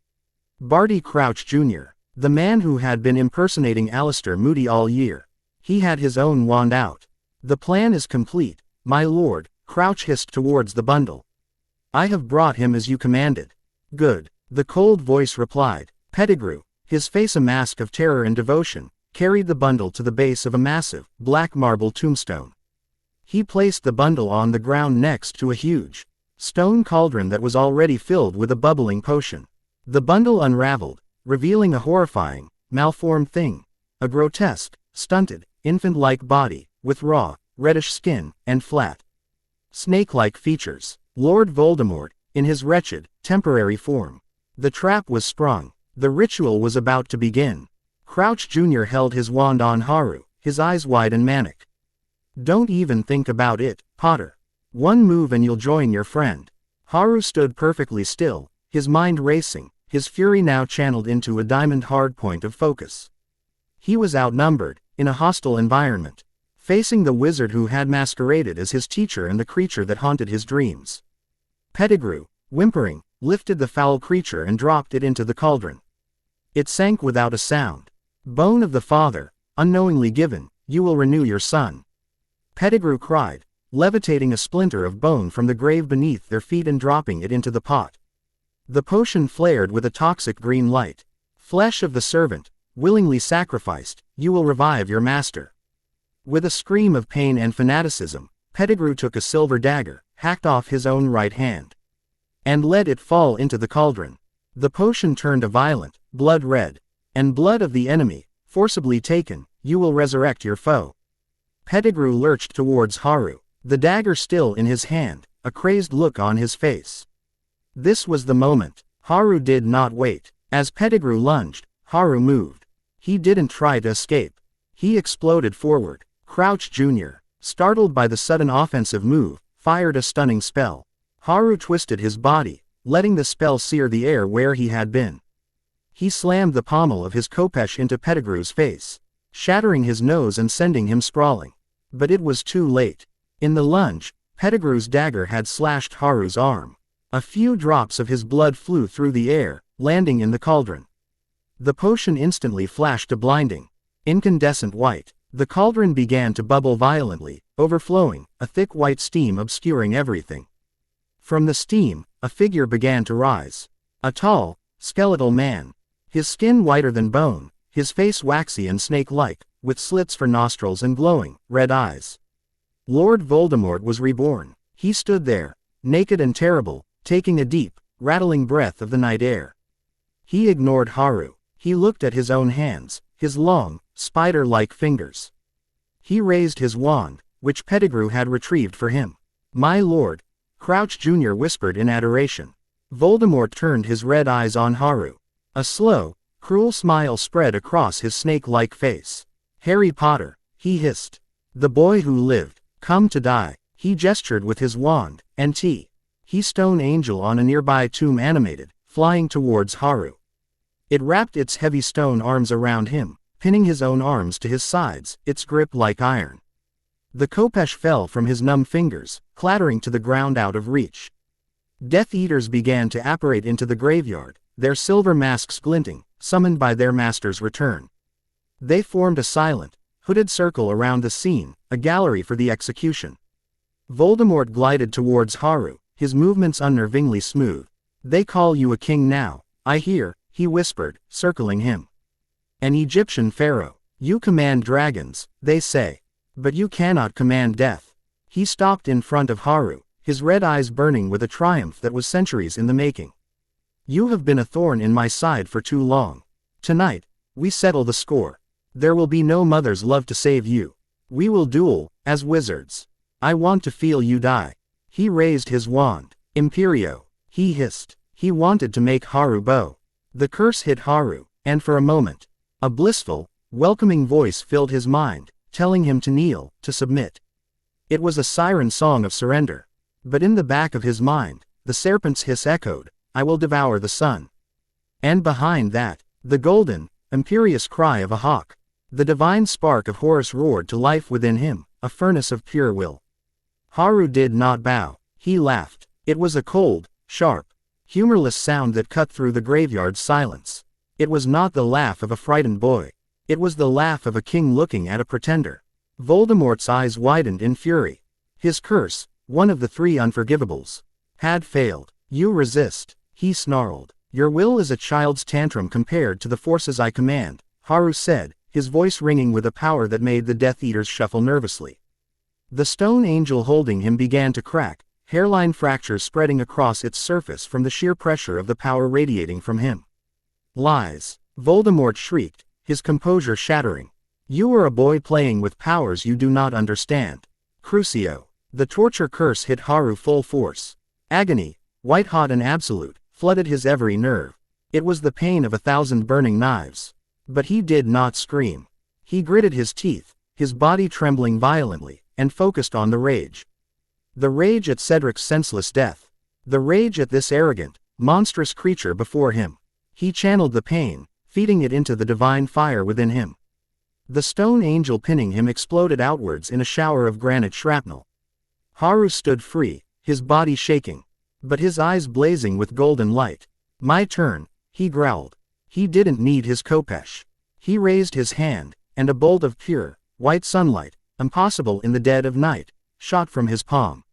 Barty Crouch Jr., the man who had been impersonating Alistair Moody all year. He had his own wand out. The plan is complete, my lord, Crouch hissed towards the bundle. I have brought him as you commanded. Good, the cold voice replied. Pettigrew, his face a mask of terror and devotion, carried the bundle to the base of a massive, black marble tombstone. He placed the bundle on the ground next to a huge, stone cauldron that was already filled with a bubbling potion. The bundle unraveled, revealing a horrifying, malformed thing. A grotesque, stunted, infant-like body, with raw, reddish skin, and flat, snake-like features. Lord Voldemort, in his wretched, temporary form. The trap was sprung. The ritual was about to begin. Crouch Jr. held his wand on Haru, his eyes wide and manic. Don't even think about it, Potter. One move and you'll join your friend. Haru stood perfectly still, his mind racing, his fury now channeled into a diamond-hard point of focus. He was outnumbered, in a hostile environment, facing the wizard who had masqueraded as his teacher and the creature that haunted his dreams. Pettigrew, whimpering, lifted the foul creature and dropped it into the cauldron. It sank without a sound. Bone of the father, unknowingly given, you will renew your son. Pettigrew cried, levitating a splinter of bone from the grave beneath their feet and dropping it into the pot. The potion flared with a toxic green light. Flesh of the servant, willingly sacrificed, you will revive your master. With a scream of pain and fanaticism, Pettigrew took a silver dagger, hacked off his own right hand, and let it fall into the cauldron. The potion turned a violent, blood red, and blood of the enemy, forcibly taken, you will resurrect your foe. Pettigrew lurched towards Haru, the dagger still in his hand, a crazed look on his face. This was the moment. Haru did not wait. As Pettigrew lunged, Haru moved. He didn't try to escape. He exploded forward. Crouch Jr., startled by the sudden offensive move, fired a stunning spell. Haru twisted his body, letting the spell sear the air where he had been. He slammed the pommel of his khopesh into Pettigrew's face, shattering his nose and sending him sprawling. But it was too late. In the lunge, Pettigrew's dagger had slashed Haru's arm. A few drops of his blood flew through the air, landing in the cauldron. The potion instantly flashed a blinding, incandescent white. The cauldron began to bubble violently, overflowing, a thick white steam obscuring everything. From the steam, a figure began to rise. A tall, skeletal man. His skin whiter than bone, his face waxy and snake-like, with slits for nostrils and glowing, red eyes. Lord Voldemort was reborn. He stood there, naked and terrible, taking a deep, rattling breath of the night air. He ignored Haru. He looked at his own hands, his long, spider-like fingers. He raised his wand, which Pettigrew had retrieved for him. "My lord," Crouch Jr. whispered in adoration. Voldemort turned his red eyes on Haru. A slow, cruel smile spread across his snake-like face. "Harry Potter," he hissed. "The boy who lived, come to die." He gestured with his wand, and he stone angel on a nearby tomb animated, flying towards Haru. It wrapped its heavy stone arms around him, pinning his own arms to his sides, its grip like iron. The khopesh fell from his numb fingers, clattering to the ground out of reach. Death Eaters began to apparate into the graveyard, their silver masks glinting, summoned by their master's return. They formed a silent, hooded circle around the scene, a gallery for the execution. Voldemort glided towards Haru, his movements unnervingly smooth. "They call you a king now, I hear," he whispered, circling him. "An Egyptian pharaoh. You command dragons, they say. But you cannot command death." He stopped in front of Haru, his red eyes burning with a triumph that was centuries in the making. "You have been a thorn in my side for too long. Tonight, we settle the score. There will be no mother's love to save you. We will duel, as wizards. I want to feel you die." He raised his wand. "Imperio," he hissed. He wanted to make Haru bow. The curse hit Haru, and for a moment, a blissful, welcoming voice filled his mind, telling him to kneel, to submit. It was a siren song of surrender. But in the back of his mind, the serpent's hiss echoed, "I will devour the sun." And behind that, the golden, imperious cry of a hawk. The divine spark of Horus roared to life within him, a furnace of pure will. Haru did not bow. He laughed. It was a cold, sharp, humorless sound that cut through the graveyard's silence. It was not the laugh of a frightened boy. It was the laugh of a king looking at a pretender. Voldemort's eyes widened in fury. His curse, one of the three unforgivables, had failed. "You resist," he snarled. "Your will is a child's tantrum compared to the forces I command," Haru said, his voice ringing with a power that made the Death Eaters shuffle nervously. The stone angel holding him began to crack, hairline fractures spreading across its surface from the sheer pressure of the power radiating from him. "Lies!" Voldemort shrieked, his composure shattering. "You are a boy playing with powers you do not understand." Crucio. The torture curse hit Haru full force. Agony, white-hot and absolute, flooded his every nerve. It was the pain of 1,000 burning knives. But he did not scream. He gritted his teeth, his body trembling violently, and focused on the rage. The rage at Cedric's senseless death. The rage at this arrogant, monstrous creature before him. He channeled the pain, feeding it into the divine fire within him. The stone angel pinning him exploded outwards in a shower of granite shrapnel. Haru stood free, his body shaking, but his eyes blazing with golden light. "My turn," he growled. He didn't need his khopesh. He raised his hand, and a bolt of pure, white sunlight, impossible in the dead of night, shot from his palm.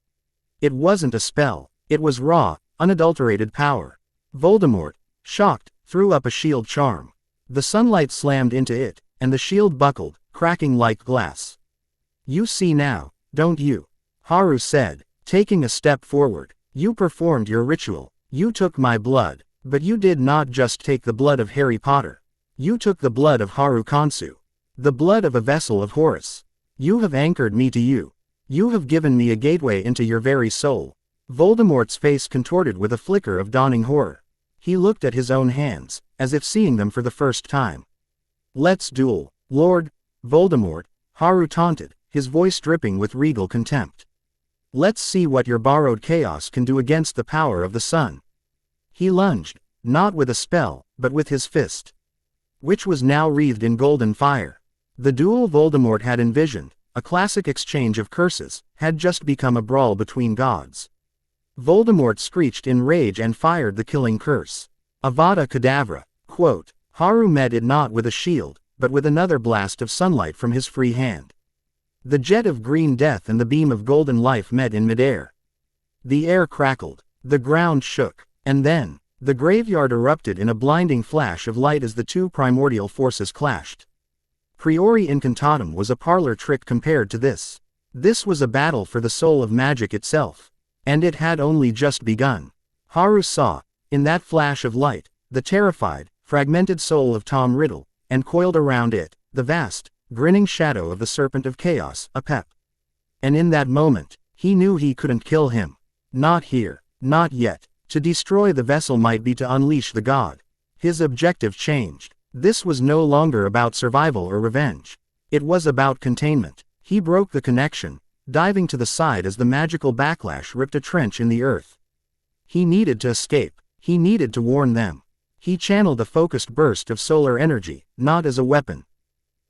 It wasn't a spell, it was raw, unadulterated power. Voldemort, shocked, threw up a shield charm. The sunlight slammed into it, and the shield buckled, cracking like glass. "You see now, don't you?" Haru said, taking a step forward. "You performed your ritual. You took my blood, but you did not just take the blood of Harry Potter. You took the blood of Haru Kansu. The blood of a vessel of Horus. You have anchored me to you. You have given me a gateway into your very soul." Voldemort's face contorted with a flicker of dawning horror. He looked at his own hands, as if seeing them for the first time. "Let's duel, Lord Voldemort," Haru taunted, his voice dripping with regal contempt. "Let's see what your borrowed chaos can do against the power of the sun." He lunged, not with a spell, but with his fist, which was now wreathed in golden fire. The duel Voldemort had envisioned, a classic exchange of curses, had just become a brawl between gods. Voldemort screeched in rage and fired the killing curse. Avada Kedavra. Quote. Haru met it not with a shield, but with another blast of sunlight from his free hand. The jet of green death and the beam of golden life met in midair. The air crackled, the ground shook, and then, the graveyard erupted in a blinding flash of light as the two primordial forces clashed. Priori Incantatem was a parlor trick compared to this. This was a battle for the soul of magic itself. And it had only just begun. Haru saw, in that flash of light, the terrified, fragmented soul of Tom Riddle, and coiled around it, the vast, grinning shadow of the Serpent of Chaos, Apep. And in that moment, he knew he couldn't kill him. Not here, not yet. To destroy the vessel might be to unleash the god. His objective changed. This was no longer about survival or revenge. It was about containment. He broke the connection, diving to the side as the magical backlash ripped a trench in the earth. He needed to escape. He needed to warn them. He channeled a focused burst of solar energy, not as a weapon,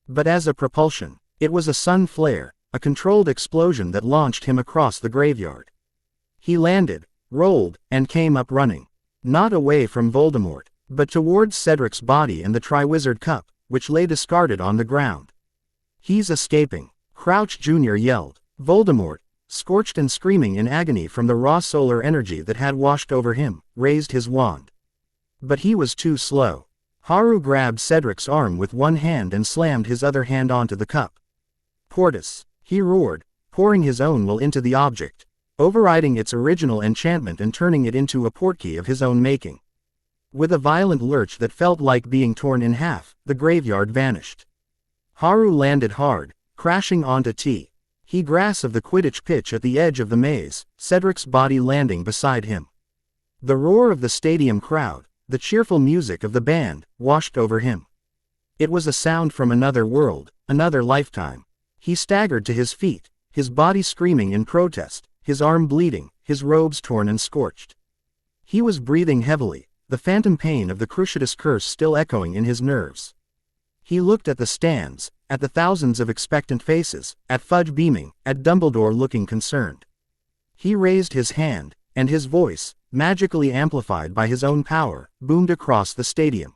but as a propulsion. It was a sun flare, a controlled explosion that launched him across the graveyard. He landed, rolled, and came up running. Not away from Voldemort, but towards Cedric's body and the Triwizard Cup, which lay discarded on the ground. "He's escaping," Crouch Jr. yelled. Voldemort, scorched and screaming in agony from the raw solar energy that had washed over him, raised his wand. But he was too slow. Haru grabbed Cedric's arm with one hand and slammed his other hand onto the cup. "Portus," he roared, pouring his own will into the object, overriding its original enchantment and turning it into a portkey of his own making. With a violent lurch that felt like being torn in half, the graveyard vanished. Haru landed hard, crashing onto T. He grass of the Quidditch pitch at the edge of the maze, Cedric's body landing beside him. The roar of the stadium crowd, the cheerful music of the band, washed over him. It was a sound from another world, another lifetime. He staggered to his feet, his body screaming in protest, his arm bleeding, his robes torn and scorched. He was breathing heavily, the phantom pain of the Cruciatus curse still echoing in his nerves. He looked at the stands, at the thousands of expectant faces, at Fudge beaming, at Dumbledore looking concerned. He raised his hand, and his voice, magically amplified by his own power, boomed across the stadium.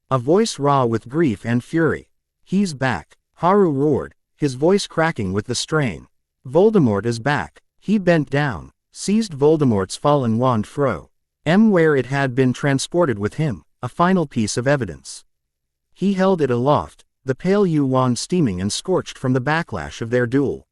A voice raw with grief and fury. "He's back," Haru roared, his voice cracking with the strain. "Voldemort is back." He bent down, seized Voldemort's fallen wand where it had been transported with him, a final piece of evidence. He held it aloft, the pale yew wand steaming and scorched from the backlash of their duel.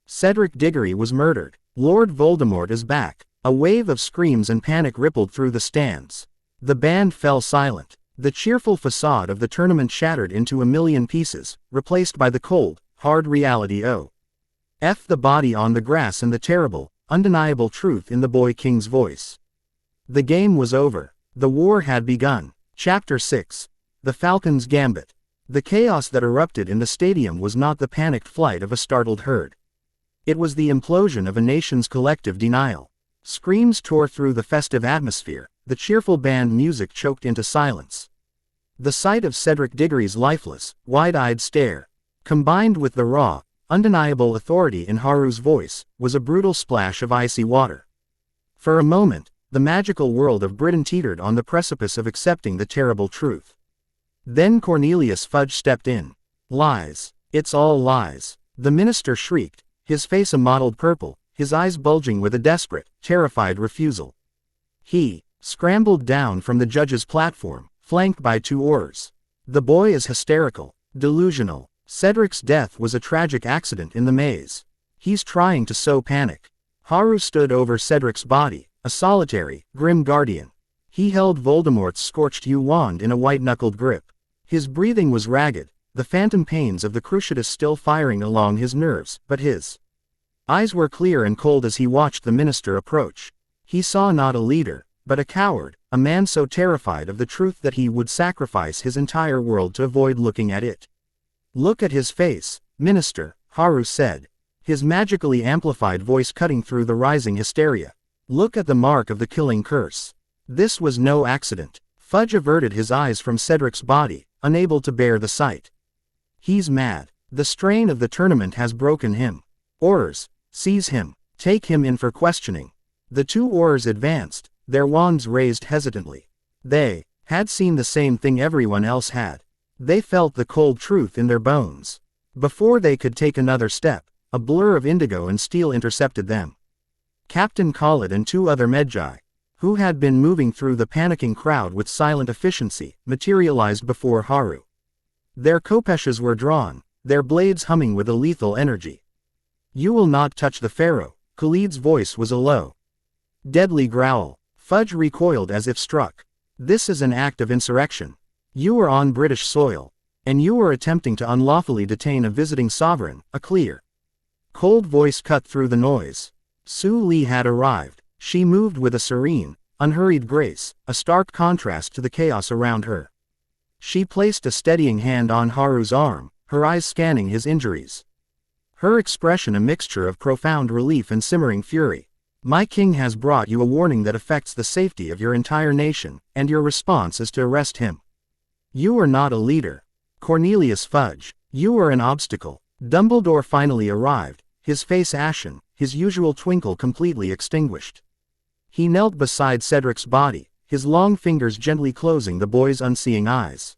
Cedric Diggory was murdered. Lord Voldemort is back. A wave of screams and panic rippled through the stands. The band fell silent. The cheerful facade of the tournament shattered into a million pieces, replaced by the cold, hard reality of the body on the grass and the terrible, undeniable truth in the boy king's voice. The game was over. The war had begun. Chapter 6. The Falcon's Gambit. The chaos that erupted in the stadium was not the panicked flight of a startled herd. It was the implosion of a nation's collective denial. Screams tore through the festive atmosphere, the cheerful band music choked into silence. The sight of Cedric Diggory's lifeless, wide-eyed stare, combined with the raw, undeniable authority in Haru's voice, was a brutal splash of icy water. For a moment, the magical world of Britain teetered on the precipice of accepting the terrible truth. Then Cornelius Fudge stepped in. "Lies. It's all lies," the minister shrieked, his face a mottled purple, his eyes bulging with a desperate, terrified refusal. He scrambled down from the judge's platform, flanked by two oars. "The boy is hysterical, delusional. Cedric's death was a tragic accident in the maze. He's trying to sow panic." Haru stood over Cedric's body, a solitary, grim guardian. He held Voldemort's scorched yew wand in a white-knuckled grip. His breathing was ragged, the phantom pains of the Cruciatus still firing along his nerves, but his eyes were clear and cold as he watched the minister approach. He saw not a leader, but a coward, a man so terrified of the truth that he would sacrifice his entire world to avoid looking at it. "Look at his face, minister," Haru said, his magically amplified voice cutting through the rising hysteria. "Look at the mark of the killing curse. This was no accident." Fudge averted his eyes from Cedric's body, unable to bear the sight. "He's mad. The strain of the tournament has broken him. Oars, seize him. Take him in for questioning." The two oars advanced, their wands raised hesitantly. They had seen the same thing everyone else had. They felt the cold truth in their bones. Before they could take another step, a blur of indigo and steel intercepted them. Captain Khalid and two other Medjai, who had been moving through the panicking crowd with silent efficiency, materialized before Haru. Their kopeshes were drawn, their blades humming with a lethal energy. "You will not touch the pharaoh," Khalid's voice was a low, deadly growl. Fudge recoiled as if struck. "This is an act of insurrection. You are on British soil, and you are attempting to unlawfully detain a visiting sovereign." A clear, cold voice cut through the noise. Suli had arrived. She moved with a serene, unhurried grace, a stark contrast to the chaos around her. She placed a steadying hand on Haru's arm, her eyes scanning his injuries. Her expression a mixture of profound relief and simmering fury. "My king has brought you a warning that affects the safety of your entire nation, and your response is to arrest him. You are not a leader. Cornelius Fudge. You are an obstacle." Dumbledore finally arrived, his face ashen, his usual twinkle completely extinguished. He knelt beside Cedric's body, his long fingers gently closing the boy's unseeing eyes.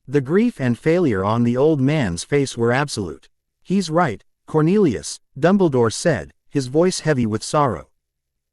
The grief and failure on the old man's face were absolute. "He's right, Cornelius," Dumbledore said, his voice heavy with sorrow.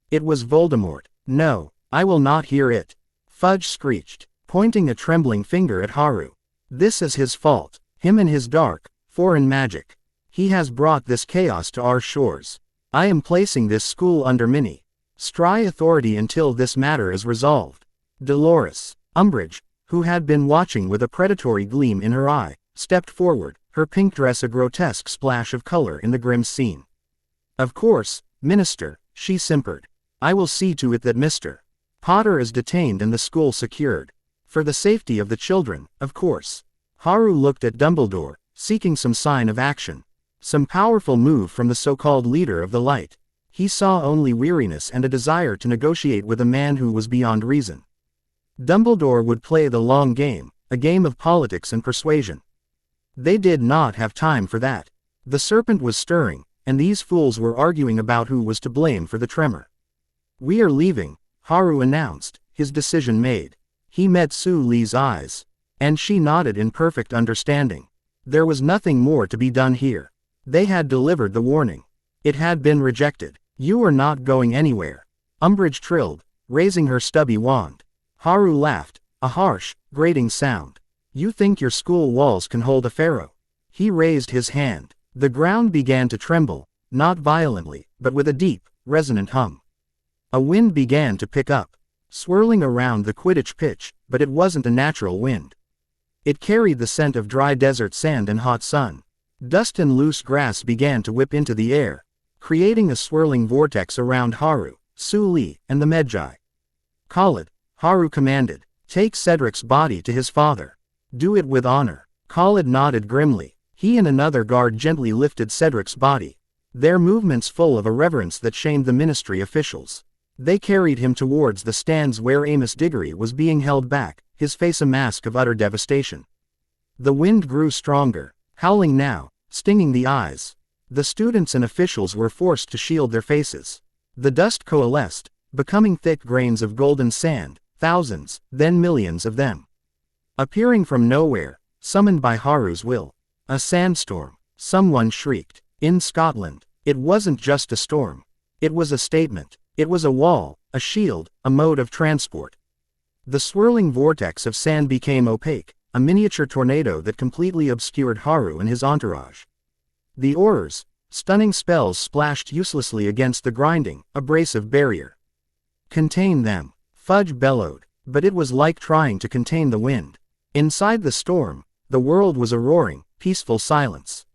"It was Voldemort." "No, I will not hear it," Fudge screeched, pointing a trembling finger at Haru. "This is his fault, him and his dark, foreign magic. He has brought this chaos to our shores. I am placing this school under Mini Stry authority until this matter is resolved." Dolores Umbridge, who had been watching with a predatory gleam in her eye, stepped forward, her pink dress a grotesque splash of color in the grim scene. "Of course, Minister," she simpered. "I will see to it that Mr. Potter is detained and the school secured. For the safety of the children, of course." Haru looked at Dumbledore, seeking some sign of action. Some powerful move from the so-called leader of the light. He saw only weariness and a desire to negotiate with a man who was beyond reason. Dumbledore would play the long game, a game of politics and persuasion. They did not have time for that. The serpent was stirring, and these fools were arguing about who was to blame for the tremor. "We are leaving," Haru announced, his decision made. He met Suli's eyes, and she nodded in perfect understanding. There was nothing more to be done here. They had delivered the warning. It had been rejected. "You are not going anywhere," Umbridge trilled, raising her stubby wand. Haru laughed, a harsh, grating sound. "You think your school walls can hold a pharaoh?" He raised his hand. The ground began to tremble, not violently, but with a deep, resonant hum. A wind began to pick up, swirling around the Quidditch pitch, but it wasn't a natural wind. It carried the scent of dry desert sand and hot sun. Dust and loose grass began to whip into the air, creating a swirling vortex around Haru, Suli, and the Medjai. "Khalid," Haru commanded, "take Cedric's body to his father. Do it with honor." Khalid nodded grimly. He and another guard gently lifted Cedric's body, their movements full of a reverence that shamed the ministry officials. They carried him towards the stands where Amos Diggory was being held back, his face a mask of utter devastation. The wind grew stronger, howling now, stinging the eyes. The students and officials were forced to shield their faces. The dust coalesced, becoming thick grains of golden sand, thousands, then millions of them. Appearing from nowhere, summoned by Haru's will. A sandstorm, someone shrieked. In Scotland, it wasn't just a storm. It was a statement. It was a wall, a shield, a mode of transport. The swirling vortex of sand became opaque, a miniature tornado that completely obscured Haru and his entourage. The aurors, stunning spells splashed uselessly against the grinding, abrasive barrier. "Contain them," Fudge bellowed, but it was like trying to contain the wind. Inside the storm, the world was a roaring, peaceful silence.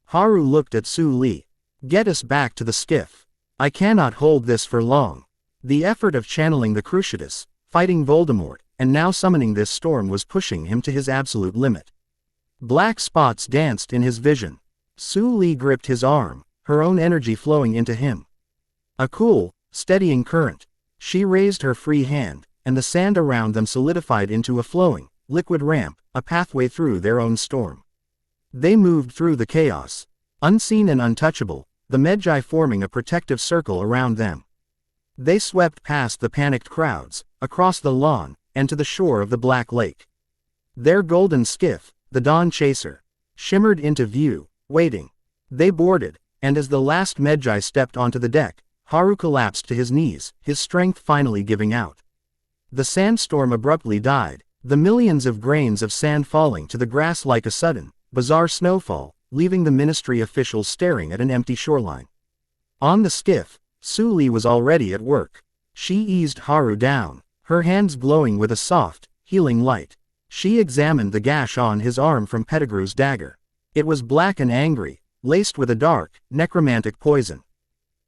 Haru looked at Suli. "Get us back to the skiff. I cannot hold this for long." The effort of channeling the Cruciatus, fighting Voldemort, and now summoning this storm was pushing him to his absolute limit. Black spots danced in his vision. Suli gripped his arm, her own energy flowing into him. A cool, steadying current. She raised her free hand, and the sand around them solidified into a flowing, liquid ramp, a pathway through their own storm. They moved through the chaos, unseen and untouchable, the Medjai forming a protective circle around them. They swept past the panicked crowds, across the lawn, and to the shore of the Black Lake. Their golden skiff, the Dawn Chaser, shimmered into view, waiting. They boarded, and as the last Medjay stepped onto the deck, Haru collapsed to his knees, his strength finally giving out. The sandstorm abruptly died, the millions of grains of sand falling to the grass like a sudden, bizarre snowfall, leaving the ministry officials staring at an empty shoreline. On the skiff, Suli was already at work. She eased Haru down, her hands glowing with a soft, healing light. She examined the gash on his arm from Pettigrew's dagger. It was black and angry, laced with a dark, necromantic poison.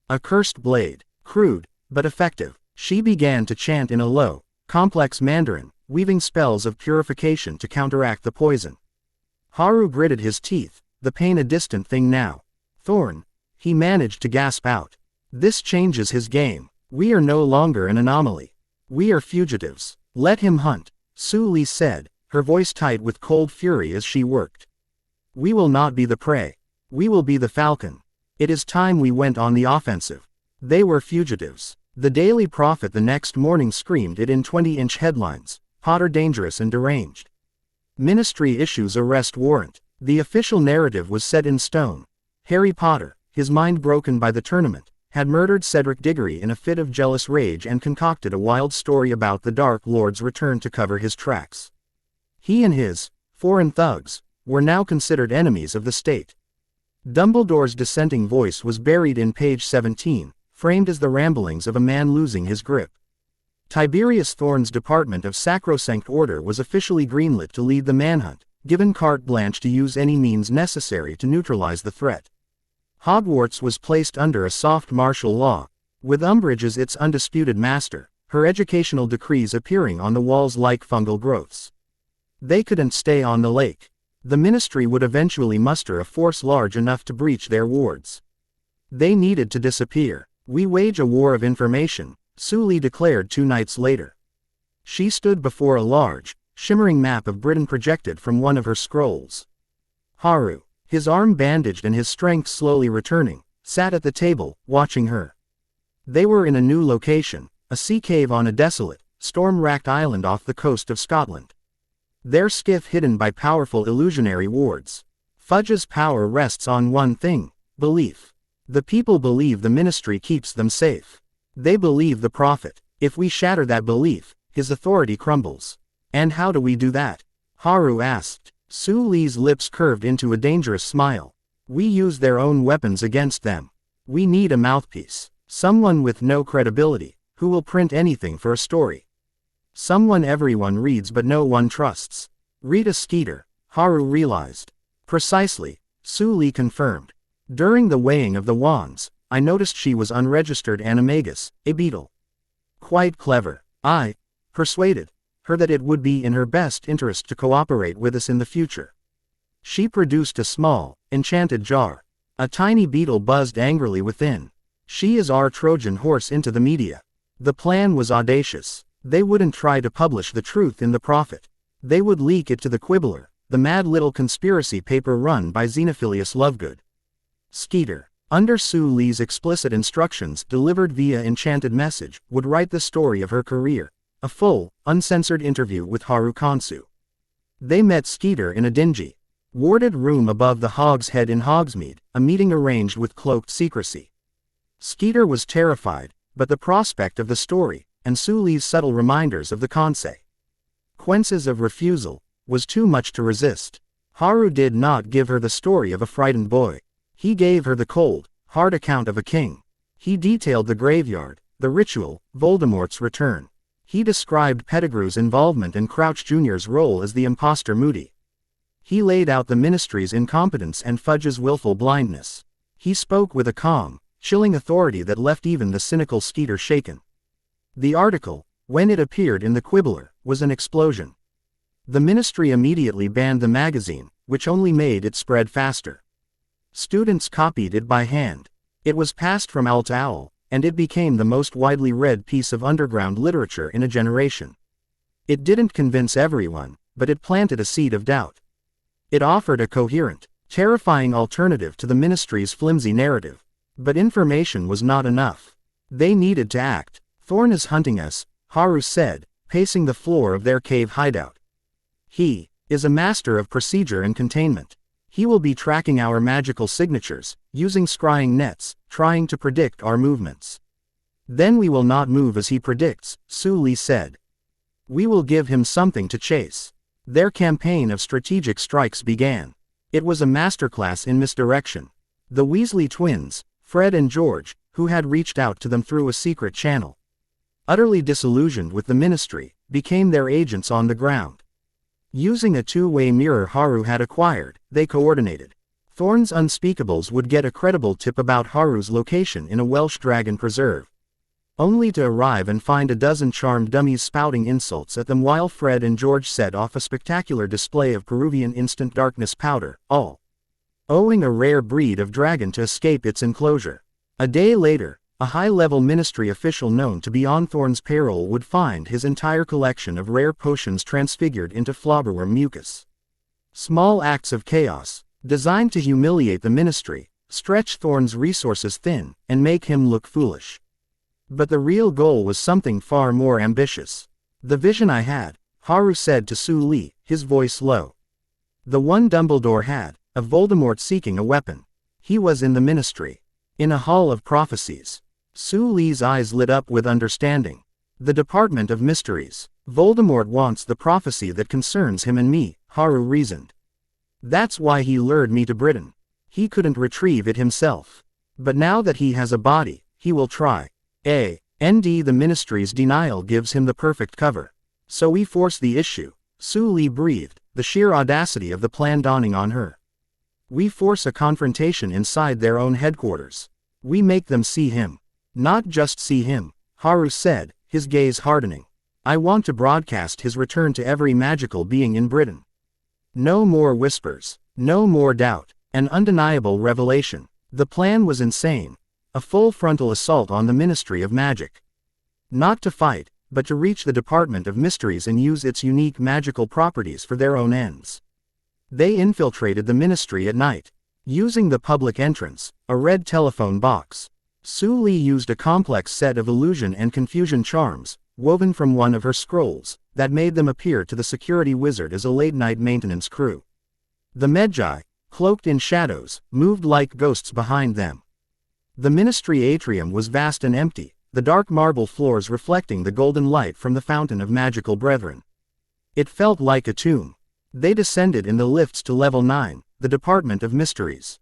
A cursed blade, crude, but effective. She began to chant in a low, complex Mandarin, weaving spells of purification to counteract the poison. Haru gritted his teeth, the pain a distant thing now. Thorn, he managed to gasp out. This changes his game. We are no longer an anomaly. We are fugitives. Let him hunt, Suli said, her voice tight with cold fury as she worked. We will not be the prey. We will be the falcon. It is time we went on the offensive. They were fugitives. The Daily Prophet the next morning screamed it in 20-inch headlines. Potter dangerous and deranged. Ministry issues arrest warrant. The official narrative was set in stone. Harry Potter, his mind broken by the tournament, had murdered Cedric Diggory in a fit of jealous rage and concocted a wild story about the Dark Lord's return to cover his tracks. He and his foreign thugs were now considered enemies of the state. Dumbledore's dissenting voice was buried in page 17, framed as the ramblings of a man losing his grip. Tiberius Thorne's Department of Sacrosanct Order was officially greenlit to lead the manhunt, given carte blanche to use any means necessary to neutralize the threat. Hogwarts was placed under a soft martial law, with Umbridge as its undisputed master, her educational decrees appearing on the walls like fungal growths. They couldn't stay on the lake. The ministry would eventually muster a force large enough to breach their wards. They needed to disappear. We wage a war of information, Suli declared 2 nights later. She stood before a large, shimmering map of Britain projected from one of her scrolls. Haru, his arm bandaged and his strength slowly returning, sat at the table, watching her. They were in a new location, a sea cave on a desolate, storm-racked island off the coast of Scotland. Their skiff hidden by powerful illusionary wards. Fudge's power rests on one thing: belief. The people believe the ministry keeps them safe. They believe the prophet. If we shatter that belief, his authority crumbles. And how do we do that? Haru asked. Suli's lips curved into a dangerous smile. We use their own weapons against them. We need a mouthpiece. Someone with no credibility, who will print anything for a story. Someone everyone reads but no one trusts. Rita Skeeter, Haru realized. Precisely, Suli confirmed. During the weighing of the wands, I noticed she was unregistered animagus, a beetle. Quite clever. I persuaded her that it would be in her best interest to cooperate with us in the future. She produced a small, enchanted jar. A tiny beetle buzzed angrily within. She is our Trojan horse into the media. The plan was audacious. They wouldn't try to publish the truth in the Prophet. They would leak it to the Quibbler, the mad little conspiracy paper run by Xenophilius Lovegood. Skeeter, under Suli's explicit instructions delivered via enchanted message, would write the story of her career. A full, uncensored interview with Haru Kansu. They met Skeeter in a dingy, warded room above the Hog's Head in Hogsmeade, a meeting arranged with cloaked secrecy. Skeeter was terrified, but the prospect of the story, and Suli's subtle reminders of the consequences of refusal, was too much to resist. Haru did not give her the story of a frightened boy. He gave her the cold, hard account of a king. He detailed the graveyard, the ritual, Voldemort's return. He described Pettigrew's involvement and Crouch Jr.'s role as the imposter Moody. He laid out the ministry's incompetence and Fudge's willful blindness. He spoke with a calm, chilling authority that left even the cynical Skeeter shaken. The article, when it appeared in the Quibbler, was an explosion. The ministry immediately banned the magazine, which only made it spread faster. Students copied it by hand. It was passed from owl to owl, and it became the most widely read piece of underground literature in a generation. It didn't convince everyone, but it planted a seed of doubt. It offered a coherent, terrifying alternative to the ministry's flimsy narrative. But information was not enough. They needed to act. Thorn is hunting us, Haru said, pacing the floor of their cave hideout. He is a master of procedure and containment. He will be tracking our magical signatures, using scrying nets, trying to predict our movements. Then we will not move as he predicts, Suli said. We will give him something to chase. Their campaign of strategic strikes began. It was a masterclass in misdirection. The Weasley twins, Fred and George, who had reached out to them through a secret channel, utterly disillusioned with the Ministry, became their agents on the ground. Using a two-way mirror Haru had acquired, they coordinated. Thorn's Unspeakables would get a credible tip about Haru's location in a Welsh dragon preserve, only to arrive and find a dozen charmed dummies spouting insults at them while Fred and George set off a spectacular display of Peruvian instant darkness powder, all owing a rare breed of dragon to escape its enclosure. A day later, a high-level Ministry official known to be on Thorn's payroll would find his entire collection of rare potions transfigured into flobberworm mucus. Small acts of chaos, designed to humiliate the Ministry, stretch Thorn's resources thin, and make him look foolish. But the real goal was something far more ambitious. The vision I had, Haru said to Suli, his voice low. The one Dumbledore had, of Voldemort seeking a weapon. He was in the Ministry. In a hall of prophecies. Suli's eyes lit up with understanding. The Department of Mysteries. Voldemort wants the prophecy that concerns him and me, Haru reasoned. That's why he lured me to Britain. He couldn't retrieve it himself. But now that he has a body, he will try. The Ministry's denial gives him the perfect cover. So we force the issue, Suli breathed, the sheer audacity of the plan dawning on her. We force a confrontation inside their own headquarters. We make them see him. Not just see him, Haru said, his gaze hardening. I want to broadcast his return to every magical being in Britain. No more whispers, no more doubt, an undeniable revelation. The plan was insane. A full frontal assault on the Ministry of Magic. Not to fight, but to reach the Department of Mysteries and use its unique magical properties for their own ends. They infiltrated the Ministry at night, using the public entrance, a red telephone box. Suli used a complex set of illusion and confusion charms, woven from one of her scrolls, that made them appear to the security wizard as a late-night maintenance crew. The Magi, cloaked in shadows, moved like ghosts behind them. The Ministry atrium was vast and empty, the dark marble floors reflecting the golden light from the Fountain of Magical Brethren. It felt like a tomb. They descended in the lifts to level 9, the Department of Mysteries.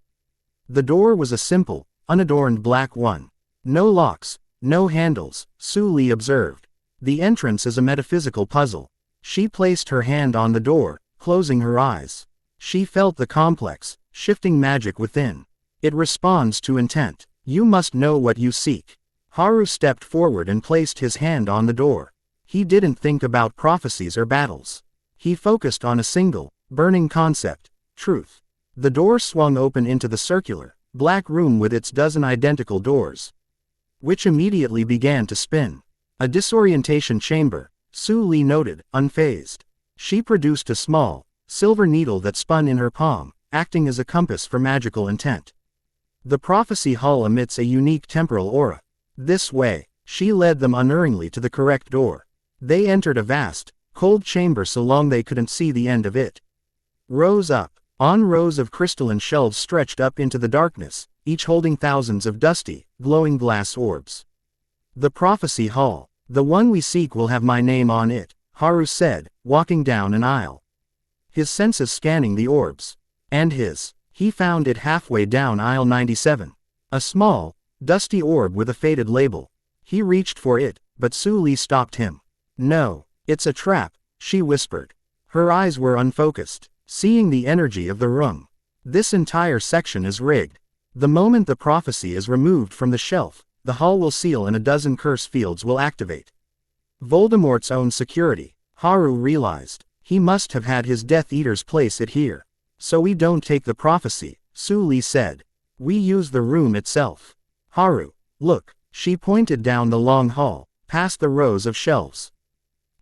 The door was a simple, unadorned black one. No locks, no handles, Suli observed. The entrance is a metaphysical puzzle. She placed her hand on the door, closing her eyes. She felt the complex, shifting magic within. It responds to intent. You must know what you seek. Haru stepped forward and placed his hand on the door. He didn't think about prophecies or battles. He focused on a single, burning concept, truth. The door swung open into the circular, black room with its dozen identical doors, which immediately began to spin. A disorientation chamber, Suli noted, unfazed. She produced a small, silver needle that spun in her palm, acting as a compass for magical intent. The prophecy hall emits a unique temporal aura. This way, she led them unerringly to the correct door. They entered a vast, cold chamber so long they couldn't see the end of it. Rows on rows of crystalline shelves stretched up into the darkness, each holding thousands of dusty, glowing glass orbs. The prophecy hall, the one we seek will have my name on it, Haru said, walking down an aisle. His senses scanning the orbs. And he found it halfway down aisle 97. A small, dusty orb with a faded label. He reached for it, but Suli stopped him. No. It's a trap, she whispered. Her eyes were unfocused, seeing the energy of the room. This entire section is rigged. The moment the prophecy is removed from the shelf, the hall will seal and a dozen curse fields will activate. Voldemort's own security, Haru realized. He must have had his Death Eaters place it here. So we don't take the prophecy, Suli said. We use the room itself. Haru, look, she pointed down the long hall, past the rows of shelves.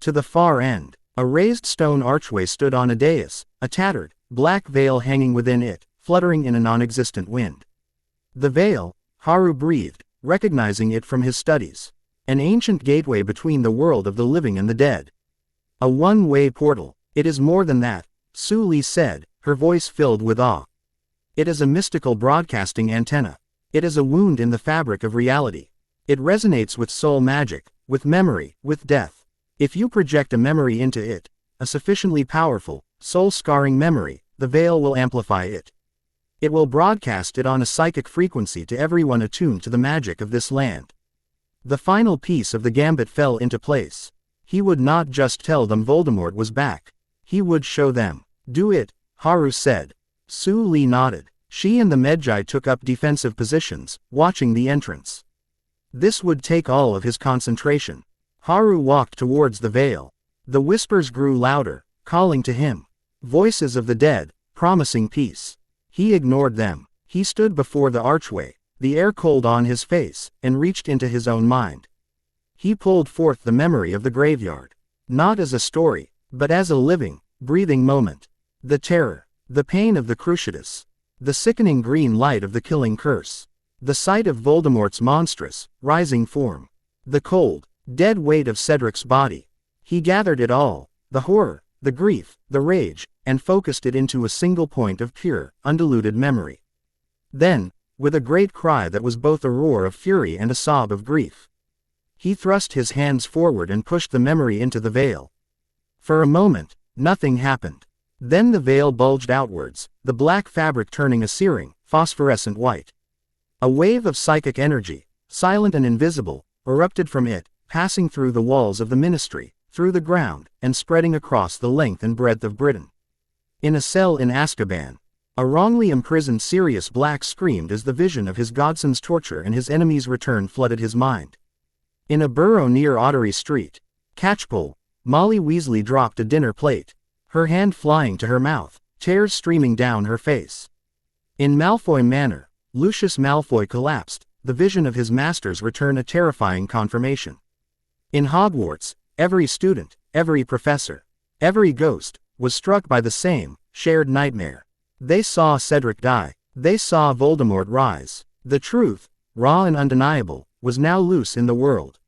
To the far end, a raised stone archway stood on a dais, a tattered, black veil hanging within it, fluttering in a non-existent wind. The veil, Haru breathed, recognizing it from his studies. An ancient gateway between the world of the living and the dead. A one-way portal. It is more than that, Suli said, her voice filled with awe. It is a mystical broadcasting antenna. It is a wound in the fabric of reality. It resonates with soul magic, with memory, with death. If you project a memory into it, a sufficiently powerful, soul-scarring memory, the veil will amplify it. It will broadcast it on a psychic frequency to everyone attuned to the magic of this land. The final piece of the gambit fell into place. He would not just tell them Voldemort was back. He would show them. Do it, Haru said. Suli nodded. She and the Magi took up defensive positions, watching the entrance. This would take all of his concentration. Haru walked towards the veil. The whispers grew louder, calling to him. Voices of the dead, promising peace. He ignored them. He stood before the archway, the air cold on his face, and reached into his own mind. He pulled forth the memory of the graveyard. Not as a story, but as a living, breathing moment. The terror, the pain of the Cruciatus. The sickening green light of the killing curse. The sight of Voldemort's monstrous, rising form. The cold, dead weight of Cedric's body. He gathered it all, the horror, the grief, the rage, and focused it into a single point of pure, undiluted memory. Then, with a great cry that was both a roar of fury and a sob of grief, he thrust his hands forward and pushed the memory into the veil. For a moment, nothing happened. Then the veil bulged outwards, the black fabric turning a searing, phosphorescent white. A wave of psychic energy, silent and invisible, erupted from it, passing through the walls of the ministry, through the ground, and spreading across the length and breadth of Britain. In a cell in Azkaban, a wrongly imprisoned Sirius Black screamed as the vision of his godson's torture and his enemy's return flooded his mind. In a burrow near Ottery Street, Catchpole, Molly Weasley dropped a dinner plate, her hand flying to her mouth, tears streaming down her face. In Malfoy Manor, Lucius Malfoy collapsed, the vision of his master's return a terrifying confirmation. In Hogwarts, every student, every professor, every ghost, was struck by the same, shared nightmare. They saw Cedric die. They saw Voldemort rise. The truth, raw and undeniable, was now loose in the world.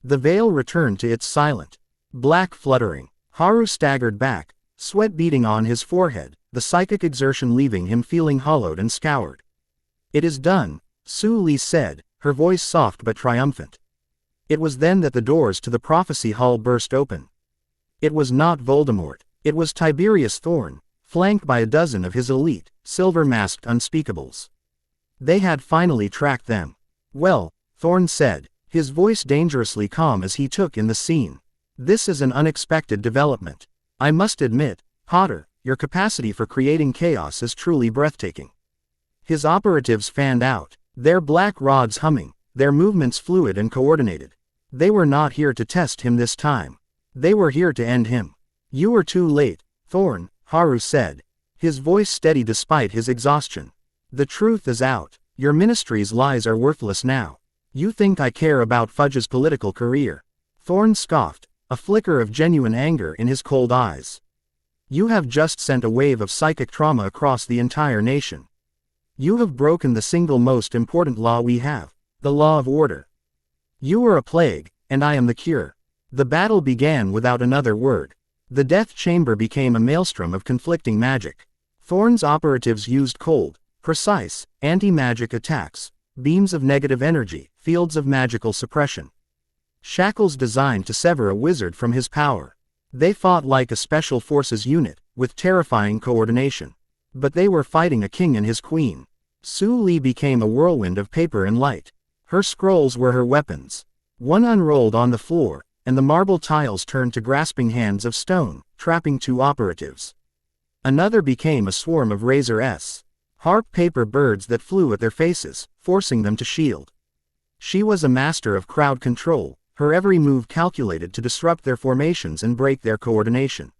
The veil returned to its silent, black fluttering. Haru staggered back, sweat beading on his forehead, the psychic exertion leaving him feeling hollowed and scoured. It is done, Suli said, her voice soft but triumphant. It was then that the doors to the prophecy hall burst open. It was not Voldemort. It was Tiberius Thorn, flanked by a dozen of his elite, silver-masked unspeakables. They had finally tracked them. Well, Thorn said, his voice dangerously calm as he took in the scene. This is an unexpected development. I must admit, Potter, your capacity for creating chaos is truly breathtaking. His operatives fanned out, their black rods humming, their movements fluid and coordinated. They were not here to test him this time. They were here to end him. You were too late, Thorn, Haru said, his voice steady despite his exhaustion. The truth is out. Your ministry's lies are worthless now. You think I care about Fudge's political career? Thorn scoffed, a flicker of genuine anger in his cold eyes. You have just sent a wave of psychic trauma across the entire nation. You have broken the single most important law we have, the law of order. You are a plague, and I am the cure. The battle began without another word. The death chamber became a maelstrom of conflicting magic. Thorn's operatives used cold, precise, anti-magic attacks, beams of negative energy, fields of magical suppression. Shackles designed to sever a wizard from his power. They fought like a special forces unit, with terrifying coordination. But they were fighting a king and his queen. Suli became a whirlwind of paper and light. Her scrolls were her weapons. One unrolled on the floor, and the marble tiles turned to grasping hands of stone, trapping two operatives. Another became a swarm of razor-s. Harp paper birds that flew at their faces, forcing them to shield. She was a master of crowd control, her every move calculated to disrupt their formations and break their coordination.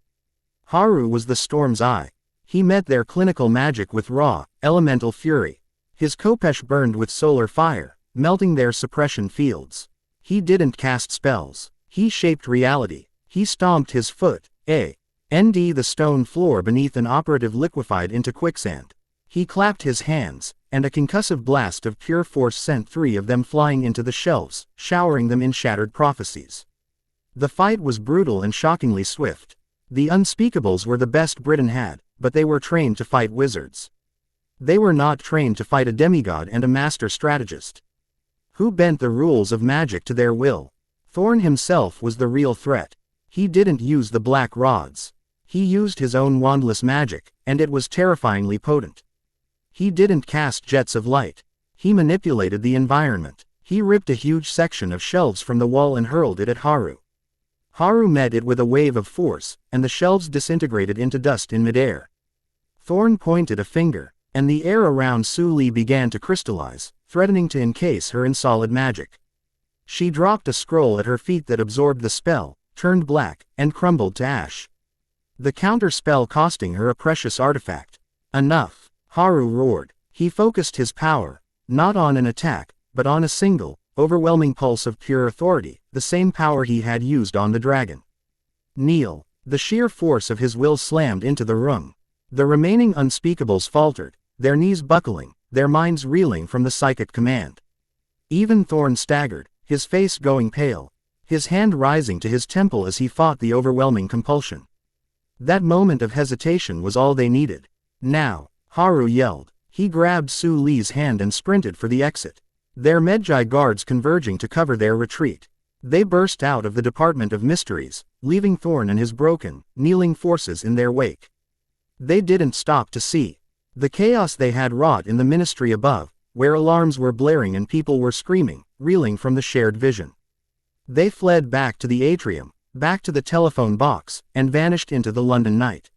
Haru was the storm's eye. He met their clinical magic with raw, elemental fury. His khopesh burned with solar fire, melting their suppression fields. He didn't cast spells. He shaped reality. He stomped his foot, the stone floor beneath an operative liquefied into quicksand. He clapped his hands, and a concussive blast of pure force sent three of them flying into the shelves, showering them in shattered prophecies. The fight was brutal and shockingly swift. The unspeakables were the best Britain had, but they were trained to fight wizards. They were not trained to fight a demigod and a master strategist, who bent the rules of magic to their will. Thorn himself was the real threat. He didn't use the black rods. He used his own wandless magic, and it was terrifyingly potent. He didn't cast jets of light. He manipulated the environment. He ripped a huge section of shelves from the wall and hurled it at Haru. Haru met it with a wave of force, and the shelves disintegrated into dust in midair. Thorn pointed a finger, and the air around Suli began to crystallize, threatening to encase her in solid magic. She dropped a scroll at her feet that absorbed the spell, turned black, and crumbled to ash. The counter spell costing her a precious artifact. Enough, Haru roared. He focused his power, not on an attack, but on a single, overwhelming pulse of pure authority, the same power he had used on the dragon. Kneel. The sheer force of his will slammed into the room. The remaining unspeakables faltered, their knees buckling, their minds reeling from the psychic command. Even Thorn staggered, his face going pale, his hand rising to his temple as he fought the overwhelming compulsion. That moment of hesitation was all they needed. Now, Haru yelled. He grabbed Suli's hand and sprinted for the exit. Their Medjai guards converging to cover their retreat. They burst out of the Department of Mysteries, leaving Thorn and his broken, kneeling forces in their wake. They didn't stop to see the chaos they had wrought in the ministry above, where alarms were blaring and people were screaming, reeling from the shared vision. They fled back to the atrium, back to the telephone box, and vanished into the London night.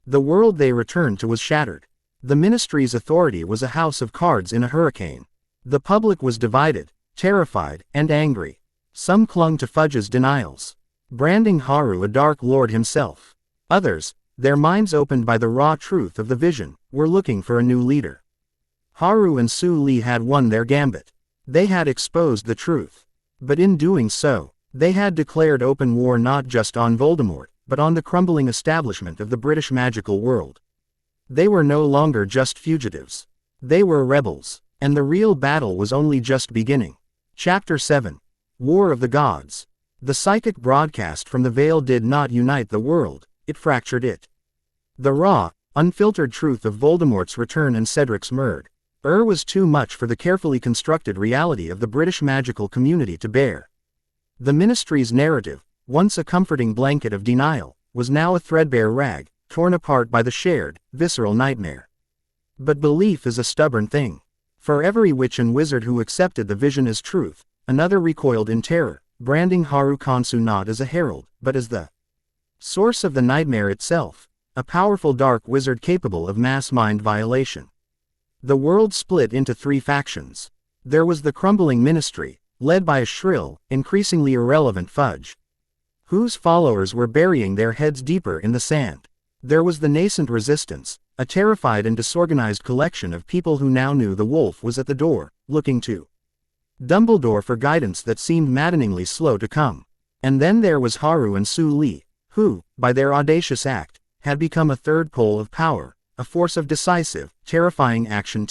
The world they returned to was shattered. The ministry's authority was a house of cards in a hurricane. The public was divided, terrified, and angry. Some clung to Fudge's denials, branding Haru a Dark Lord himself. Others, their minds opened by the raw truth of the vision, were looking for a new leader. Haru and Suli had won their gambit. They had exposed the truth. But in doing so, they had declared open war not just on Voldemort, but on the crumbling establishment of the British magical world. They were no longer just fugitives. They were rebels, and the real battle was only just beginning. Chapter 7. War of the Gods. The psychic broadcast from the Veil did not unite the world, it fractured it. The raw, unfiltered truth of Voldemort's return and Cedric's murder was too much for the carefully constructed reality of the British magical community to bear. The ministry's narrative, once a comforting blanket of denial, was now a threadbare rag, torn apart by the shared, visceral nightmare. But belief is a stubborn thing. For every witch and wizard who accepted the vision as truth, another recoiled in terror, branding Haru Kansu not as a herald, but as the source of the nightmare itself, a powerful dark wizard capable of mass mind violation. The world split into three factions. There was the crumbling ministry, led by a shrill, increasingly irrelevant Fudge, whose followers were burying their heads deeper in the sand. There was the nascent resistance, a terrified and disorganized collection of people who now knew the wolf was at the door, looking to Dumbledore for guidance that seemed maddeningly slow to come. And then there was Haru and Suli, who, by their audacious act, had become a third pole of power, a force of decisive, terrifying action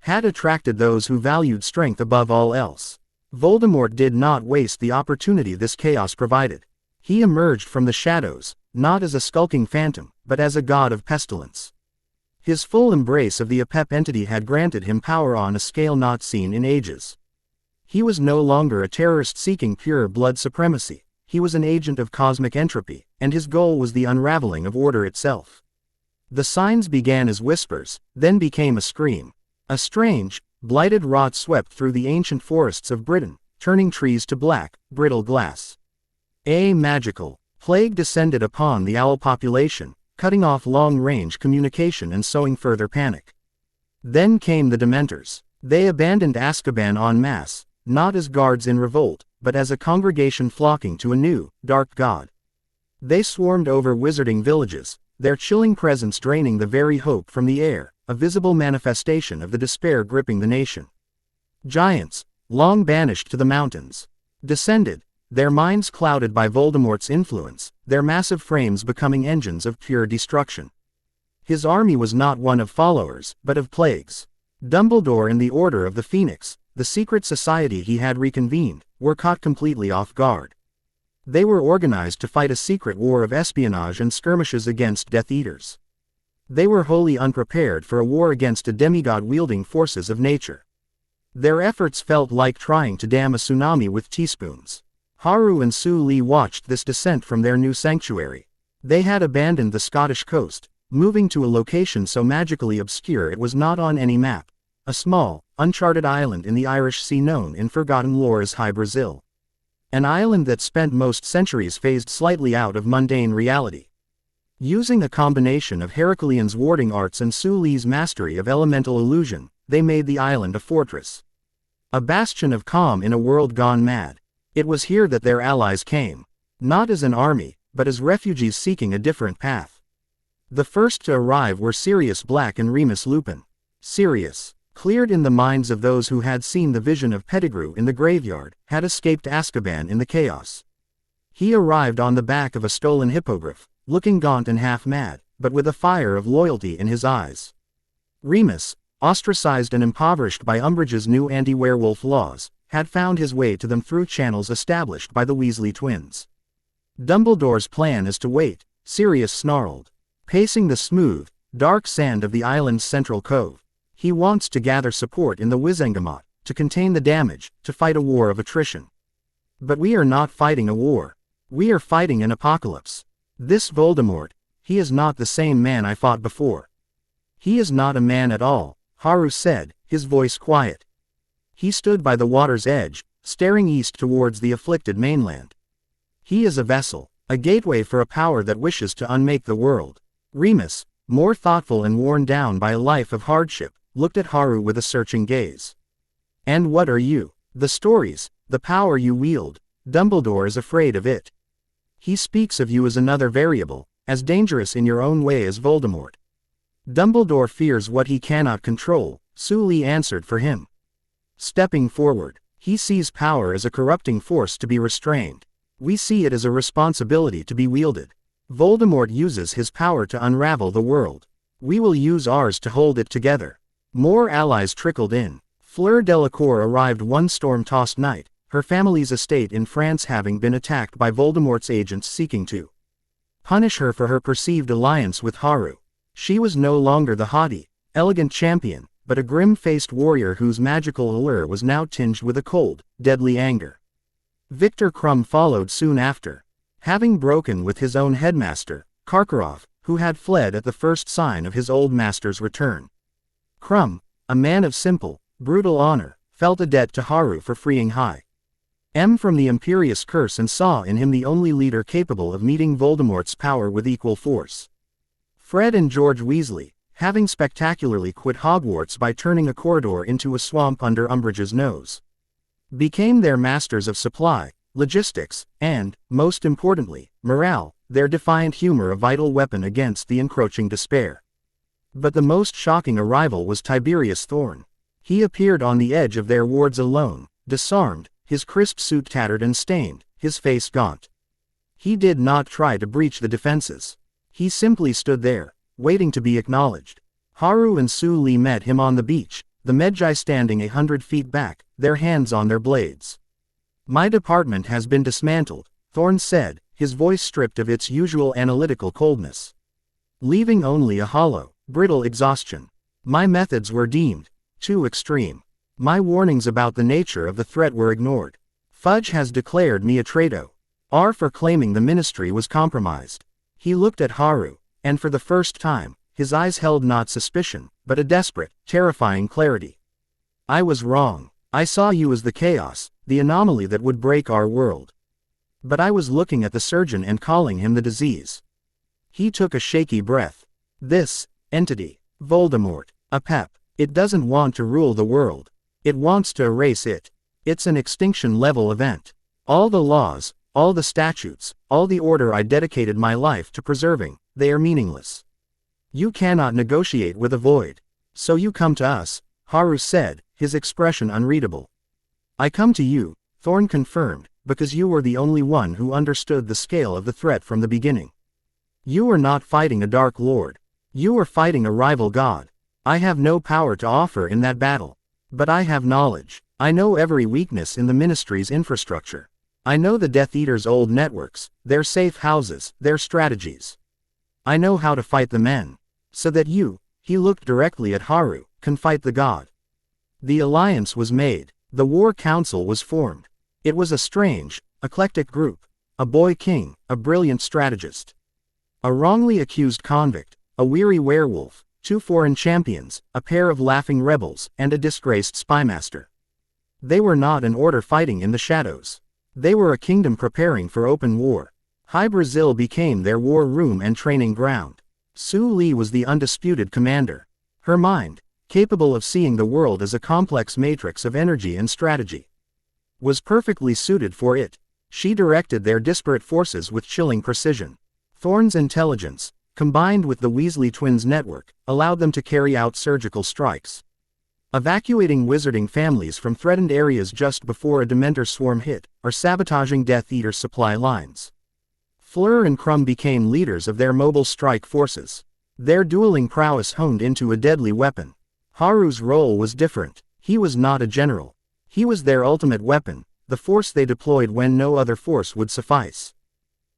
had attracted those who valued strength above all else. Voldemort did not waste the opportunity this chaos provided. He emerged from the shadows, not as a skulking phantom, but as a god of pestilence. His full embrace of the Apep entity had granted him power on a scale not seen in ages. He was no longer a terrorist seeking pure blood supremacy. He was an agent of cosmic entropy, and his goal was the unraveling of order itself. The signs began as whispers, then became a scream. A strange, blighted rot swept through the ancient forests of Britain, turning trees to black, brittle glass. A magical plague descended upon the owl population, cutting off long-range communication and sowing further panic. Then came the Dementors. They abandoned Azkaban en masse, not as guards in revolt, but as a congregation flocking to a new, dark god. They swarmed over wizarding villages, their chilling presence draining the very hope from the air, a visible manifestation of the despair gripping the nation. Giants, long banished to the mountains, descended, their minds clouded by Voldemort's influence, their massive frames becoming engines of pure destruction. His army was not one of followers, but of plagues. Dumbledore and the Order of the Phoenix, the secret society he had reconvened, were caught completely off guard. They were organized to fight a secret war of espionage and skirmishes against Death Eaters. They were wholly unprepared for a war against a demigod wielding forces of nature. Their efforts felt like trying to dam a tsunami with teaspoons. Haru and Suli watched this descent from their new sanctuary. They had abandoned the Scottish coast, moving to a location so magically obscure it was not on any map. A small, uncharted island in the Irish Sea known in forgotten lore as High Brazil. An island that spent most centuries phased slightly out of mundane reality. Using a combination of Heraclean's warding arts and Suli's mastery of elemental illusion, they made the island a fortress. A bastion of calm in a world gone mad. It was here that their allies came. Not as an army, but as refugees seeking a different path. The first to arrive were Sirius Black and Remus Lupin. Sirius, cleared in the minds of those who had seen the vision of Pettigrew in the graveyard, had escaped Azkaban in the chaos. He arrived on the back of a stolen hippogriff, looking gaunt and half-mad, but with a fire of loyalty in his eyes. Remus, ostracized and impoverished by Umbridge's new anti-werewolf laws, had found his way to them through channels established by the Weasley twins. Dumbledore's plan is to wait, Sirius snarled. Pacing the smooth, dark sand of the island's central cove. He wants to gather support in the Wizengamot, to contain the damage, to fight a war of attrition. But we are not fighting a war. We are fighting an apocalypse. This Voldemort, he is not the same man I fought before. He is not a man at all, Haru said, his voice quiet. He stood by the water's edge, staring east towards the afflicted mainland. He is a vessel, a gateway for a power that wishes to unmake the world. Remus, more thoughtful and worn down by a life of hardship, looked at Haru with a searching gaze. And what are you? The stories, the power you wield, Dumbledore is afraid of it. He speaks of you as another variable, as dangerous in your own way as Voldemort. Dumbledore fears what he cannot control, Suli answered for him. Stepping forward, he sees power as a corrupting force to be restrained. We see it as a responsibility to be wielded. Voldemort uses his power to unravel the world. We will use ours to hold it together. More allies trickled in. Fleur Delacour arrived one storm-tossed night, her family's estate in France having been attacked by Voldemort's agents seeking to punish her for her perceived alliance with Haru. She was no longer the haughty, elegant champion, but a grim-faced warrior whose magical allure was now tinged with a cold, deadly anger. Victor Krum followed soon after. Having broken with his own headmaster, Karkaroff, who had fled at the first sign of his old master's return. Krum, a man of simple, brutal honor, felt a debt to Haru for freeing from the imperious curse and saw in him the only leader capable of meeting Voldemort's power with equal force. Fred and George Weasley, having spectacularly quit Hogwarts by turning a corridor into a swamp under Umbridge's nose, became their masters of supply, logistics, and, most importantly, morale, their defiant humor a vital weapon against the encroaching despair. But the most shocking arrival was Tiberius Thorn. He appeared on the edge of their wards alone, disarmed, his crisp suit tattered and stained, his face gaunt. He did not try to breach the defenses. He simply stood there, waiting to be acknowledged. Haru and Suli met him on the beach, the Medjai standing 100 feet back, their hands on their blades. My department has been dismantled, Thorn said, his voice stripped of its usual analytical coldness, leaving only a hollow, brittle exhaustion. My methods were deemed too extreme. My warnings about the nature of the threat were ignored. Fudge has declared me a traitor. For claiming the ministry was compromised. He looked at Haru, and for the first time, his eyes held not suspicion, but a desperate, terrifying clarity. I was wrong. I saw you as the chaos, the anomaly that would break our world. But I was looking at the surgeon and calling him the disease. He took a shaky breath. This entity, Voldemort, a pep, it doesn't want to rule the world. It wants to erase it. It's an extinction-level event. All the laws, all the statutes, all the order I dedicated my life to preserving, they are meaningless. You cannot negotiate with a void. So you come to us, Haru said, his expression unreadable. I come to you, Thorn confirmed, because you were the only one who understood the scale of the threat from the beginning. You are not fighting a Dark Lord. You are fighting a rival god. I have no power to offer in that battle. But I have knowledge. I know every weakness in the ministry's infrastructure. I know the Death Eaters' old networks, their safe houses, their strategies. I know how to fight the men. So that you," he looked directly at Haru, "can fight the god." The alliance was made. The war council was formed. It was a strange, eclectic group. A boy king, a brilliant strategist. A wrongly accused convict, a weary werewolf, 2 foreign champions, a pair of laughing rebels, and a disgraced spymaster. They were not an order fighting in the shadows. They were a kingdom preparing for open war. High Brazil became their war room and training ground. Suli was the undisputed commander. Her mind, capable of seeing the world as a complex matrix of energy and strategy, was perfectly suited for it. She directed their disparate forces with chilling precision. Thorne's intelligence, combined with the Weasley twins' network, allowed them to carry out surgical strikes, evacuating wizarding families from threatened areas just before a Dementor swarm hit, or sabotaging Death Eater supply lines. Fleur and Crumb became leaders of their mobile strike forces. Their dueling prowess honed into a deadly weapon. Haru's role was different. He was not a general. He was their ultimate weapon, the force they deployed when no other force would suffice.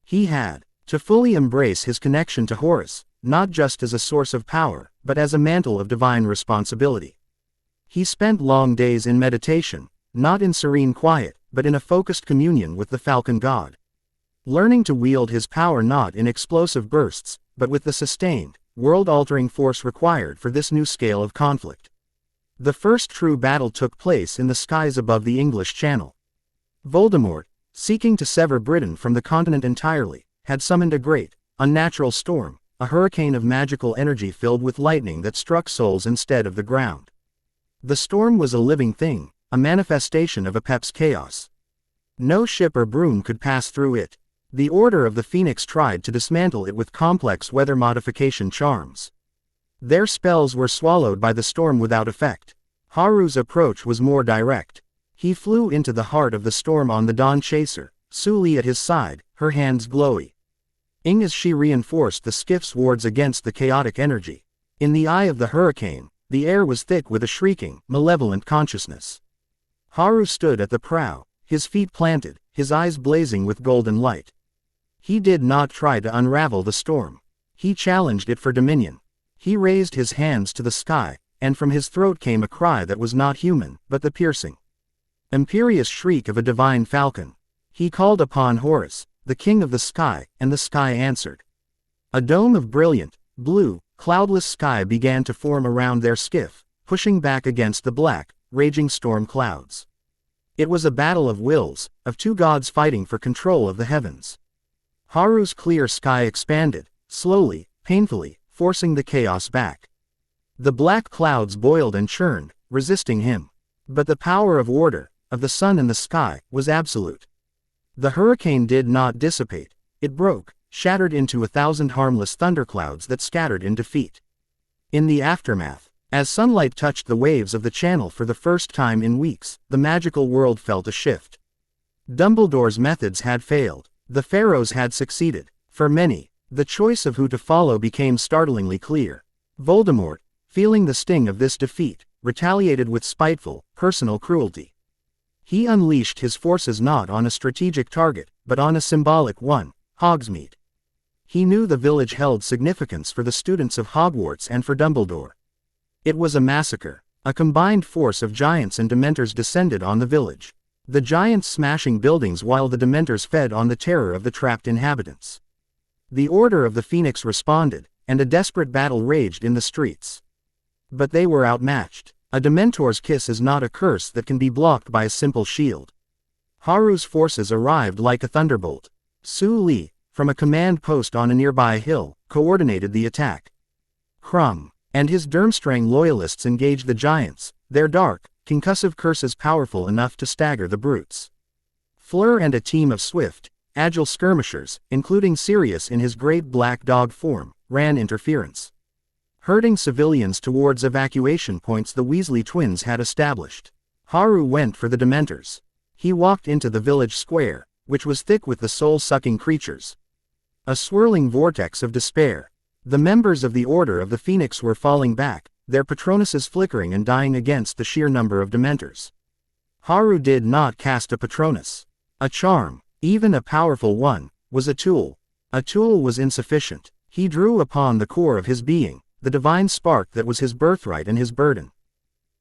He had to fully embrace his connection to Horus, not just as a source of power, but as a mantle of divine responsibility. He spent long days in meditation, not in serene quiet, but in a focused communion with the Falcon God, learning to wield his power not in explosive bursts, but with the sustained, world-altering force required for this new scale of conflict. The first true battle took place in the skies above the English Channel. Voldemort, seeking to sever Britain from the continent entirely, had summoned a great, unnatural storm, a hurricane of magical energy filled with lightning that struck souls instead of the ground. The storm was a living thing, a manifestation of Apep's chaos. No ship or broom could pass through it. The Order of the Phoenix tried to dismantle it with complex weather modification charms. Their spells were swallowed by the storm without effect. Haru's approach was more direct. He flew into the heart of the storm on the Dawn Chaser, Suli at his side, her hands glowy as she reinforced the skiff's wards against the chaotic energy. In the eye of the hurricane, the air was thick with a shrieking, malevolent consciousness. Haru stood at the prow, his feet planted, his eyes blazing with golden light. He did not try to unravel the storm. He challenged it for dominion. He raised his hands to the sky, and from his throat came a cry that was not human, but the piercing, imperious shriek of a divine falcon. He called upon Horus, the king of the sky, and the sky answered. A dome of brilliant, blue, cloudless sky began to form around their skiff, pushing back against the black, raging storm clouds. It was a battle of wills, of two gods fighting for control of the heavens. Haru's clear sky expanded, slowly, painfully, forcing the chaos back. The black clouds boiled and churned, resisting him. But the power of order, of the sun and the sky, was absolute. The hurricane did not dissipate. It broke, shattered into 1,000 harmless thunderclouds that scattered in defeat. In the aftermath, as sunlight touched the waves of the channel for the first time in weeks, the magical world felt a shift. Dumbledore's methods had failed. The pharaohs had succeeded. For many, the choice of who to follow became startlingly clear. Voldemort, feeling the sting of this defeat, retaliated with spiteful, personal cruelty. He unleashed his forces not on a strategic target, but on a symbolic one, Hogsmeade. He knew the village held significance for the students of Hogwarts and for Dumbledore. It was a massacre. A combined force of giants and Dementors descended on the village. The giants smashing buildings while the Dementors fed on the terror of the trapped inhabitants. The Order of the Phoenix responded, and a desperate battle raged in the streets. But they were outmatched. A Dementor's kiss is not a curse that can be blocked by a simple shield. Haru's forces arrived like a thunderbolt. Suli, from a command post on a nearby hill, coordinated the attack. Crumb and his Durmstrang loyalists engaged the giants, their dark, concussive curses powerful enough to stagger the brutes. Fleur and a team of swift, agile skirmishers, including Sirius in his great black dog form, ran interference, herding civilians towards evacuation points the Weasley twins had established. Haru went for the Dementors. He walked into the village square, which was thick with the soul-sucking creatures. A swirling vortex of despair. The members of the Order of the Phoenix were falling back, their patronuses flickering and dying against the sheer number of Dementors. Haru did not cast a Patronus. A charm, even a powerful one, was a tool. A tool was insufficient. He drew upon the core of his being, the divine spark that was his birthright and his burden.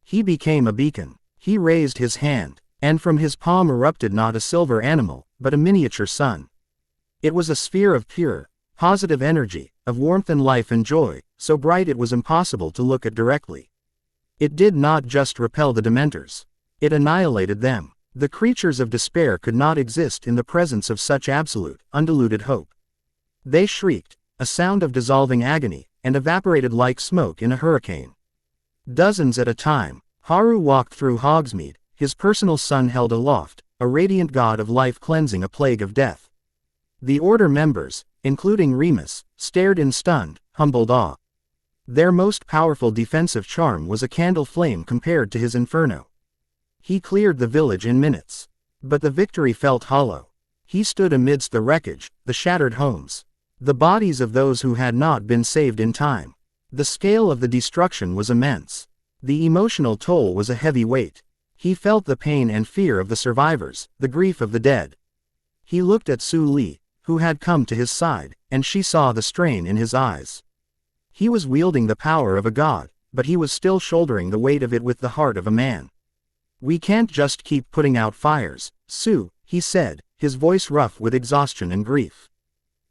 He became a beacon. He raised his hand, and from his palm erupted not a silver animal, but a miniature sun. It was a sphere of pure, positive energy, of warmth and life and joy, so bright it was impossible to look at directly. It did not just repel the Dementors. It annihilated them. The creatures of despair could not exist in the presence of such absolute, undiluted hope. They shrieked, a sound of dissolving agony, and evaporated like smoke in a hurricane. Dozens at a time, Haru walked through Hogsmeade, his personal sun held aloft, a radiant god of life cleansing a plague of death. The Order members, including Remus, stared in stunned, humbled awe. Their most powerful defensive charm was a candle flame compared to his inferno. He cleared the village in minutes. But the victory felt hollow. He stood amidst the wreckage, the shattered homes, the bodies of those who had not been saved in time. The scale of the destruction was immense. The emotional toll was a heavy weight. He felt the pain and fear of the survivors, the grief of the dead. He looked at Suli, who had come to his side, and she saw the strain in his eyes. He was wielding the power of a god, but he was still shouldering the weight of it with the heart of a man. "We can't just keep putting out fires, Sue," he said, his voice rough with exhaustion and grief.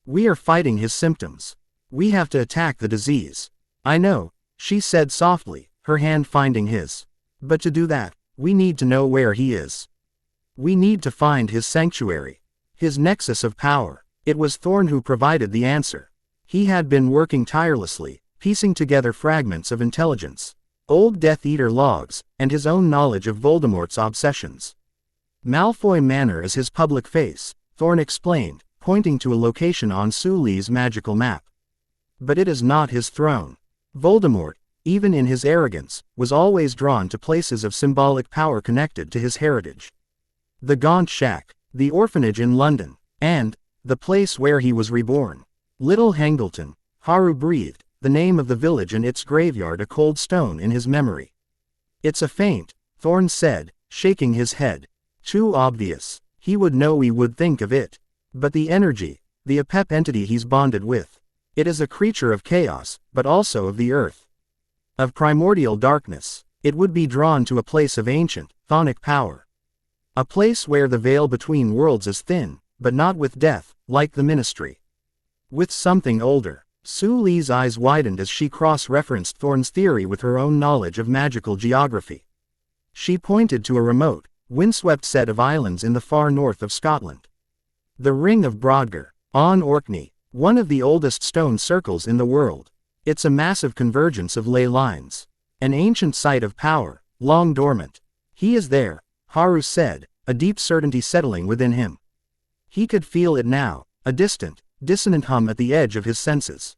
"We are fighting his symptoms. We have to attack the disease." "I know," she said softly, her hand finding his. "But to do that, we need to know where he is. We need to find his sanctuary. His nexus of power." It was Thorn who provided the answer. He had been working tirelessly, piecing together fragments of intelligence, old Death Eater logs, and his own knowledge of Voldemort's obsessions. "Malfoy Manor is his public face," Thorn explained, pointing to a location on Suli's magical map. "But it is not his throne. Voldemort, even in his arrogance, was always drawn to places of symbolic power connected to his heritage. The Gaunt Shack, the orphanage in London, and the place where he was reborn. Little Hangleton," Haru breathed, the name of the village and its graveyard a cold stone in his memory. "It's a feint," Thorn said, shaking his head. "Too obvious. He would know he would think of it. But the energy, the Apep entity he's bonded with. It is a creature of chaos, but also of the earth. Of primordial darkness. It would be drawn to a place of ancient, chthonic power. A place where the veil between worlds is thin, but not with death, like the Ministry. With something older." Suli's eyes widened as she cross-referenced Thorn's theory with her own knowledge of magical geography. She pointed to a remote, windswept set of islands in the far north of Scotland. The Ring of Brodgar, on Orkney, one of the oldest stone circles in the world. It's a massive convergence of ley lines. An ancient site of power, long dormant. "He is there," Haru said, a deep certainty settling within him. He could feel it now, a distant, dissonant hum at the edge of his senses.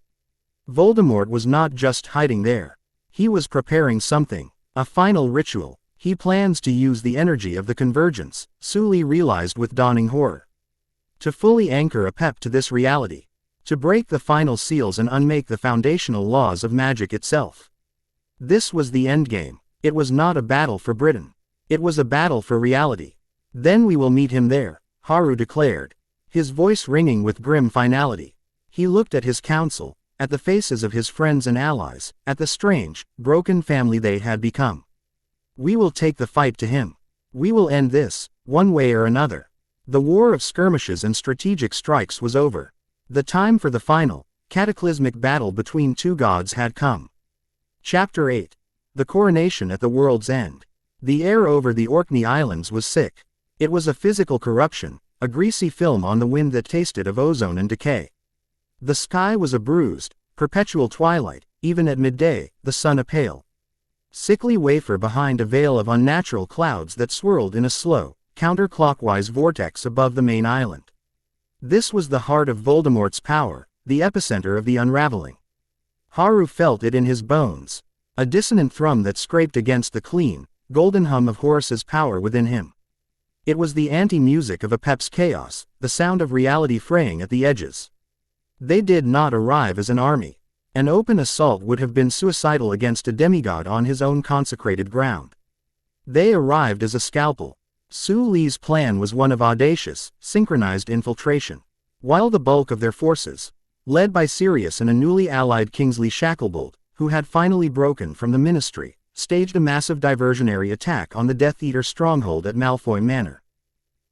Voldemort was not just hiding there. He was preparing something, a final ritual. He plans to use the energy of the convergence, Suli realized with dawning horror. To fully anchor Apep to this reality. To break the final seals and unmake the foundational laws of magic itself. This was the endgame. It was not a battle for Britain. It was a battle for reality. "Then we will meet him there," Haru declared, his voice ringing with grim finality. He looked at his council, at the faces of his friends and allies, at the strange, broken family they had become. "We will take the fight to him. We will end this, one way or another." The war of skirmishes and strategic strikes was over. The time for the final, cataclysmic battle between two gods had come. Chapter 8. The Coronation at the World's End. The air over the Orkney Islands was sick. It was a physical corruption, a greasy film on the wind that tasted of ozone and decay. The sky was a bruised, perpetual twilight, even at midday, the sun a pale, sickly wafer behind a veil of unnatural clouds that swirled in a slow, counterclockwise vortex above the main island. This was the heart of Voldemort's power, the epicenter of the unraveling. Haru felt it in his bones, a dissonant thrum that scraped against the clean, golden hum of Horus's power within him. It was the anti-music of Apep's chaos, the sound of reality fraying at the edges. They did not arrive as an army. An open assault would have been suicidal against a demigod on his own consecrated ground. They arrived as a scalpel. Suli's plan was one of audacious, synchronized infiltration. While the bulk of their forces, led by Sirius and a newly allied Kingsley Shacklebolt, who had finally broken from the Ministry, staged a massive diversionary attack on the Death Eater stronghold at Malfoy Manor.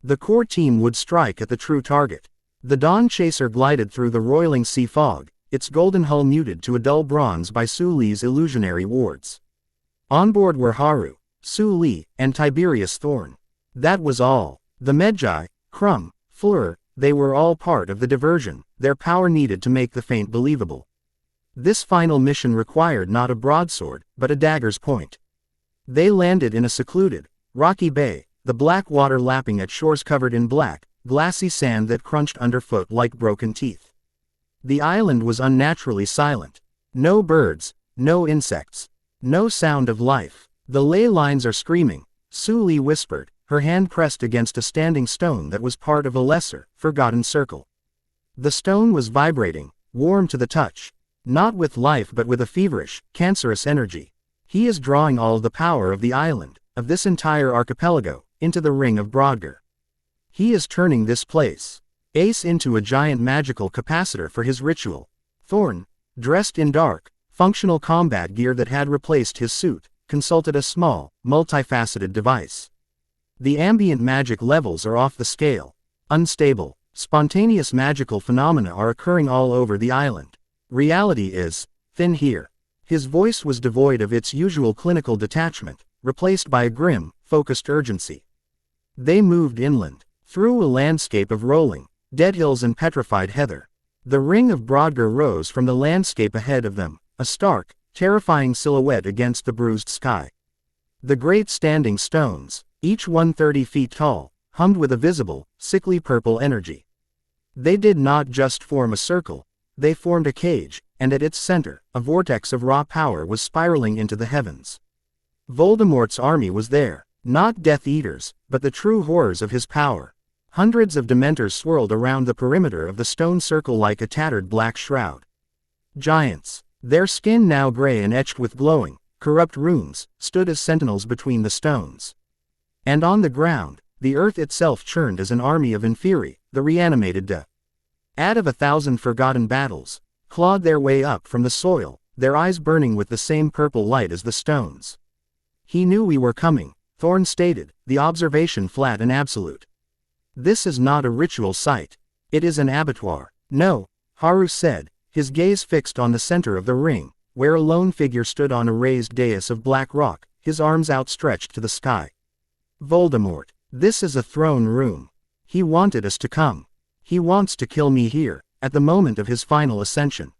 The core team would strike at the true target. The Dawn Chaser glided through the roiling sea fog, its golden hull muted to a dull bronze by Suli's illusionary wards. On board were Haru, Suli, and Tiberius Thorn. That was all. The Medjai, Crumb, Fleur, they were all part of the diversion, their power needed to make the feint believable. This final mission required not a broadsword, but a dagger's point. They landed in a secluded, rocky bay, the black water lapping at shores covered in black, glassy sand that crunched underfoot like broken teeth. The island was unnaturally silent. No birds, no insects, no sound of life. The ley lines are screaming, Suli whispered, her hand pressed against a standing stone that was part of a lesser, forgotten circle. The stone was vibrating, warm to the touch. Not with life but with a feverish, cancerous energy. He is drawing all the power of the island, of this entire archipelago, into the ring of Brodgar. He is turning this place, Ace, into a giant magical capacitor for his ritual. Thorn, dressed in dark, functional combat gear that had replaced his suit, consulted a small, multifaceted device. The ambient magic levels are off the scale. Unstable, spontaneous magical phenomena are occurring all over the island. Reality is thin here. His voice was devoid of its usual clinical detachment, replaced by a grim, focused urgency. They moved inland, through a landscape of rolling, dead hills and petrified heather. The ring of Brodgar rose from the landscape ahead of them, a stark, terrifying silhouette against the bruised sky. The great standing stones, each one 30 feet tall, hummed with a visible, sickly purple energy. They did not just form a circle, they formed a cage, and at its center, a vortex of raw power was spiraling into the heavens. Voldemort's army was there, not Death Eaters, but the true horrors of his power. Hundreds of Dementors swirled around the perimeter of the stone circle like a tattered black shroud. Giants, their skin now gray and etched with glowing, corrupt runes, stood as sentinels between the stones. And on the ground, the earth itself churned as an army of Inferi, the reanimated dead of 1,000 forgotten battles, clawed their way up from the soil, their eyes burning with the same purple light as the stones. He knew we were coming, Thorn stated, the observation flat and absolute. This is not a ritual site. It is an abattoir. No, Haru said, his gaze fixed on the center of the ring, where a lone figure stood on a raised dais of black rock, his arms outstretched to the sky. Voldemort, this is a throne room. He wanted us to come. He wants to kill me here, at the moment of his final ascension.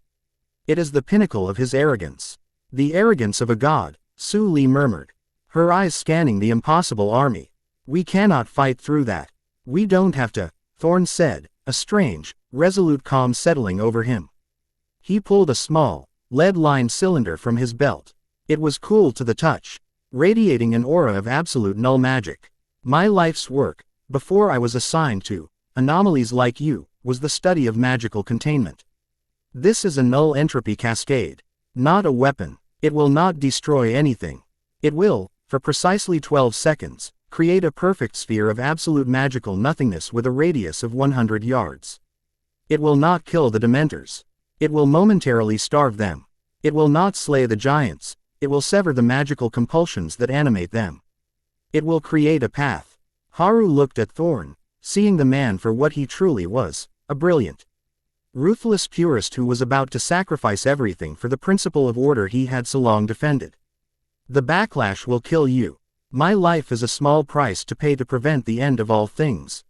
It is the pinnacle of his arrogance. The arrogance of a god, Suli murmured, her eyes scanning the impossible army. We cannot fight through that. We don't have to, Thorn said, a strange, resolute calm settling over him. He pulled a small, lead-lined cylinder from his belt. It was cool to the touch, radiating an aura of absolute null magic. My life's work, before I was assigned to anomalies like you, was the study of magical containment. This is a null entropy cascade. Not a weapon. It will not destroy anything. It will, for precisely 12 seconds, create a perfect sphere of absolute magical nothingness with a radius of 100 yards. It will not kill the Dementors. It will momentarily starve them. It will not slay the giants. It will sever the magical compulsions that animate them. It will create a path. Haru looked at Thorn, seeing the man for what he truly was, a brilliant, ruthless purist who was about to sacrifice everything for the principle of order he had so long defended. The backlash will kill you. My life is a small price to pay to prevent the end of all things.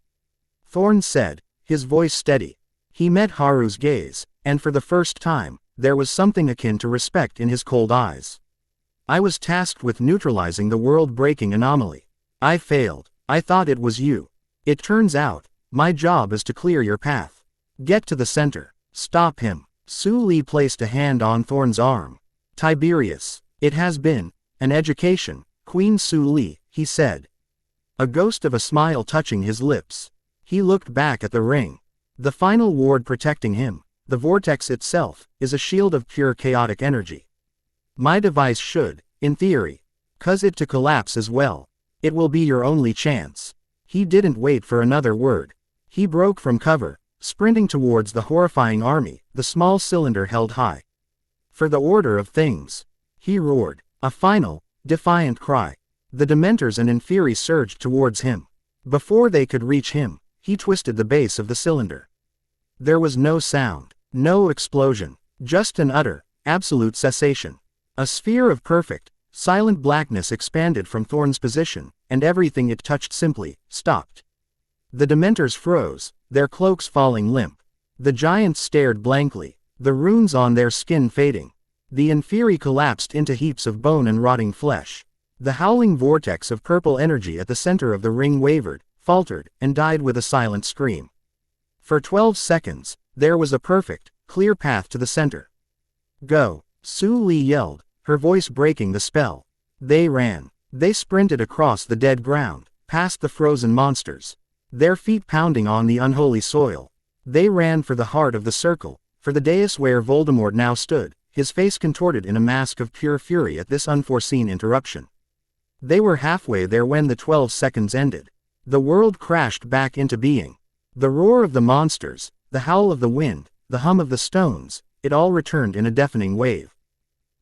Thorn said, his voice steady. He met Haru's gaze, and for the first time, there was something akin to respect in his cold eyes. I was tasked with neutralizing the world-breaking anomaly. I failed. I thought it was you. It turns out, my job is to clear your path. Get to the center. Stop him. Suli placed a hand on Thorn's arm. Tiberius, it has been an education, Queen Suli, he said. A ghost of a smile touching his lips. He looked back at the ring. The final ward protecting him, the vortex itself, is a shield of pure chaotic energy. My device should, in theory, cause it to collapse as well. It will be your only chance. He didn't wait for another word. He broke from cover, sprinting towards the horrifying army, the small cylinder held high. For the order of things. He roared. A final, defiant cry. The Dementors and Inferi surged towards him. Before they could reach him, he twisted the base of the cylinder. There was no sound, no explosion, just an utter, absolute cessation. A sphere of perfect, silent blackness expanded from Thorn's position, and everything it touched simply stopped. The Dementors froze, their cloaks falling limp. The giants stared blankly, the runes on their skin fading. The Inferi collapsed into heaps of bone and rotting flesh. The howling vortex of purple energy at the center of the ring wavered, faltered, and died with a silent scream. For 12 seconds, there was a perfect, clear path to the center. Go! Suli yelled, her voice breaking the spell. They ran. They sprinted across the dead ground, past the frozen monsters, their feet pounding on the unholy soil. They ran for the heart of the circle, for the dais where Voldemort now stood, his face contorted in a mask of pure fury at this unforeseen interruption. They were halfway there when the 12 seconds ended. The world crashed back into being. The roar of the monsters, the howl of the wind, the hum of the stones, it all returned in a deafening wave.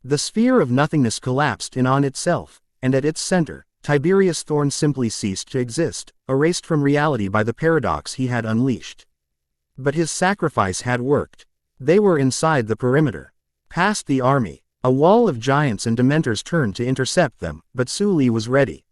The sphere of nothingness collapsed in on itself, and at its center, Tiberius Thorn simply ceased to exist, erased from reality by the paradox he had unleashed. But his sacrifice had worked. They were inside the perimeter. Past the army, a wall of giants and Dementors turned to intercept them, but Suli was ready.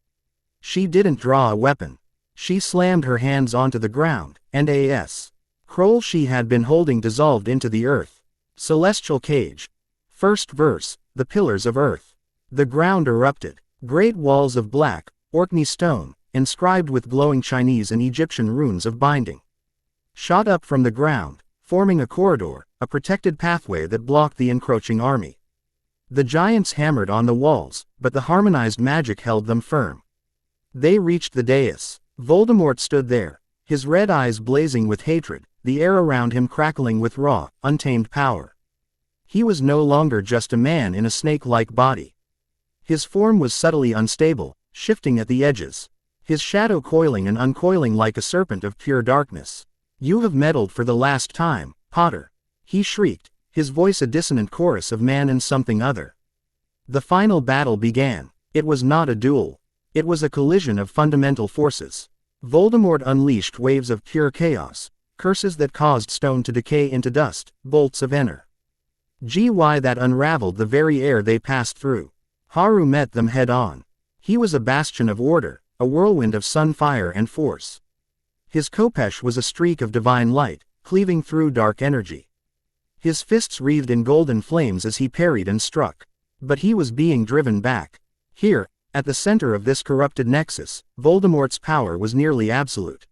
She didn't draw a weapon. She slammed her hands onto the ground, and a scroll she had been holding dissolved into the earth. Celestial Cage. First verse, the pillars of earth. The ground erupted. Great walls of black, Orkney stone, inscribed with glowing Chinese and Egyptian runes of binding, shot up from the ground, forming a corridor, a protected pathway that blocked the encroaching army. The giants hammered on the walls, but the harmonized magic held them firm. They reached the dais. Voldemort stood there, his red eyes blazing with hatred, the air around him crackling with raw, untamed power. He was no longer just a man in a snake-like body. His form was subtly unstable, shifting at the edges, his shadow coiling and uncoiling like a serpent of pure darkness. "You have meddled for the last time, Potter," he shrieked, his voice a dissonant chorus of man and something other. The final battle began. It was not a duel. It was a collision of fundamental forces. Voldemort unleashed waves of pure chaos, curses that caused stone to decay into dust, bolts of energy that unraveled the very air they passed through. Haru met them head-on. He was a bastion of order, a whirlwind of sun fire and force. His khopesh was a streak of divine light, cleaving through dark energy. His fists wreathed in golden flames as he parried and struck. But he was being driven back. Here, at the center of this corrupted nexus, Voldemort's power was nearly absolute.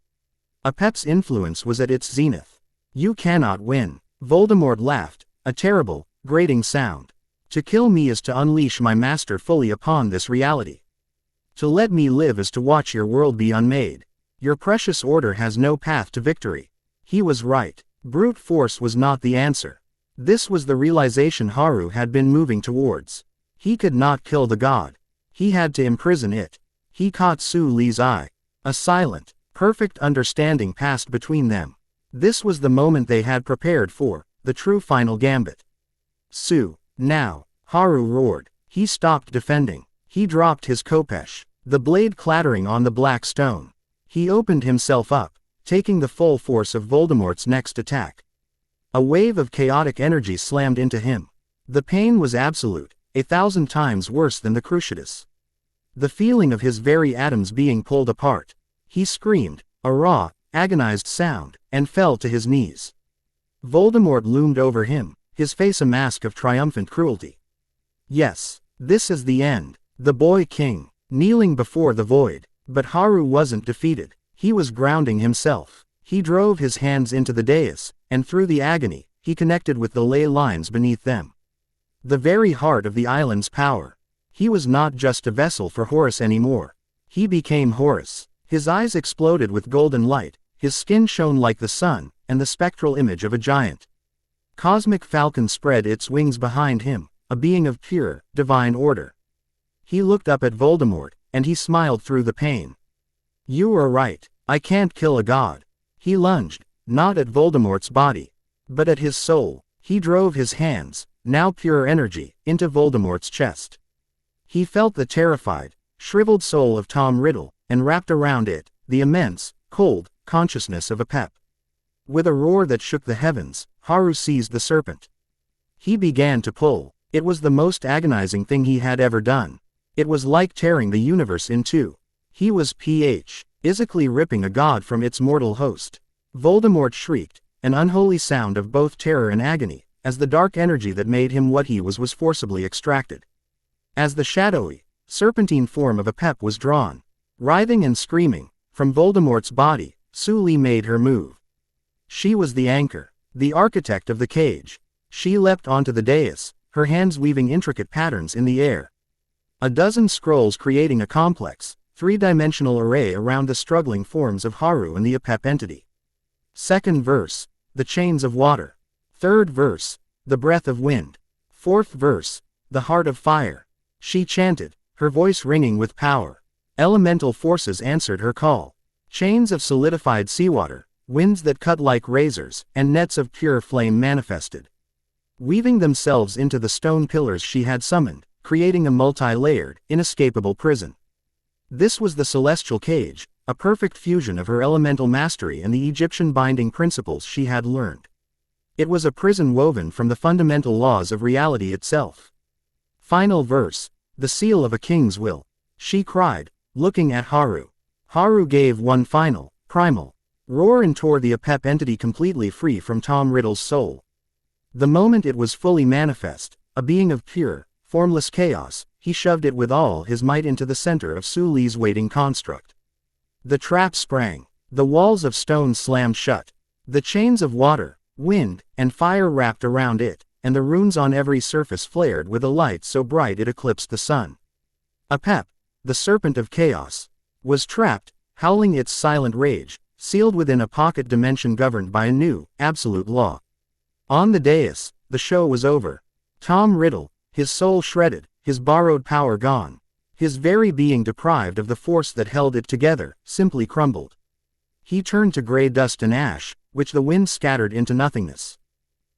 Apep's influence was at its zenith. "You cannot win." Voldemort laughed, a terrible, grating sound. "To kill me is to unleash my master fully upon this reality. To let me live is to watch your world be unmade. Your precious order has no path to victory." He was right. Brute force was not the answer. This was the realization Haru had been moving towards. He could not kill the god. He had to imprison it. He caught Suli's eye. A silent, perfect understanding passed between them. This was the moment they had prepared for, the true final gambit. "Su, now," Haru roared. He stopped defending. He dropped his khopesh, the blade clattering on the black stone. He opened himself up, taking the full force of Voldemort's next attack. A wave of chaotic energy slammed into him. The pain was absolute, 1,000 times worse than the cruciatus. The feeling of his very atoms being pulled apart. He screamed, a raw, agonized sound, and fell to his knees. Voldemort loomed over him, his face a mask of triumphant cruelty. "Yes, this is the end." The boy king, kneeling before the void. But Haru wasn't defeated. He was grounding himself. He drove his hands into the dais, and through the agony, he connected with the ley lines beneath them. The very heart of the island's power. He was not just a vessel for Horus anymore. He became Horus. His eyes exploded with golden light, his skin shone like the sun, and the spectral image of a giant cosmic falcon spread its wings behind him, a being of pure, divine order. He looked up at Voldemort, and he smiled through the pain. "You were right. I can't kill a god. He lunged, not at Voldemort's body, but at his soul. He drove his hands, now pure energy, into Voldemort's chest. He felt the terrified, shriveled soul of Tom Riddle, and wrapped around it, the immense, cold, consciousness of a pep. With a roar that shook the heavens, Haru seized the serpent. He began to pull. It was the most agonizing thing he had ever done. It was like tearing the universe in two. He was physically ripping a god from its mortal host. Voldemort shrieked, an unholy sound of both terror and agony, as the dark energy that made him what he was forcibly extracted. As the shadowy, serpentine form of a pep was drawn, writhing and screaming, from Voldemort's body, Suli made her move. She was the anchor, the architect of the cage. She leapt onto the dais, her hands weaving intricate patterns in the air. A dozen scrolls creating a complex, three-dimensional array around the struggling forms of Haru and the Apep entity. Second verse, the chains of water. Third verse, the breath of wind. Fourth verse, the heart of fire. She chanted, her voice ringing with power. Elemental forces answered her call. Chains of solidified seawater, winds that cut like razors, and nets of pure flame manifested, weaving themselves into the stone pillars she had summoned, creating a multi-layered, inescapable prison. This was the celestial cage, a perfect fusion of her elemental mastery and the Egyptian binding principles she had learned. It was a prison woven from the fundamental laws of reality itself. Final verse, the seal of a king's will. She cried, looking at Haru. Haru gave one final, primal roar and tore the Apep entity completely free from Tom Riddle's soul. The moment it was fully manifest, a being of pure, formless chaos, he shoved it with all his might into the center of Suli's waiting construct. The trap sprang. The walls of stone slammed shut. The chains of water, wind, and fire wrapped around it, and the runes on every surface flared with a light so bright it eclipsed the sun. Apep, the serpent of chaos, was trapped, howling its silent rage, sealed within a pocket dimension governed by a new, absolute law. On the dais, the show was over. Tom Riddle, his soul shredded, his borrowed power gone, his very being deprived of the force that held it together, simply crumbled. He turned to gray dust and ash, which the wind scattered into nothingness.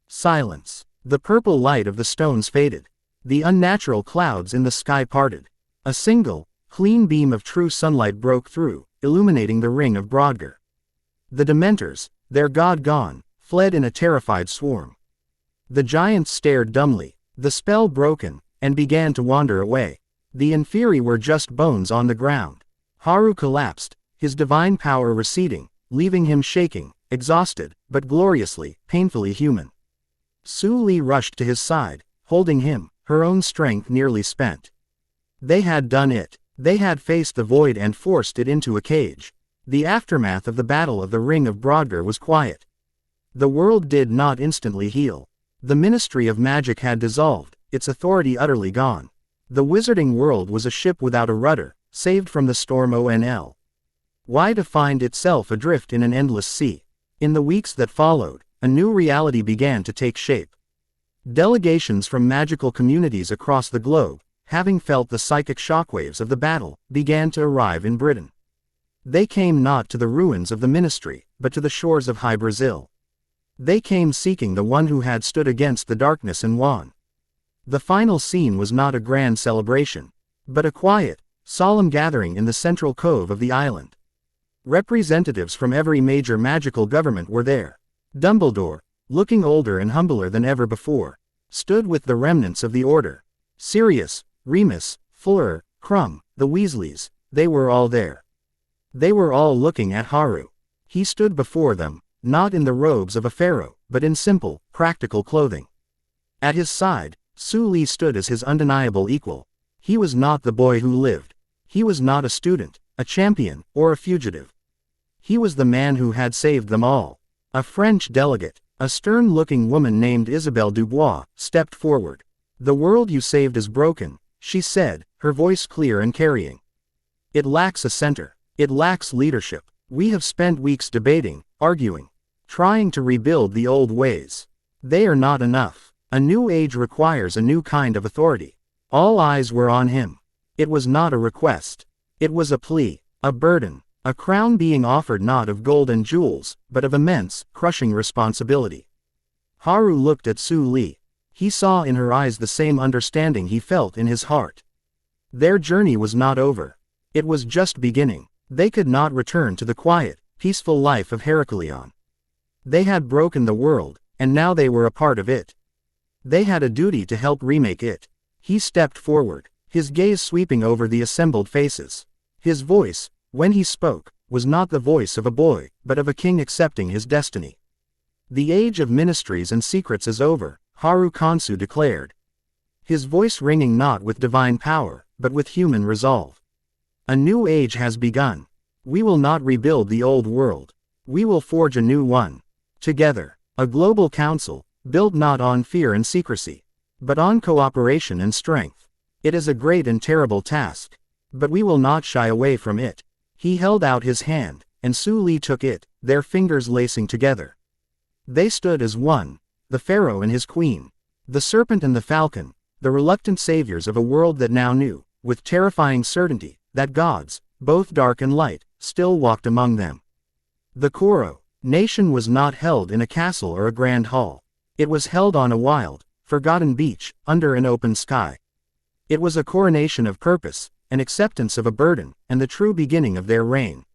Silence. The purple light of the stones faded. The unnatural clouds in the sky parted. A single, clean beam of true sunlight broke through, illuminating the ring of Brodgar. The Dementors, their god gone, fled in a terrified swarm. The giants stared dumbly, the spell broken, and began to wander away. The Inferi were just bones on the ground. Haru collapsed, his divine power receding, leaving him shaking, exhausted, but gloriously, painfully human. Suli rushed to his side, holding him, her own strength nearly spent. They had done it. They had faced the void and forced it into a cage. The aftermath of the Battle of the Ring of Brodgar was quiet. The world did not instantly heal. The Ministry of Magic had dissolved, its authority utterly gone. The wizarding world was a ship without a rudder, saved from the storm ONL. Why to find itself adrift in an endless sea? In the weeks that followed, a new reality began to take shape. Delegations from magical communities across the globe, having felt the psychic shockwaves of the battle, began to arrive in Britain. They came not to the ruins of the ministry, but to the shores of High Brazil. They came seeking the one who had stood against the darkness and won. The final scene was not a grand celebration, but a quiet, solemn gathering in the central cove of the island. Representatives from every major magical government were there. Dumbledore, looking older and humbler than ever before, stood with the remnants of the Order. Sirius, Remus, Fleur, Krum, the Weasleys, they were all there. They were all looking at Haru. He stood before them, not in the robes of a pharaoh, but in simple, practical clothing. At his side, Suli stood as his undeniable equal. He was not the boy who lived. He was not a student, a champion, or a fugitive. He was the man who had saved them all. A French delegate, a stern-looking woman named Isabelle Dubois, stepped forward. "The world you saved is broken," she said, her voice clear and carrying. "It lacks a center. It lacks leadership. We have spent weeks debating, arguing, trying to rebuild the old ways. They are not enough. A new age requires a new kind of authority." All eyes were on him. It was not a request. It was a plea, a burden, A crown being offered not of gold and jewels, but of immense, crushing responsibility. Haru looked at Suli. He saw in her eyes the same understanding he felt in his heart. Their journey was not over. It was just beginning. They could not return to the quiet, peaceful life of Heracleion. They had broken the world, and now they were a part of it. They had a duty to help remake it. He stepped forward, his gaze sweeping over the assembled faces. His voice, when he spoke, was not the voice of a boy, but of a king accepting his destiny. The age of mysteries and secrets is over, Haru Kansu declared. His voice ringing not with divine power, but with human resolve. A new age has begun. We will not rebuild the old world. We will forge a new one. Together, a global council, built not on fear and secrecy, but on cooperation and strength. It is a great and terrible task, but we will not shy away from it. He held out his hand, and Suli took it, their fingers lacing together. They stood as one, the pharaoh and his queen, the serpent and the falcon, the reluctant saviors of a world that now knew, with terrifying certainty, that gods, both dark and light, still walked among them. The Koro nation was not held in a castle or a grand hall. It was held on a wild, forgotten beach, under an open sky. It was a coronation of purpose, an acceptance of a burden, and the true beginning of their reign.